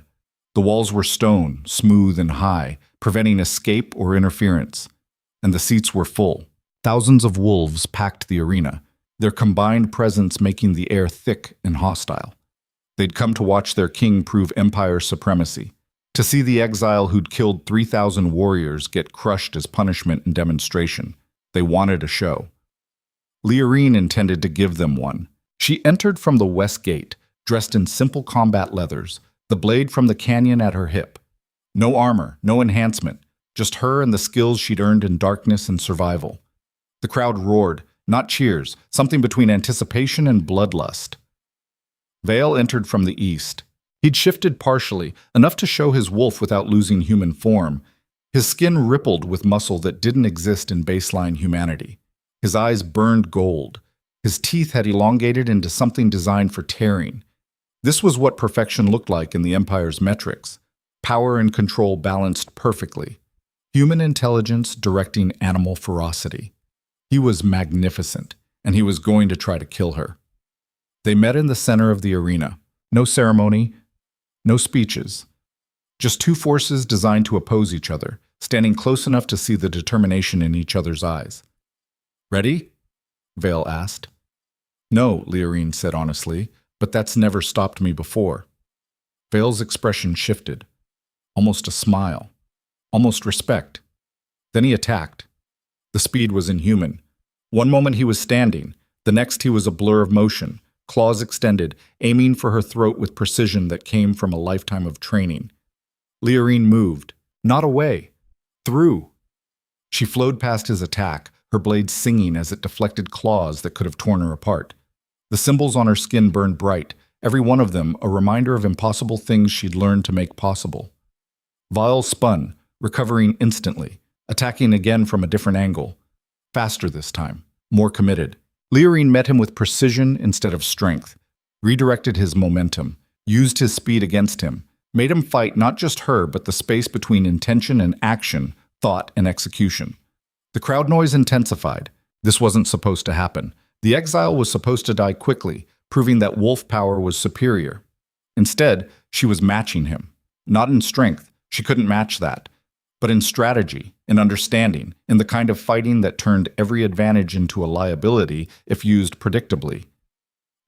[SPEAKER 1] The walls were stone, smooth and high, preventing escape or interference. And the seats were full. Thousands of wolves packed the arena, their combined presence making the air thick and hostile. They'd come to watch their king prove Empire supremacy, to see the exile who'd killed 3,000 warriors get crushed as punishment and demonstration. They wanted a show. Leorine intended to give them one. She entered from the west gate, dressed in simple combat leathers, the blade from the canyon at her hip. No armor, no enhancement, just her and the skills she'd earned in darkness and survival. The crowd roared, not cheers, something between anticipation and bloodlust. Vale entered from the east. He'd shifted partially, enough to show his wolf without losing human form. His skin rippled with muscle that didn't exist in baseline humanity. His eyes burned gold. His teeth had elongated into something designed for tearing. This was what perfection looked like in the Empire's metrics. Power and control balanced perfectly. Human intelligence directing animal ferocity. He was magnificent, and he was going to try to kill her. They met in the center of the arena. No ceremony, no speeches. Just two forces designed to oppose each other, standing close enough to see the determination in each other's eyes. "Ready?" Vale asked. "No," Leorine said honestly, "but that's never stopped me before." Vale's expression shifted. Almost a smile. Almost respect. Then he attacked. The speed was inhuman. One moment he was standing, the next he was a blur of motion, claws extended, aiming for her throat with precision that came from a lifetime of training. Leorine moved, not away, through. She flowed past his attack, her blade singing as it deflected claws that could have torn her apart. The symbols on her skin burned bright, every one of them a reminder of impossible things she'd learned to make possible. Virell spun, recovering instantly, attacking again from a different angle. Faster this time, more committed. Leorine met him with precision instead of strength, redirected his momentum, used his speed against him, made him fight not just her but the space between intention and action, thought and execution. The crowd noise intensified. This wasn't supposed to happen. The Exile was supposed to die quickly, proving that wolf power was superior. Instead, she was matching him. Not in strength, she couldn't match that, but in strategy, in understanding, in the kind of fighting that turned every advantage into a liability if used predictably.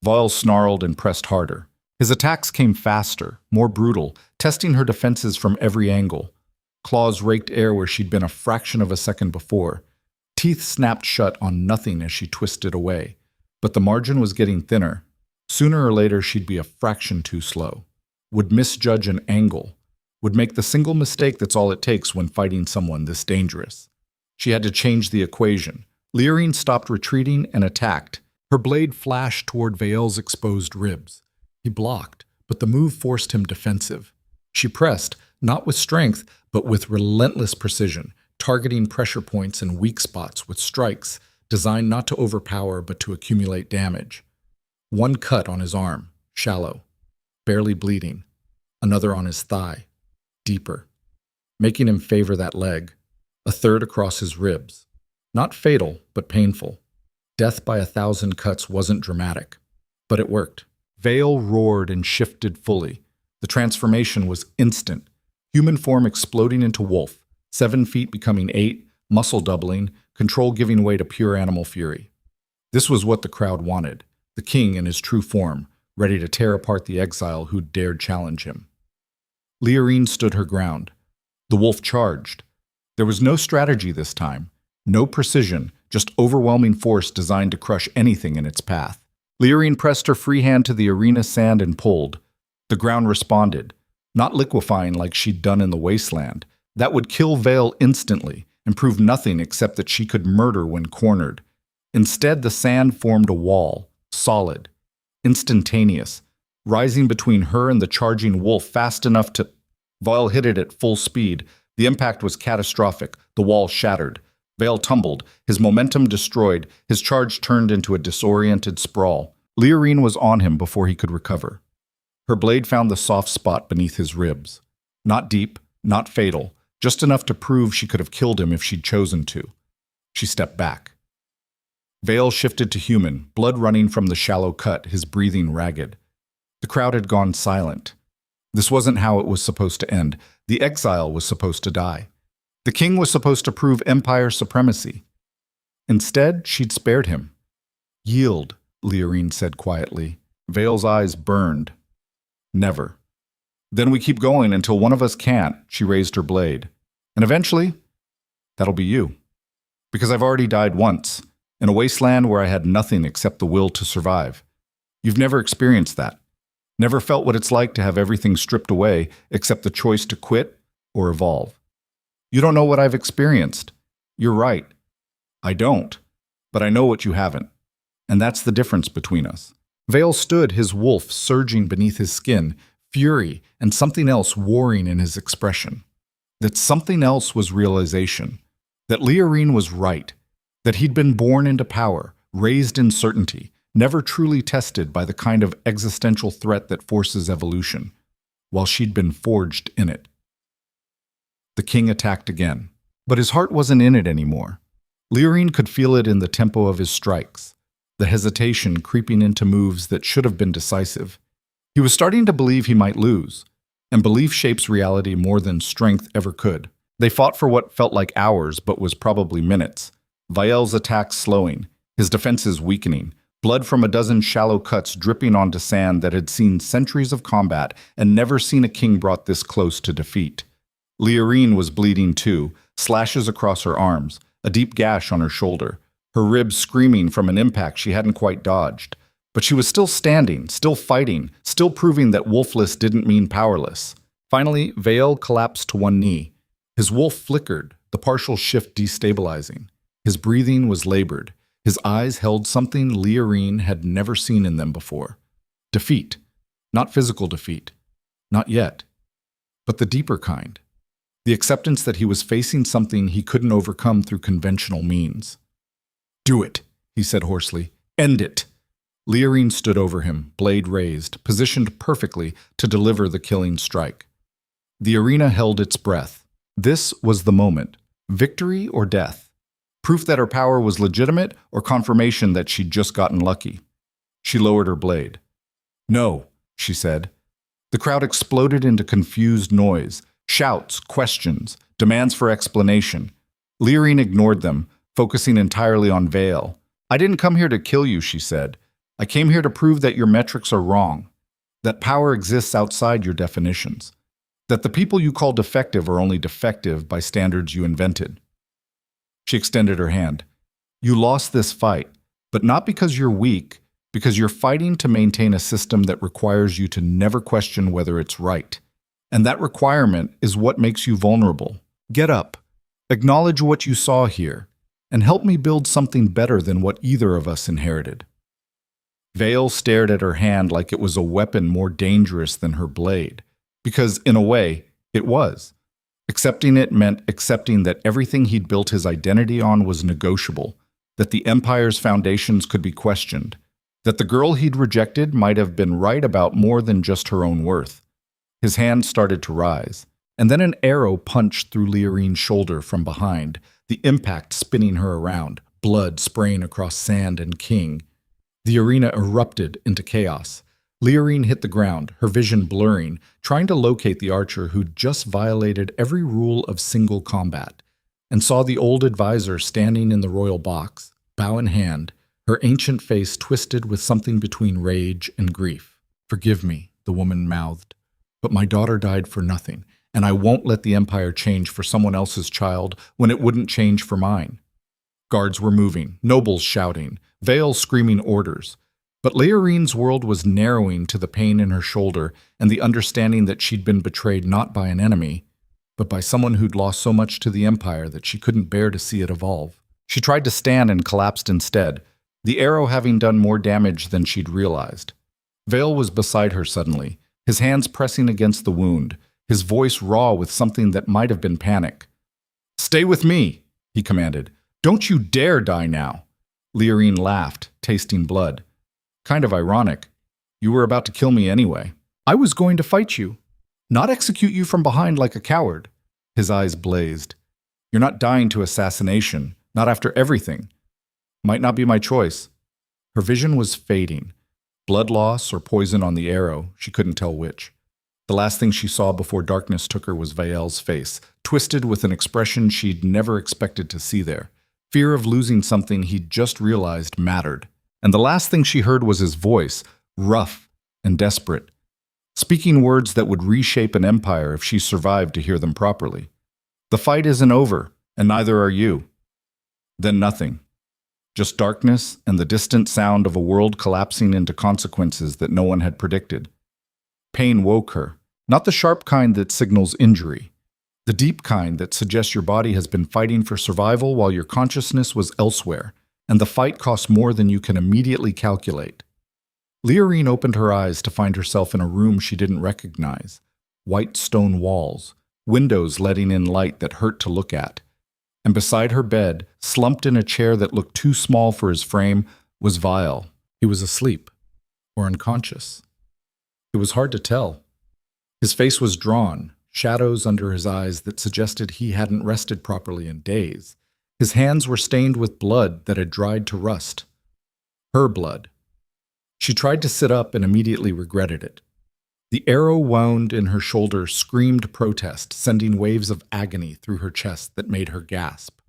[SPEAKER 1] Virell snarled and pressed harder. His attacks came faster, more brutal, testing her defenses from every angle. Claws raked air where she'd been a fraction of a second before. Teeth snapped shut on nothing as she twisted away. But the margin was getting thinner. Sooner or later, she'd be a fraction too slow. Would misjudge an angle. Would make the single mistake that's all it takes when fighting someone this dangerous. She had to change the equation. Leorine stopped retreating and attacked. Her blade flashed toward Vael's exposed ribs. He blocked, but the move forced him defensive. She pressed, not with strength, but with relentless precision, targeting pressure points and weak spots with strikes designed not to overpower but to accumulate damage. One cut on his arm, shallow, barely bleeding. Another on his thigh, deeper, making him favor that leg. A third across his ribs. Not fatal, but painful. Death by 1,000 cuts wasn't dramatic, but it worked. Vael roared and shifted fully. The transformation was instant. Human form exploding into wolf, 7 feet becoming 8, muscle doubling, control giving way to pure animal fury. This was what the crowd wanted. The king in his true form, ready to tear apart the Exile who dared challenge him. Leorine stood her ground. The wolf charged. There was no strategy this time, no precision, just overwhelming force designed to crush anything in its path. Leorine pressed her free hand to the arena sand and pulled. The ground responded, not liquefying like she'd done in the wasteland. That would kill Vael instantly and prove nothing except that she could murder when cornered. Instead, the sand formed a wall, solid, instantaneous, rising between her and the charging wolf fast enough to... Vael hit it at full speed. The impact was catastrophic. The wall shattered. Vael tumbled, his momentum destroyed, his charge turned into a disoriented sprawl. Leorine was on him before he could recover. Her blade found the soft spot beneath his ribs. Not deep, not fatal, just enough to prove she could have killed him if she'd chosen to. She stepped back. Vael shifted to human, blood running from the shallow cut, his breathing ragged. The crowd had gone silent. This wasn't how it was supposed to end. The Exile was supposed to die. The king was supposed to prove Empire supremacy. Instead, she'd spared him. "Yield," Leorine said quietly. Vael's eyes burned. "Never." "Then we keep going until one of us can't," she raised her blade. "And eventually, that'll be you. Because I've already died once, in a wasteland where I had nothing except the will to survive. You've never experienced that. Never felt what it's like to have everything stripped away except the choice to quit or evolve. You don't know what I've experienced. You're right. I don't. But I know what you haven't. And that's the difference between us. Vale stood, his wolf surging beneath his skin, fury and something else warring in his expression. That something else was realization. That Leorine was right. That he'd been born into power, raised in certainty, never truly tested by the kind of existential threat that forces evolution, while she'd been forged in it. The king attacked again, but his heart wasn't in it anymore. Leorine could feel it in the tempo of his strikes, the hesitation creeping into moves that should have been decisive. He was starting to believe he might lose, and belief shapes reality more than strength ever could. They fought for what felt like hours but was probably minutes. Virell's attacks slowing, his defenses weakening, blood from a dozen shallow cuts dripping onto sand that had seen centuries of combat and never seen a king brought this close to defeat. Leorine was bleeding too, slashes across her arms, a deep gash on her shoulder, her ribs screaming from an impact she hadn't quite dodged. But she was still standing, still fighting, still proving that wolfless didn't mean powerless. Finally, Virell collapsed to one knee. His wolf flickered, the partial shift destabilizing. His breathing was labored. His eyes held something Leorine had never seen in them before. Defeat. Not physical defeat. Not yet. But the deeper kind. The acceptance that he was facing something he couldn't overcome through conventional means. "Do it," he said hoarsely. "End it." Leorine stood over him, blade raised, positioned perfectly to deliver the killing strike. The arena held its breath. This was the moment. Victory or death? Proof that her power was legitimate or confirmation that she'd just gotten lucky? She lowered her blade. "No," she said. The crowd exploded into confused noise, shouts, questions, demands for explanation. Leorine ignored them, focusing entirely on Vale. "I didn't come here to kill you," she said. "I came here to prove that your metrics are wrong, that power exists outside your definitions, that the people you call defective are only defective by standards you invented." She extended her hand. "You lost this fight, but not because you're weak, because you're fighting to maintain a system that requires you to never question whether it's right. And that requirement is what makes you vulnerable. Get up, acknowledge what you saw here, and help me build something better than what either of us inherited." Vale stared at her hand like it was a weapon more dangerous than her blade, because, in a way, it was. Accepting it meant accepting that everything he'd built his identity on was negotiable, that the Empire's foundations could be questioned, that the girl he'd rejected might have been right about more than just her own worth. His hand started to rise, and then an arrow punched through Leorine's shoulder from behind, the impact spinning her around, blood spraying across sand and king. The arena erupted into chaos. Leorine hit the ground, her vision blurring, trying to locate the archer who'd just violated every rule of single combat, and saw the old advisor standing in the royal box, bow in hand, her ancient face twisted with something between rage and grief. "Forgive me," the woman mouthed, "but my daughter died for nothing, and I won't let the Empire change for someone else's child when it wouldn't change for mine." Guards were moving, nobles shouting, Vale screaming orders. But Leorine's world was narrowing to the pain in her shoulder and the understanding that she'd been betrayed not by an enemy, but by someone who'd lost so much to the Empire that she couldn't bear to see it evolve. She tried to stand and collapsed instead, the arrow having done more damage than she'd realized. Vale was beside her suddenly, his hands pressing against the wound, his voice raw with something that might have been panic. "Stay with me," he commanded. "Don't you dare die now." Leorine laughed, tasting blood. "Kind of ironic. You were about to kill me anyway. I was going to fight you, not execute you from behind like a coward." His eyes blazed. "You're not dying to assassination, not after everything. Might not be my choice." Her vision was fading. Blood loss or poison on the arrow, she couldn't tell which. The last thing she saw before darkness took her was Virell's face, twisted with an expression she'd never expected to see there. Fear of losing something he'd just realized mattered. And the last thing she heard was his voice, rough and desperate, speaking words that would reshape an empire if she survived to hear them properly. "The fight isn't over, and neither are you." Then nothing. Just darkness and the distant sound of a world collapsing into consequences that no one had predicted. Pain woke her, not the sharp kind that signals injury, the deep kind that suggests your body has been fighting for survival while your consciousness was elsewhere, and the fight costs more than you can immediately calculate. Leorine opened her eyes to find herself in a room she didn't recognize. White stone walls, windows letting in light that hurt to look at. And beside her bed, slumped in a chair that looked too small for his frame, was Virell. He was asleep, or unconscious. It was hard to tell. His face was drawn, shadows under his eyes that suggested he hadn't rested properly in days. His hands were stained with blood that had dried to rust. Her blood. She tried to sit up and immediately regretted it. The arrow wound in her shoulder screamed protest, sending waves of agony through her chest that made her gasp.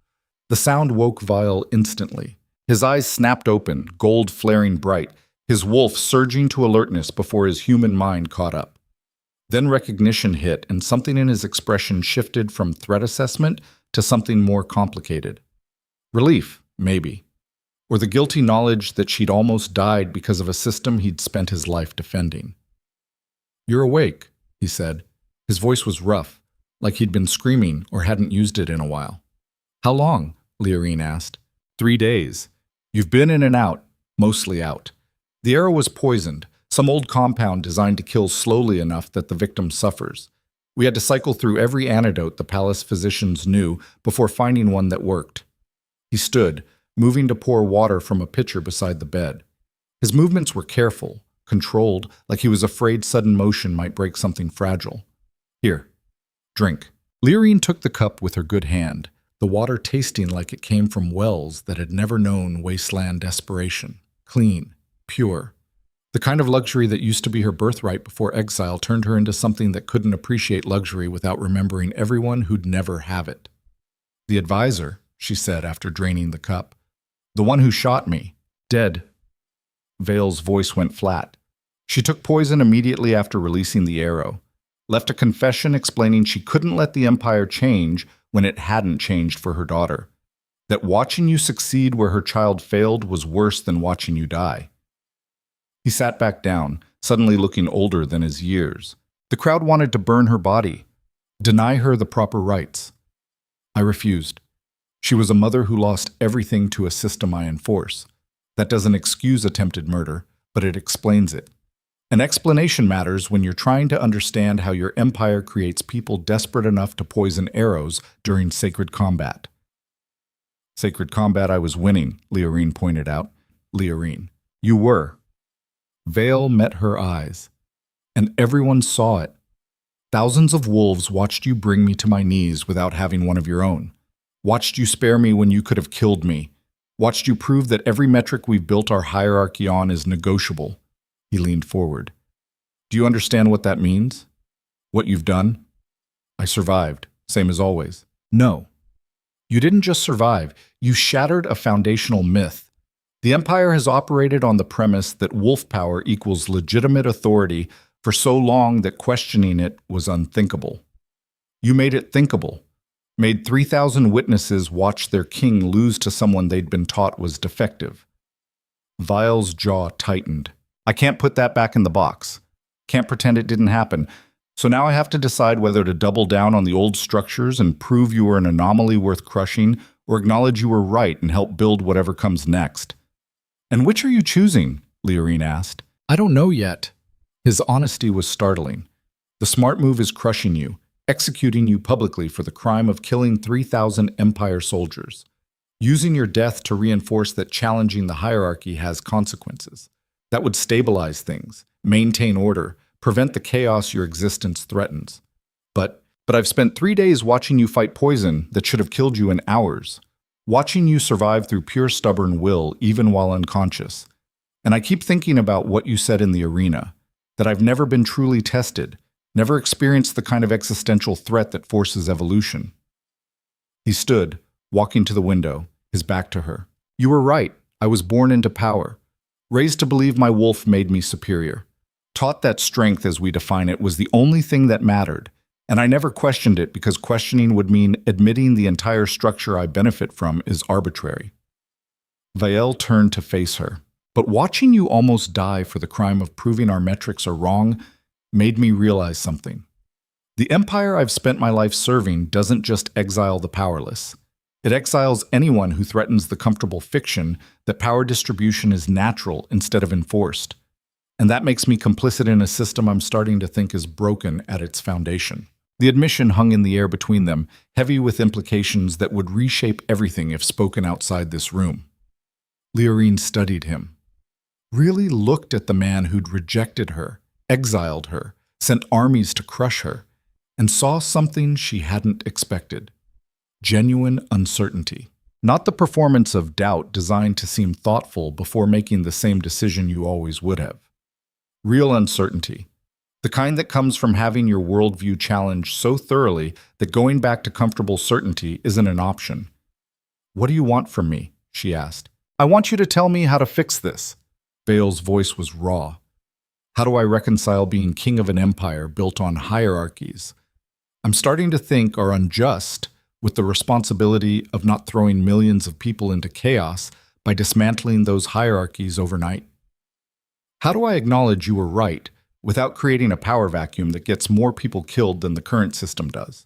[SPEAKER 1] The sound woke Virell instantly. His eyes snapped open, gold flaring bright, his wolf surging to alertness before his human mind caught up. Then recognition hit, and something in his expression shifted from threat assessment to something more complicated. Relief, maybe. Or the guilty knowledge that she'd almost died because of a system he'd spent his life defending. "You're awake," he said. His voice was rough, like he'd been screaming or hadn't used it in a while. "How long?" Leorine asked. 3 days. You've been in and out, mostly out. The arrow was poisoned, some old compound designed to kill slowly enough that the victim suffers. We had to cycle through every antidote the palace physicians knew before finding one that worked. He stood, moving to pour water from a pitcher beside the bed. His movements were careful, controlled, like he was afraid sudden motion might break something fragile. "Here, drink." Leorine took the cup with her good hand, the water tasting like it came from wells that had never known wasteland desperation. Clean, pure. The kind of luxury that used to be her birthright before Exile turned her into something that couldn't appreciate luxury without remembering everyone who'd never have it. "The advisor," she said after draining the cup. "The one who shot me. Dead." Virell's voice went flat. She took poison immediately after releasing the arrow. Left a confession explaining she couldn't let the Empire change when it hadn't changed for her daughter. That watching you succeed where her child failed was worse than watching you die. He sat back down, suddenly looking older than his years. The crowd wanted to burn her body, deny her the proper rights. I refused. She was a mother who lost everything to a system I enforce. That doesn't excuse attempted murder, but it explains it. An explanation matters when you're trying to understand how your empire creates people desperate enough to poison arrows during sacred combat. "Sacred combat I was winning," Leorine pointed out. "Leorine, you were." Virell met her eyes, and everyone saw it. "Thousands of wolves watched you bring me to my knees without having one of your own. Watched you spare me when you could have killed me. Watched you prove that every metric we've built our hierarchy on is negotiable." He leaned forward. "Do you understand what that means? What you've done?" "I survived, same as always." "No. You didn't just survive, you shattered a foundational myth. The Empire has operated on the premise that wolf power equals legitimate authority for so long that questioning it was unthinkable. You made it thinkable. Made 3,000 witnesses watch their king lose to someone they'd been taught was defective." Virell's jaw tightened. "I can't put that back in the box. Can't pretend it didn't happen. So now I have to decide whether to double down on the old structures and prove you were an anomaly worth crushing, or acknowledge you were right and help build whatever comes next." "And which are you choosing?" Leorine asked. "I don't know yet." His honesty was startling. "The smart move is crushing you, executing you publicly for the crime of killing 3,000 Empire soldiers. Using your death to reinforce that challenging the hierarchy has consequences. That would stabilize things, maintain order, prevent the chaos your existence threatens. But I've spent 3 days watching you fight poison that should have killed you in hours. Watching you survive through pure stubborn will, even while unconscious. And I keep thinking about what you said in the arena, that I've never been truly tested, never experienced the kind of existential threat that forces evolution." He stood, walking to the window, his back to her. "You were right. I was born into power. Raised to believe my wolf made me superior. Taught that strength, as we define it, was the only thing that mattered. And I never questioned it because questioning would mean admitting the entire structure I benefit from is arbitrary." Virell turned to face her. "But watching you almost die for the crime of proving our metrics are wrong, made me realize something. The empire I've spent my life serving doesn't just exile the powerless. It exiles anyone who threatens the comfortable fiction that power distribution is natural instead of enforced. And that makes me complicit in a system I'm starting to think is broken at its foundation. The admission hung in the air between them, heavy with implications that would reshape everything if spoken outside this room. Leorine studied him. Really looked at the man who'd rejected her, exiled her, sent armies to crush her, and saw something she hadn't expected. Genuine uncertainty. Not the performance of doubt designed to seem thoughtful before making the same decision you always would have. Real uncertainty. The kind that comes from having your worldview challenged so thoroughly that going back to comfortable certainty isn't an option. "What do you want from me?" she asked. "I want you to tell me how to fix this." Veil's voice was raw. "How do I reconcile being king of an empire built on hierarchies I'm starting to think are unjust with the responsibility of not throwing millions of people into chaos by dismantling those hierarchies overnight? How do I acknowledge you were right without creating a power vacuum that gets more people killed than the current system does?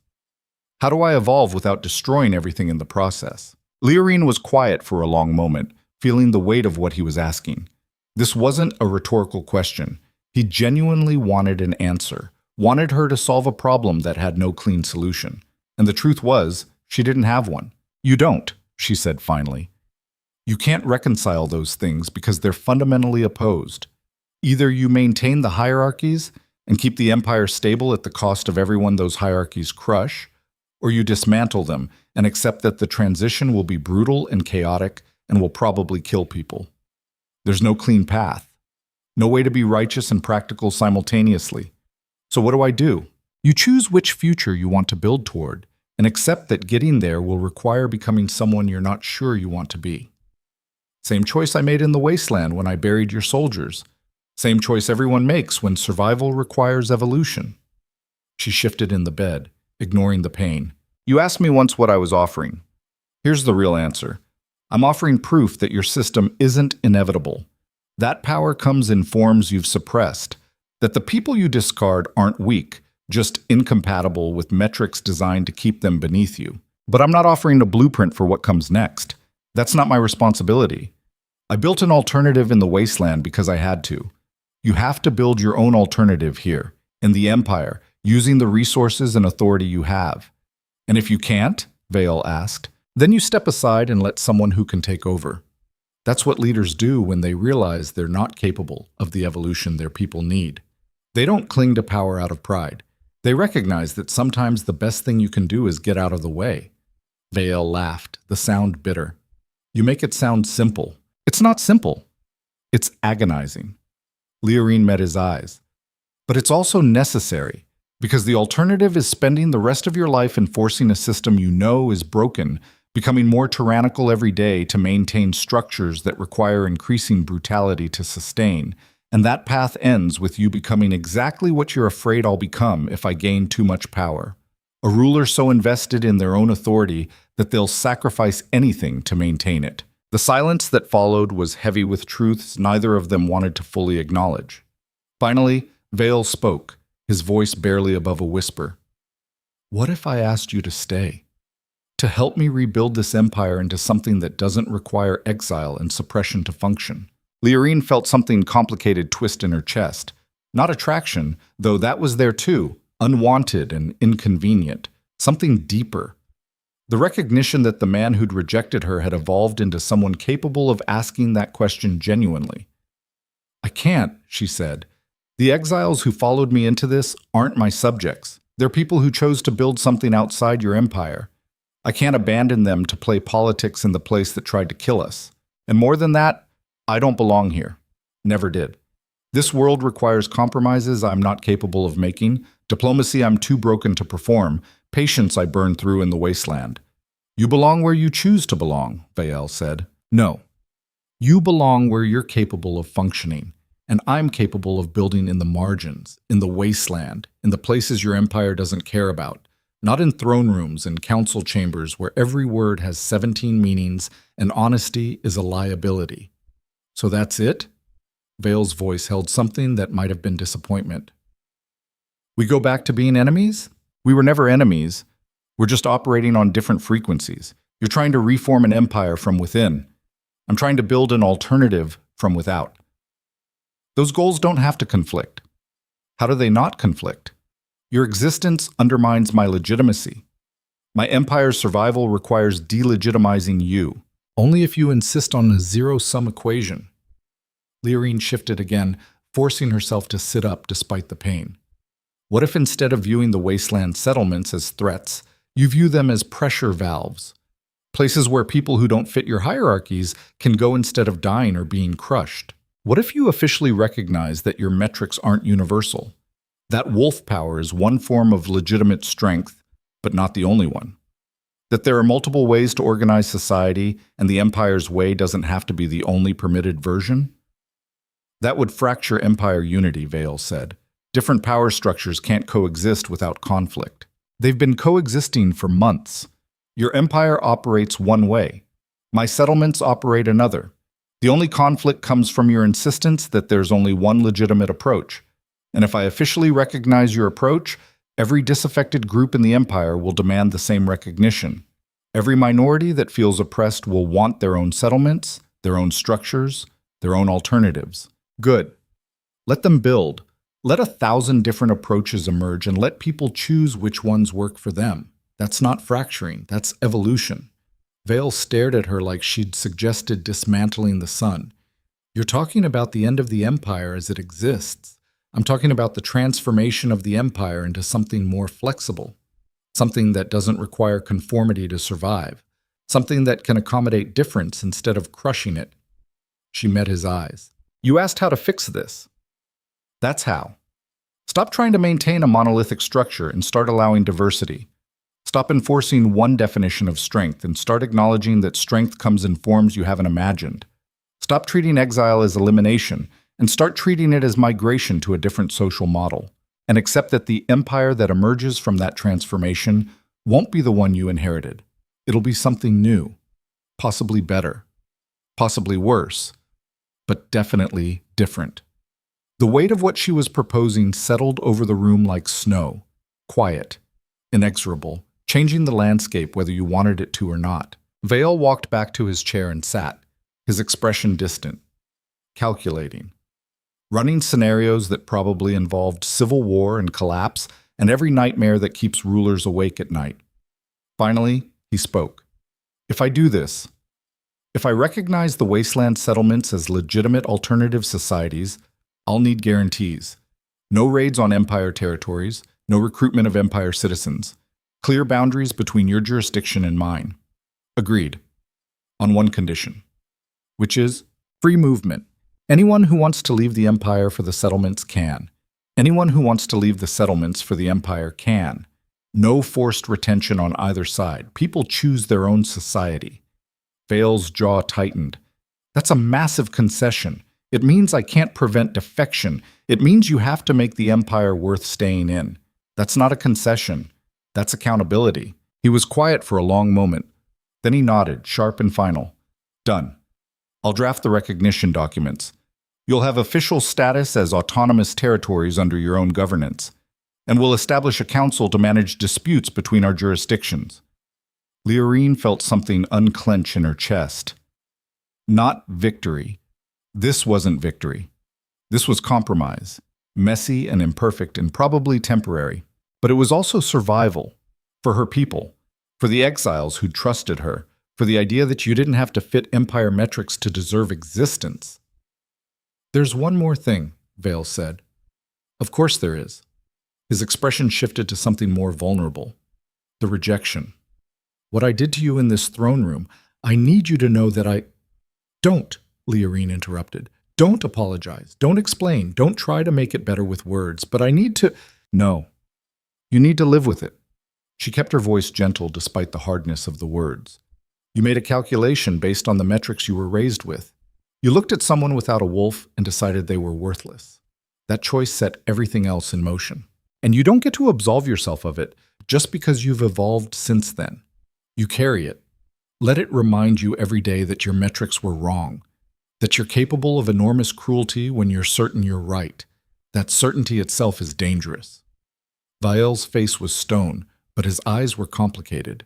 [SPEAKER 1] How do I evolve without destroying everything in the process?" Leorine was quiet for a long moment, feeling the weight of what he was asking. This wasn't a rhetorical question. He genuinely wanted an answer, wanted her to solve a problem that had no clean solution. And the truth was, she didn't have one. "You don't," she said finally. "You can't reconcile those things because they're fundamentally opposed. Either you maintain the hierarchies and keep the empire stable at the cost of everyone those hierarchies crush, or you dismantle them and accept that the transition will be brutal and chaotic and will probably kill people. There's no clean path. No way to be righteous and practical simultaneously. So what do I do? You choose which future you want to build toward and accept that getting there will require becoming someone you're not sure you want to be. Same choice I made in the wasteland when I buried your soldiers. Same choice everyone makes when survival requires evolution." She shifted in the bed, ignoring the pain. "You asked me once what I was offering. Here's the real answer. I'm offering proof that your system isn't inevitable. That power comes in forms you've suppressed, that the people you discard aren't weak, just incompatible with metrics designed to keep them beneath you. But I'm not offering a blueprint for what comes next. That's not my responsibility. I built an alternative in the wasteland because I had to. You have to build your own alternative here, in the Empire, using the resources and authority you have. And if you can't," Veil asked, "then you step aside and let someone who can take over. That's what leaders do when they realize they're not capable of the evolution their people need. They don't cling to power out of pride. They recognize that sometimes the best thing you can do is get out of the way." Veil laughed, the sound bitter. "You make it sound simple. It's not simple. It's agonizing." Leorine met his eyes. "But it's also necessary, because the alternative is spending the rest of your life enforcing a system you know is broken, becoming more tyrannical every day to maintain structures that require increasing brutality to sustain, and that path ends with you becoming exactly what you're afraid I'll become if I gain too much power. A ruler so invested in their own authority that they'll sacrifice anything to maintain it." The silence that followed was heavy with truths neither of them wanted to fully acknowledge. Finally, Veil spoke, his voice barely above a whisper. "What if I asked you to stay? To help me rebuild this empire into something that doesn't require exile and suppression to function?" Leorine felt something complicated twist in her chest. Not attraction, though that was there too, unwanted and inconvenient. Something deeper. The recognition that the man who'd rejected her had evolved into someone capable of asking that question genuinely. "I can't," she said. "The exiles who followed me into this aren't my subjects. They're people who chose to build something outside your empire. I can't abandon them to play politics in the place that tried to kill us. And more than that, I don't belong here. Never did. This world requires compromises I'm not capable of making, diplomacy I'm too broken to perform, patience I burn through in the wasteland. You belong where you choose to belong," Veil said. "No. You belong where you're capable of functioning, and I'm capable of building in the margins, in the wasteland, in the places your empire doesn't care about, not in throne rooms and council chambers where every word has 17 meanings and honesty is a liability." "So that's it?" Veil's voice held something that might have been disappointment. We go back to being enemies? We were never enemies. We're just operating on different frequencies. You're trying to reform an empire from within. I'm trying to build an alternative from without. Those goals don't have to conflict. How do they not conflict? Your existence undermines my legitimacy. My empire's survival requires delegitimizing you. Only if you insist on a zero-sum equation. Leorine shifted again, forcing herself to sit up despite the pain. What if instead of viewing the wasteland settlements as threats, you view them as pressure valves? Places where people who don't fit your hierarchies can go instead of dying or being crushed. What if you officially recognize that your metrics aren't universal? That wolf power is one form of legitimate strength, but not the only one. That there are multiple ways to organize society, and the empire's way doesn't have to be the only permitted version? That would fracture empire unity, Virell said. Different power structures can't coexist without conflict. They've been coexisting for months. Your empire operates one way. My settlements operate another. The only conflict comes from your insistence that there's only one legitimate approach. And if I officially recognize your approach, every disaffected group in the empire will demand the same recognition. Every minority that feels oppressed will want their own settlements, their own structures, their own alternatives. Good. Let them build. Let 1,000 different approaches emerge and let people choose which ones work for them. That's not fracturing, that's evolution. Virell stared at her like she'd suggested dismantling the sun. You're talking about the end of the empire as it exists. I'm talking about the transformation of the empire into something more flexible. Something that doesn't require conformity to survive. Something that can accommodate difference instead of crushing it. She met his eyes. You asked how to fix this. That's how. Stop trying to maintain a monolithic structure and start allowing diversity. Stop enforcing one definition of strength and start acknowledging that strength comes in forms you haven't imagined. Stop treating exile as elimination and start treating it as migration to a different social model. And accept that the empire that emerges from that transformation won't be the one you inherited. It'll be something new, possibly better, possibly worse, but definitely different. The weight of what she was proposing settled over the room like snow, quiet, inexorable, changing the landscape whether you wanted it to or not. Virell walked back to his chair and sat, his expression distant, calculating. Running scenarios that probably involved civil war and collapse and every nightmare that keeps rulers awake at night. Finally, he spoke. If I do this, if I recognize the wasteland settlements as legitimate alternative societies, I'll need guarantees. No raids on Empire territories, no recruitment of Empire citizens. Clear boundaries between your jurisdiction and mine. Agreed. On one condition. Which is free movement. Anyone who wants to leave the Empire for the settlements can. Anyone who wants to leave the settlements for the Empire can. No forced retention on either side. People choose their own society. Virell's jaw tightened. That's a massive concession. It means I can't prevent defection. It means you have to make the Empire worth staying in. That's not a concession. That's accountability. He was quiet for a long moment. Then he nodded, sharp and final. Done. I'll draft the recognition documents. You'll have official status as autonomous territories under your own governance, and we'll establish a council to manage disputes between our jurisdictions. Leorine felt something unclench in her chest. Not victory. This wasn't victory. This was compromise, messy and imperfect and probably temporary. But it was also survival, for her people, for the exiles who trusted her, for the idea that you didn't have to fit Empire metrics to deserve existence. There's one more thing, Virell said. Of course there is. His expression shifted to something more vulnerable. The rejection. What I did to you in this throne room, I need you to know that I... Don't, Leorine interrupted. Don't apologize. Don't explain. Don't try to make it better with words. But I need to... No. You need to live with it. She kept her voice gentle despite the hardness of the words. You made a calculation based on the metrics you were raised with. You looked at someone without a wolf and decided they were worthless. That choice set everything else in motion. And you don't get to absolve yourself of it just because you've evolved since then. You carry it. Let it remind you every day that your metrics were wrong, that you're capable of enormous cruelty when you're certain you're right. That certainty itself is dangerous. Virell's face was stone, but his eyes were complicated.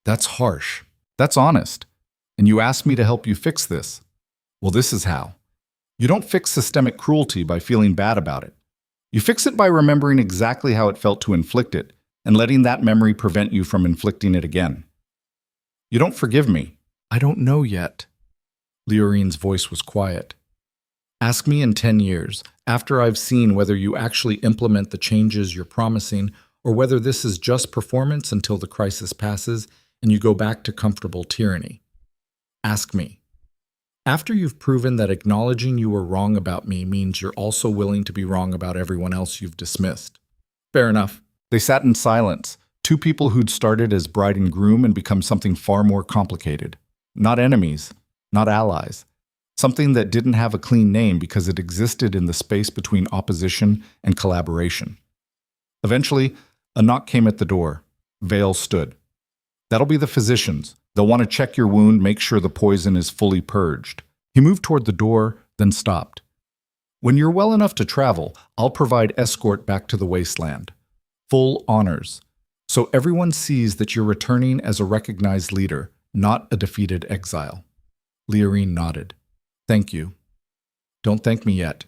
[SPEAKER 1] That's harsh. That's honest. And you asked me to help you fix this. Well, this is how. You don't fix systemic cruelty by feeling bad about it. You fix it by remembering exactly how it felt to inflict it, and letting that memory prevent you from inflicting it again. You don't forgive me. I don't know yet. Leorine's voice was quiet. Ask me in 10 years, after I've seen whether you actually implement the changes you're promising, or whether this is just performance until the crisis passes and you go back to comfortable tyranny. Ask me. After you've proven that acknowledging you were wrong about me means you're also willing to be wrong about everyone else you've dismissed. Fair enough. They sat in silence, two people who'd started as bride and groom and become something far more complicated. Not enemies, not allies. Something that didn't have a clean name because it existed in the space between opposition and collaboration. Eventually, a knock came at the door. Virell stood. That'll be the physicians. They'll want to check your wound, make sure the poison is fully purged. He moved toward the door, then stopped. When you're well enough to travel, I'll provide escort back to the wasteland. Full honors. So everyone sees that you're returning as a recognized leader, not a defeated exile. Leorine nodded. Thank you. Don't thank me yet.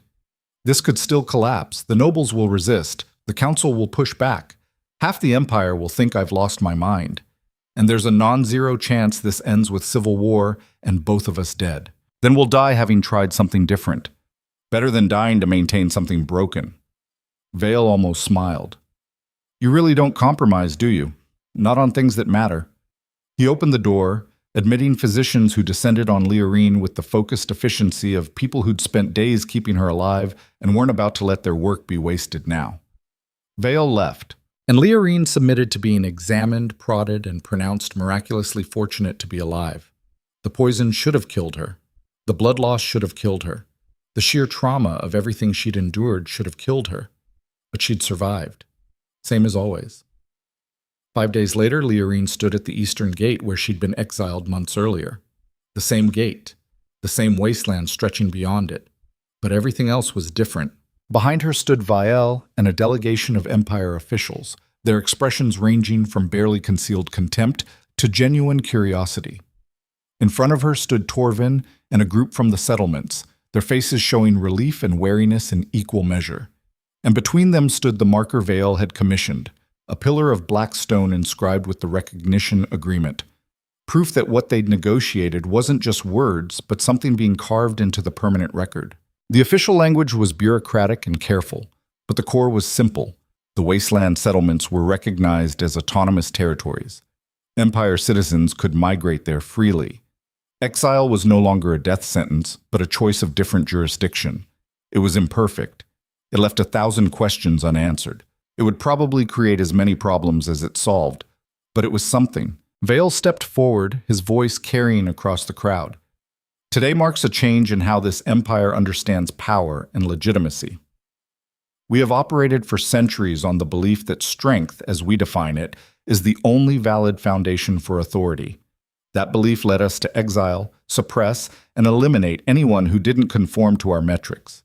[SPEAKER 1] This could still collapse. The nobles will resist. The council will push back. Half the empire will think I've lost my mind. And there's a non-zero chance this ends with civil war and both of us dead. Then we'll die having tried something different. Better than dying to maintain something broken. Virell almost smiled. You really don't compromise, do you? Not on things that matter. He opened the door, admitting physicians who descended on Leorine with the focused efficiency of people who'd spent days keeping her alive and weren't about to let their work be wasted now. Virell left, and Leorine submitted to being examined, prodded, and pronounced miraculously fortunate to be alive. The poison should have killed her. The blood loss should have killed her. The sheer trauma of everything she'd endured should have killed her. But she'd survived. Same as always. 5 days later, Leorine stood at the eastern gate where she'd been exiled months earlier. The same gate, the same wasteland stretching beyond it. But everything else was different. Behind her stood Virell and a delegation of Empire officials, their expressions ranging from barely concealed contempt to genuine curiosity. In front of her stood Torvin and a group from the settlements, their faces showing relief and wariness in equal measure. And between them stood the marker Virell had commissioned, a pillar of black stone inscribed with the recognition agreement. Proof that what they'd negotiated wasn't just words, but something being carved into the permanent record. The official language was bureaucratic and careful, but the core was simple. The wasteland settlements were recognized as autonomous territories. Empire citizens could migrate there freely. Exile was no longer a death sentence, but a choice of different jurisdiction. It was imperfect. It left 1,000 questions unanswered. It would probably create as many problems as it solved, but it was something. Virell stepped forward, his voice carrying across the crowd. Today marks a change in how this empire understands power and legitimacy. We have operated for centuries on the belief that strength, as we define it, is the only valid foundation for authority. That belief led us to exile, suppress, and eliminate anyone who didn't conform to our metrics.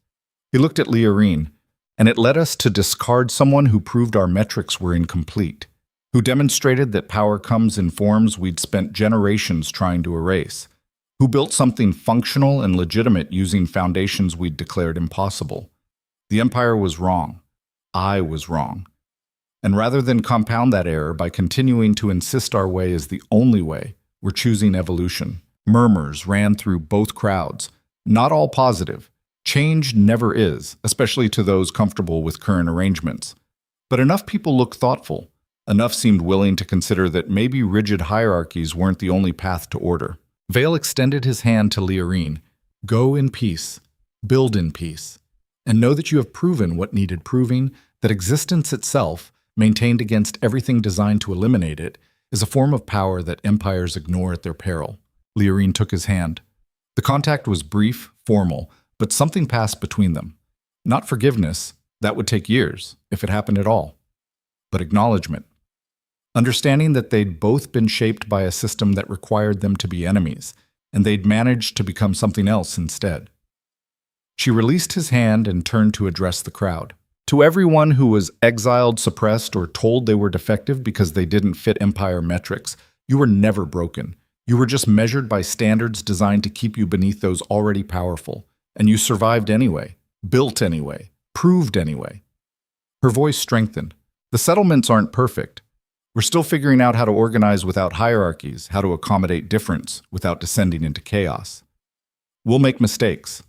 [SPEAKER 1] He looked at Leorine, and it led us to discard someone who proved our metrics were incomplete, who demonstrated that power comes in forms we'd spent generations trying to erase, who built something functional and legitimate using foundations we'd declared impossible. The Empire was wrong. I was wrong. And rather than compound that error by continuing to insist our way is the only way, we're choosing evolution. Murmurs ran through both crowds. Not all positive. Change never is, especially to those comfortable with current arrangements. But enough people looked thoughtful. Enough seemed willing to consider that maybe rigid hierarchies weren't the only path to order. Virell extended his hand to Leorine. Go in peace. Build in peace. And know that you have proven what needed proving, that existence itself, maintained against everything designed to eliminate it, is a form of power that empires ignore at their peril. Leorine took his hand. The contact was brief, formal, but something passed between them. Not forgiveness, that would take years, if it happened at all. But acknowledgement. Understanding that they'd both been shaped by a system that required them to be enemies, and they'd managed to become something else instead. She released his hand and turned to address the crowd. To everyone who was exiled, suppressed, or told they were defective because they didn't fit Empire metrics, you were never broken. You were just measured by standards designed to keep you beneath those already powerful. And you survived anyway, built anyway, proved anyway. Her voice strengthened. The settlements aren't perfect. We're still figuring out how to organize without hierarchies, how to accommodate difference without descending into chaos. We'll make mistakes.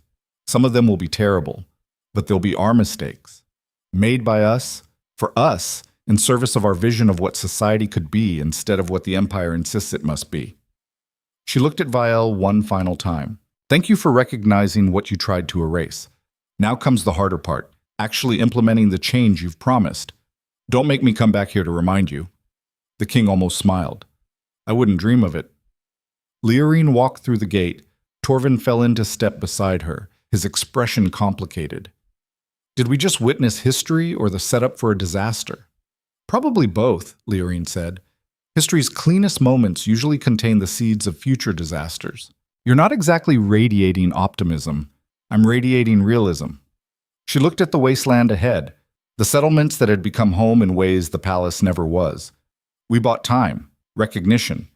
[SPEAKER 1] Some of them will be terrible, but they'll be our mistakes. Made by us, for us, in service of our vision of what society could be instead of what the Empire insists it must be. She looked at Virell one final time. Thank you for recognizing what you tried to erase. Now comes the harder part, actually implementing the change you've promised. Don't make me come back here to remind you. The king almost smiled. I wouldn't dream of it. Leorine walked through the gate. Torvin fell into step beside her, his expression complicated. Did we just witness history or the setup for a disaster? Probably both, Leorine said. History's cleanest moments usually contain the seeds of future disasters. You're not exactly radiating optimism. I'm radiating realism. She looked at the wasteland ahead, the settlements that had become home in ways the palace never was. We bought time, recognition,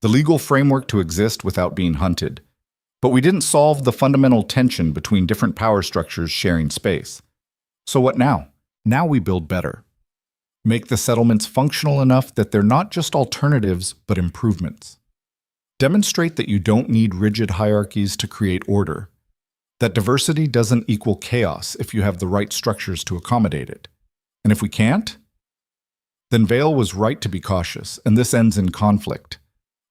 [SPEAKER 1] the legal framework to exist without being hunted. But we didn't solve the fundamental tension between different power structures sharing space. So what now? Now we build better. Make the settlements functional enough that they're not just alternatives, but improvements. Demonstrate that you don't need rigid hierarchies to create order, that diversity doesn't equal chaos if you have the right structures to accommodate it. And if we can't, then Virell was right to be cautious, and this ends in conflict.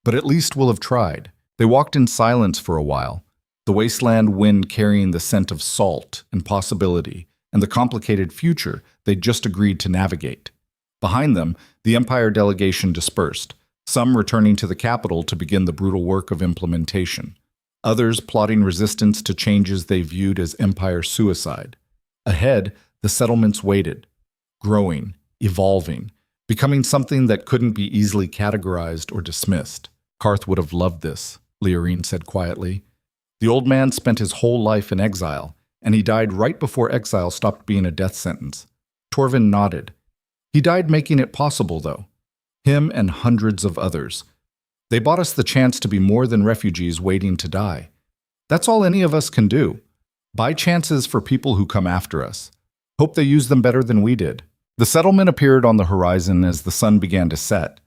[SPEAKER 1] But at least we'll have tried. They walked in silence for a while, the wasteland wind carrying the scent of salt and possibility, and the complicated future they'd just agreed to navigate. Behind them, the Empire delegation dispersed, some returning to the capital to begin the brutal work of implementation, others plotting resistance to changes they viewed as Empire suicide. Ahead, the settlements waited, growing, evolving, becoming something that couldn't be easily categorized or dismissed. Karth would have loved this, Leorine said quietly. The old man spent his whole life in exile, and he died right before exile stopped being a death sentence. Torvin nodded. He died making it possible, though. Him and hundreds of others. They bought us the chance to be more than refugees waiting to die. That's all any of us can do. Buy chances for people who come after us. Hope they use them better than we did. The settlement appeared on the horizon as the sun began to set.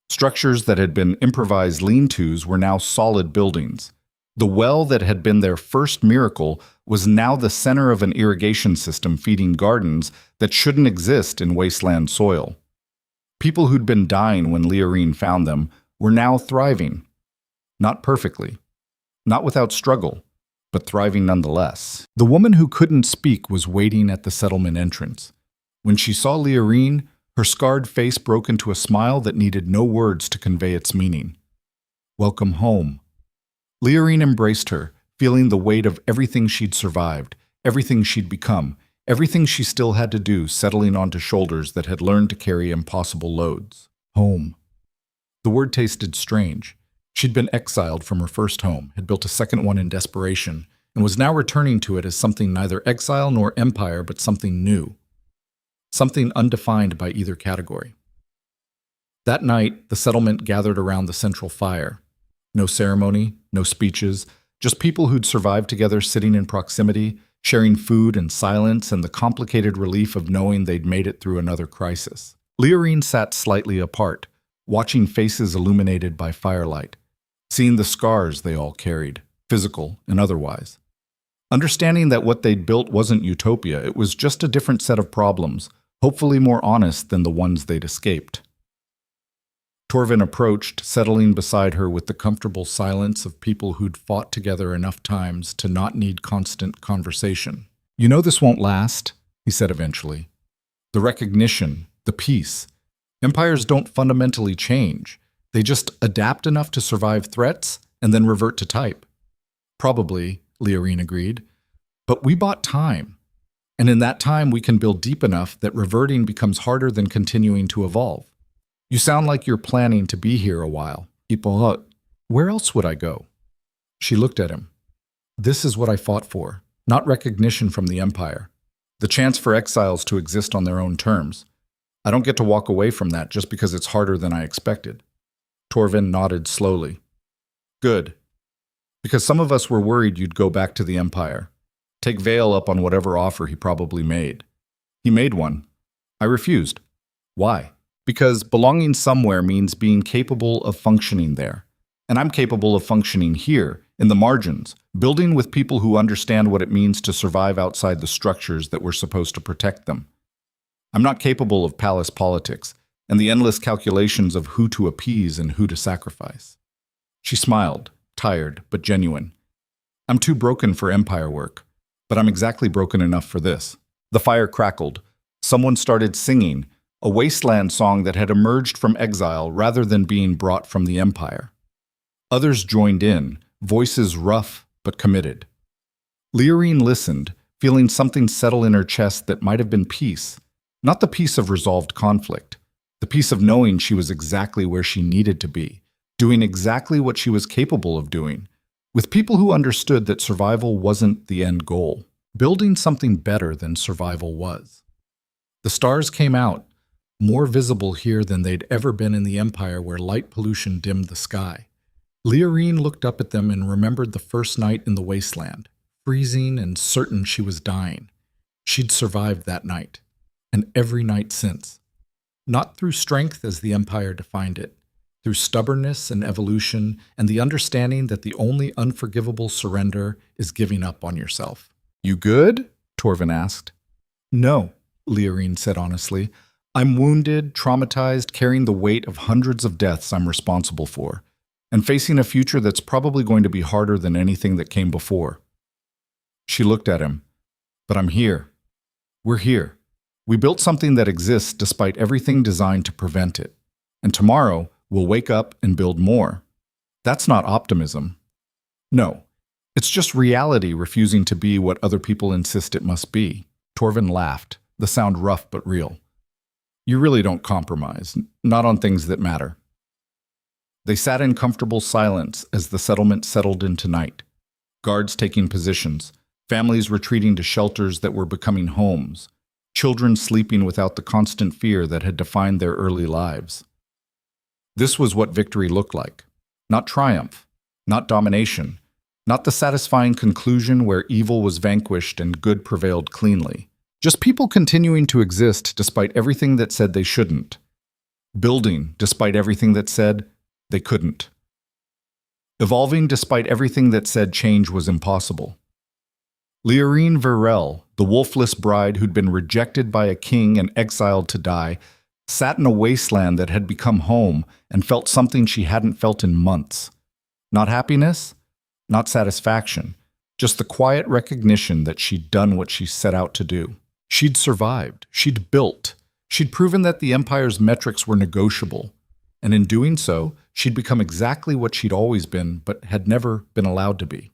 [SPEAKER 1] Structures that had been improvised lean-tos were now solid buildings. The well that had been their first miracle was now the center of an irrigation system feeding gardens that shouldn't exist in wasteland soil. People who'd been dying when Leorine found them were now thriving. Not perfectly, not without struggle, but thriving nonetheless. The woman who couldn't speak was waiting at the settlement entrance. When she saw Leorine, her scarred face broke into a smile that needed no words to convey its meaning. Welcome home. Leorine embraced her, feeling the weight of everything she'd survived, everything she'd become, everything she still had to do settling onto shoulders that had learned to carry impossible loads. Home. The word tasted strange. She'd been exiled from her first home, had built a second one in desperation, and was now returning to it as something neither exile nor empire, but something new. Something undefined by either category. That night, the settlement gathered around the central fire. No ceremony, no speeches, just people who'd survived together sitting in proximity, sharing food and silence and the complicated relief of knowing they'd made it through another crisis. Leorine sat slightly apart, watching faces illuminated by firelight, seeing the scars they all carried, physical and otherwise. Understanding that what they'd built wasn't utopia, it was just a different set of problems, hopefully more honest than the ones they'd escaped. Torvin approached, settling beside her with the comfortable silence of people who'd fought together enough times to not need constant conversation. You know this won't last, he said eventually. The recognition, the peace. Empires don't fundamentally change. They just adapt enough to survive threats and then revert to type. Probably, Leorine agreed. But we bought time. And in that time we can build deep enough that reverting becomes harder than continuing to evolve. You sound like you're planning to be here a while. Where else would I go? She looked at him. This is what I fought for, not recognition from the Empire. The chance for exiles to exist on their own terms. I don't get to walk away from that just because it's harder than I expected. Torvin nodded slowly. Good. Because some of us were worried you'd go back to the Empire. Take Vale up on whatever offer he probably made. He made one. I refused. Why? Because belonging somewhere means being capable of functioning there. And I'm capable of functioning here, in the margins, building with people who understand what it means to survive outside the structures that were supposed to protect them. I'm not capable of palace politics and the endless calculations of who to appease and who to sacrifice. She smiled, tired but genuine. I'm too broken for empire work, but I'm exactly broken enough for this. The fire crackled. Someone started singing, a wasteland song that had emerged from exile rather than being brought from the empire. Others joined in, voices rough but committed. Leorine listened, feeling something settle in her chest that might have been peace, not the peace of resolved conflict, the peace of knowing she was exactly where she needed to be, doing exactly what she was capable of doing, with people who understood that survival wasn't the end goal, building something better than survival was. The stars came out, more visible here than they'd ever been in the Empire where light pollution dimmed the sky. Leorine looked up at them and remembered the first night in the wasteland, freezing and certain she was dying. She'd survived that night, and every night since. Not through strength as the Empire defined it, through stubbornness and evolution and the understanding that the only unforgivable surrender is giving up on yourself. You good? Torvin asked. No, Leorine said honestly. I'm wounded, traumatized, carrying the weight of hundreds of deaths I'm responsible for, and facing a future that's probably going to be harder than anything that came before. She looked at him. But I'm here. We're here. We built something that exists despite everything designed to prevent it. And tomorrow, we'll wake up and build more. That's not optimism. No, it's just reality refusing to be what other people insist it must be. Torvin laughed, the sound rough but real. You really don't compromise, not on things that matter. They sat in comfortable silence as the settlement settled into night. Guards taking positions, families retreating to shelters that were becoming homes, children sleeping without the constant fear that had defined their early lives. This was what victory looked like. Not triumph, not domination, not the satisfying conclusion where evil was vanquished and good prevailed cleanly. Just people continuing to exist despite everything that said they shouldn't. Building despite everything that said they couldn't. Evolving despite everything that said change was impossible. Leorine Virell, the wolfless bride who'd been rejected by a king and exiled to die, sat in a wasteland that had become home and felt something she hadn't felt in months. Not happiness, not satisfaction, just the quiet recognition that she'd done what she set out to do. She'd survived, she'd built, she'd proven that the Empire's metrics were negotiable, and in doing so, she'd become exactly what she'd always been but had never been allowed to be.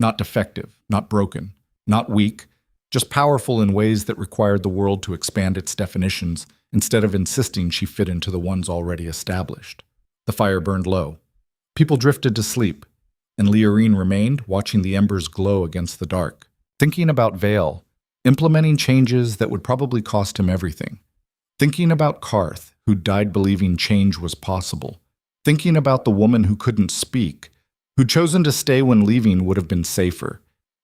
[SPEAKER 1] Not defective, not broken, not weak, just powerful in ways that required the world to expand its definitions instead of insisting she fit into the ones already established. The fire burned low. People drifted to sleep, and Leorine remained, watching the embers glow against the dark, thinking about Vale, implementing changes that would probably cost him everything. Thinking about Karth, who died believing change was possible. Thinking about the woman who couldn't speak, who'd chosen to stay when leaving would have been safer.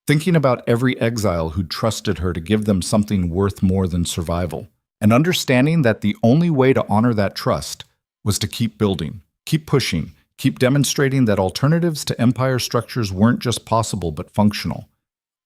[SPEAKER 1] Thinking about every exile who'd trusted her to give them something worth more than survival. And understanding that the only way to honor that trust was to keep building, keep pushing, keep demonstrating that alternatives to empire structures weren't just possible but functional.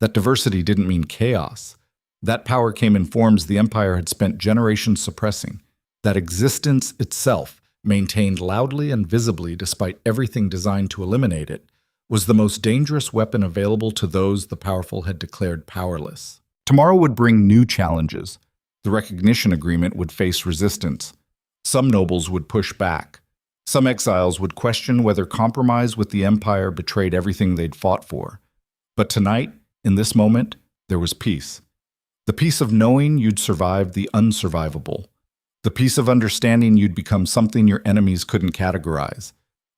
[SPEAKER 1] That diversity didn't mean chaos. That power came in forms the empire had spent generations suppressing. That existence itself, maintained loudly and visibly despite everything designed to eliminate it, was the most dangerous weapon available to those the powerful had declared powerless. Tomorrow would bring new challenges. The recognition agreement would face resistance. Some nobles would push back. Some exiles would question whether compromise with the empire betrayed everything they'd fought for. But tonight, in this moment, there was peace. The peace of knowing you'd survive the unsurvivable. The peace of understanding you'd become something your enemies couldn't categorize.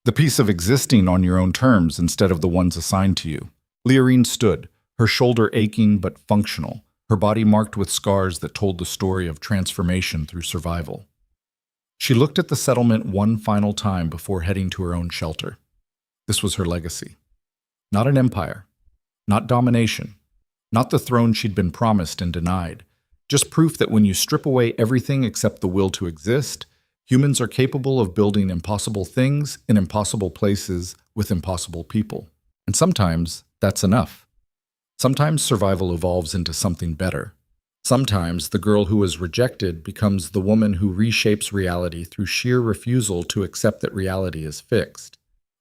[SPEAKER 1] The peace of existing on your own terms instead of the ones assigned to you. Leorine stood, her shoulder aching but functional, her body marked with scars that told the story of transformation through survival. She looked at the settlement one final time before heading to her own shelter. This was her legacy. Not an empire, not domination, not the throne she'd been promised and denied, just proof that when you strip away everything except the will to exist, humans are capable of building impossible things in impossible places with impossible people. And sometimes that's enough. Sometimes survival evolves into something better. Sometimes the girl who was rejected becomes the woman who reshapes reality through sheer refusal to accept that reality is fixed.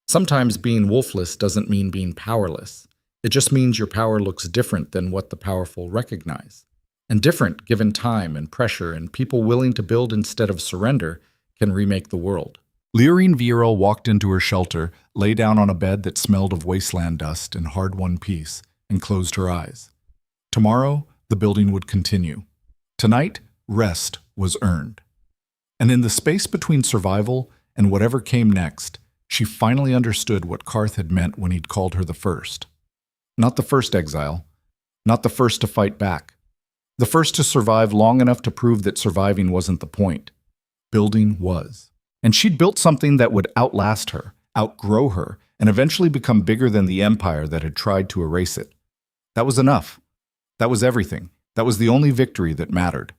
[SPEAKER 1] Sometimes being wolfless doesn't mean being powerless. It just means your power looks different than what the powerful recognize. And different given time and pressure and people willing to build instead of surrender can remake the world. Leorine Virell walked into her shelter, lay down on a bed that smelled of wasteland dust and hard-won peace, and closed her eyes. Tomorrow, the building would continue. Tonight, rest was earned. And in the space between survival and whatever came next, she finally understood what Karth had meant when he'd called her the first. Not the first exile, not the first to fight back, the first to survive long enough to prove that surviving wasn't the point. Building was. And she'd built something that would outlast her, outgrow her, and eventually become bigger than the empire that had tried to erase it. That was enough. That was everything. That was the only victory that mattered.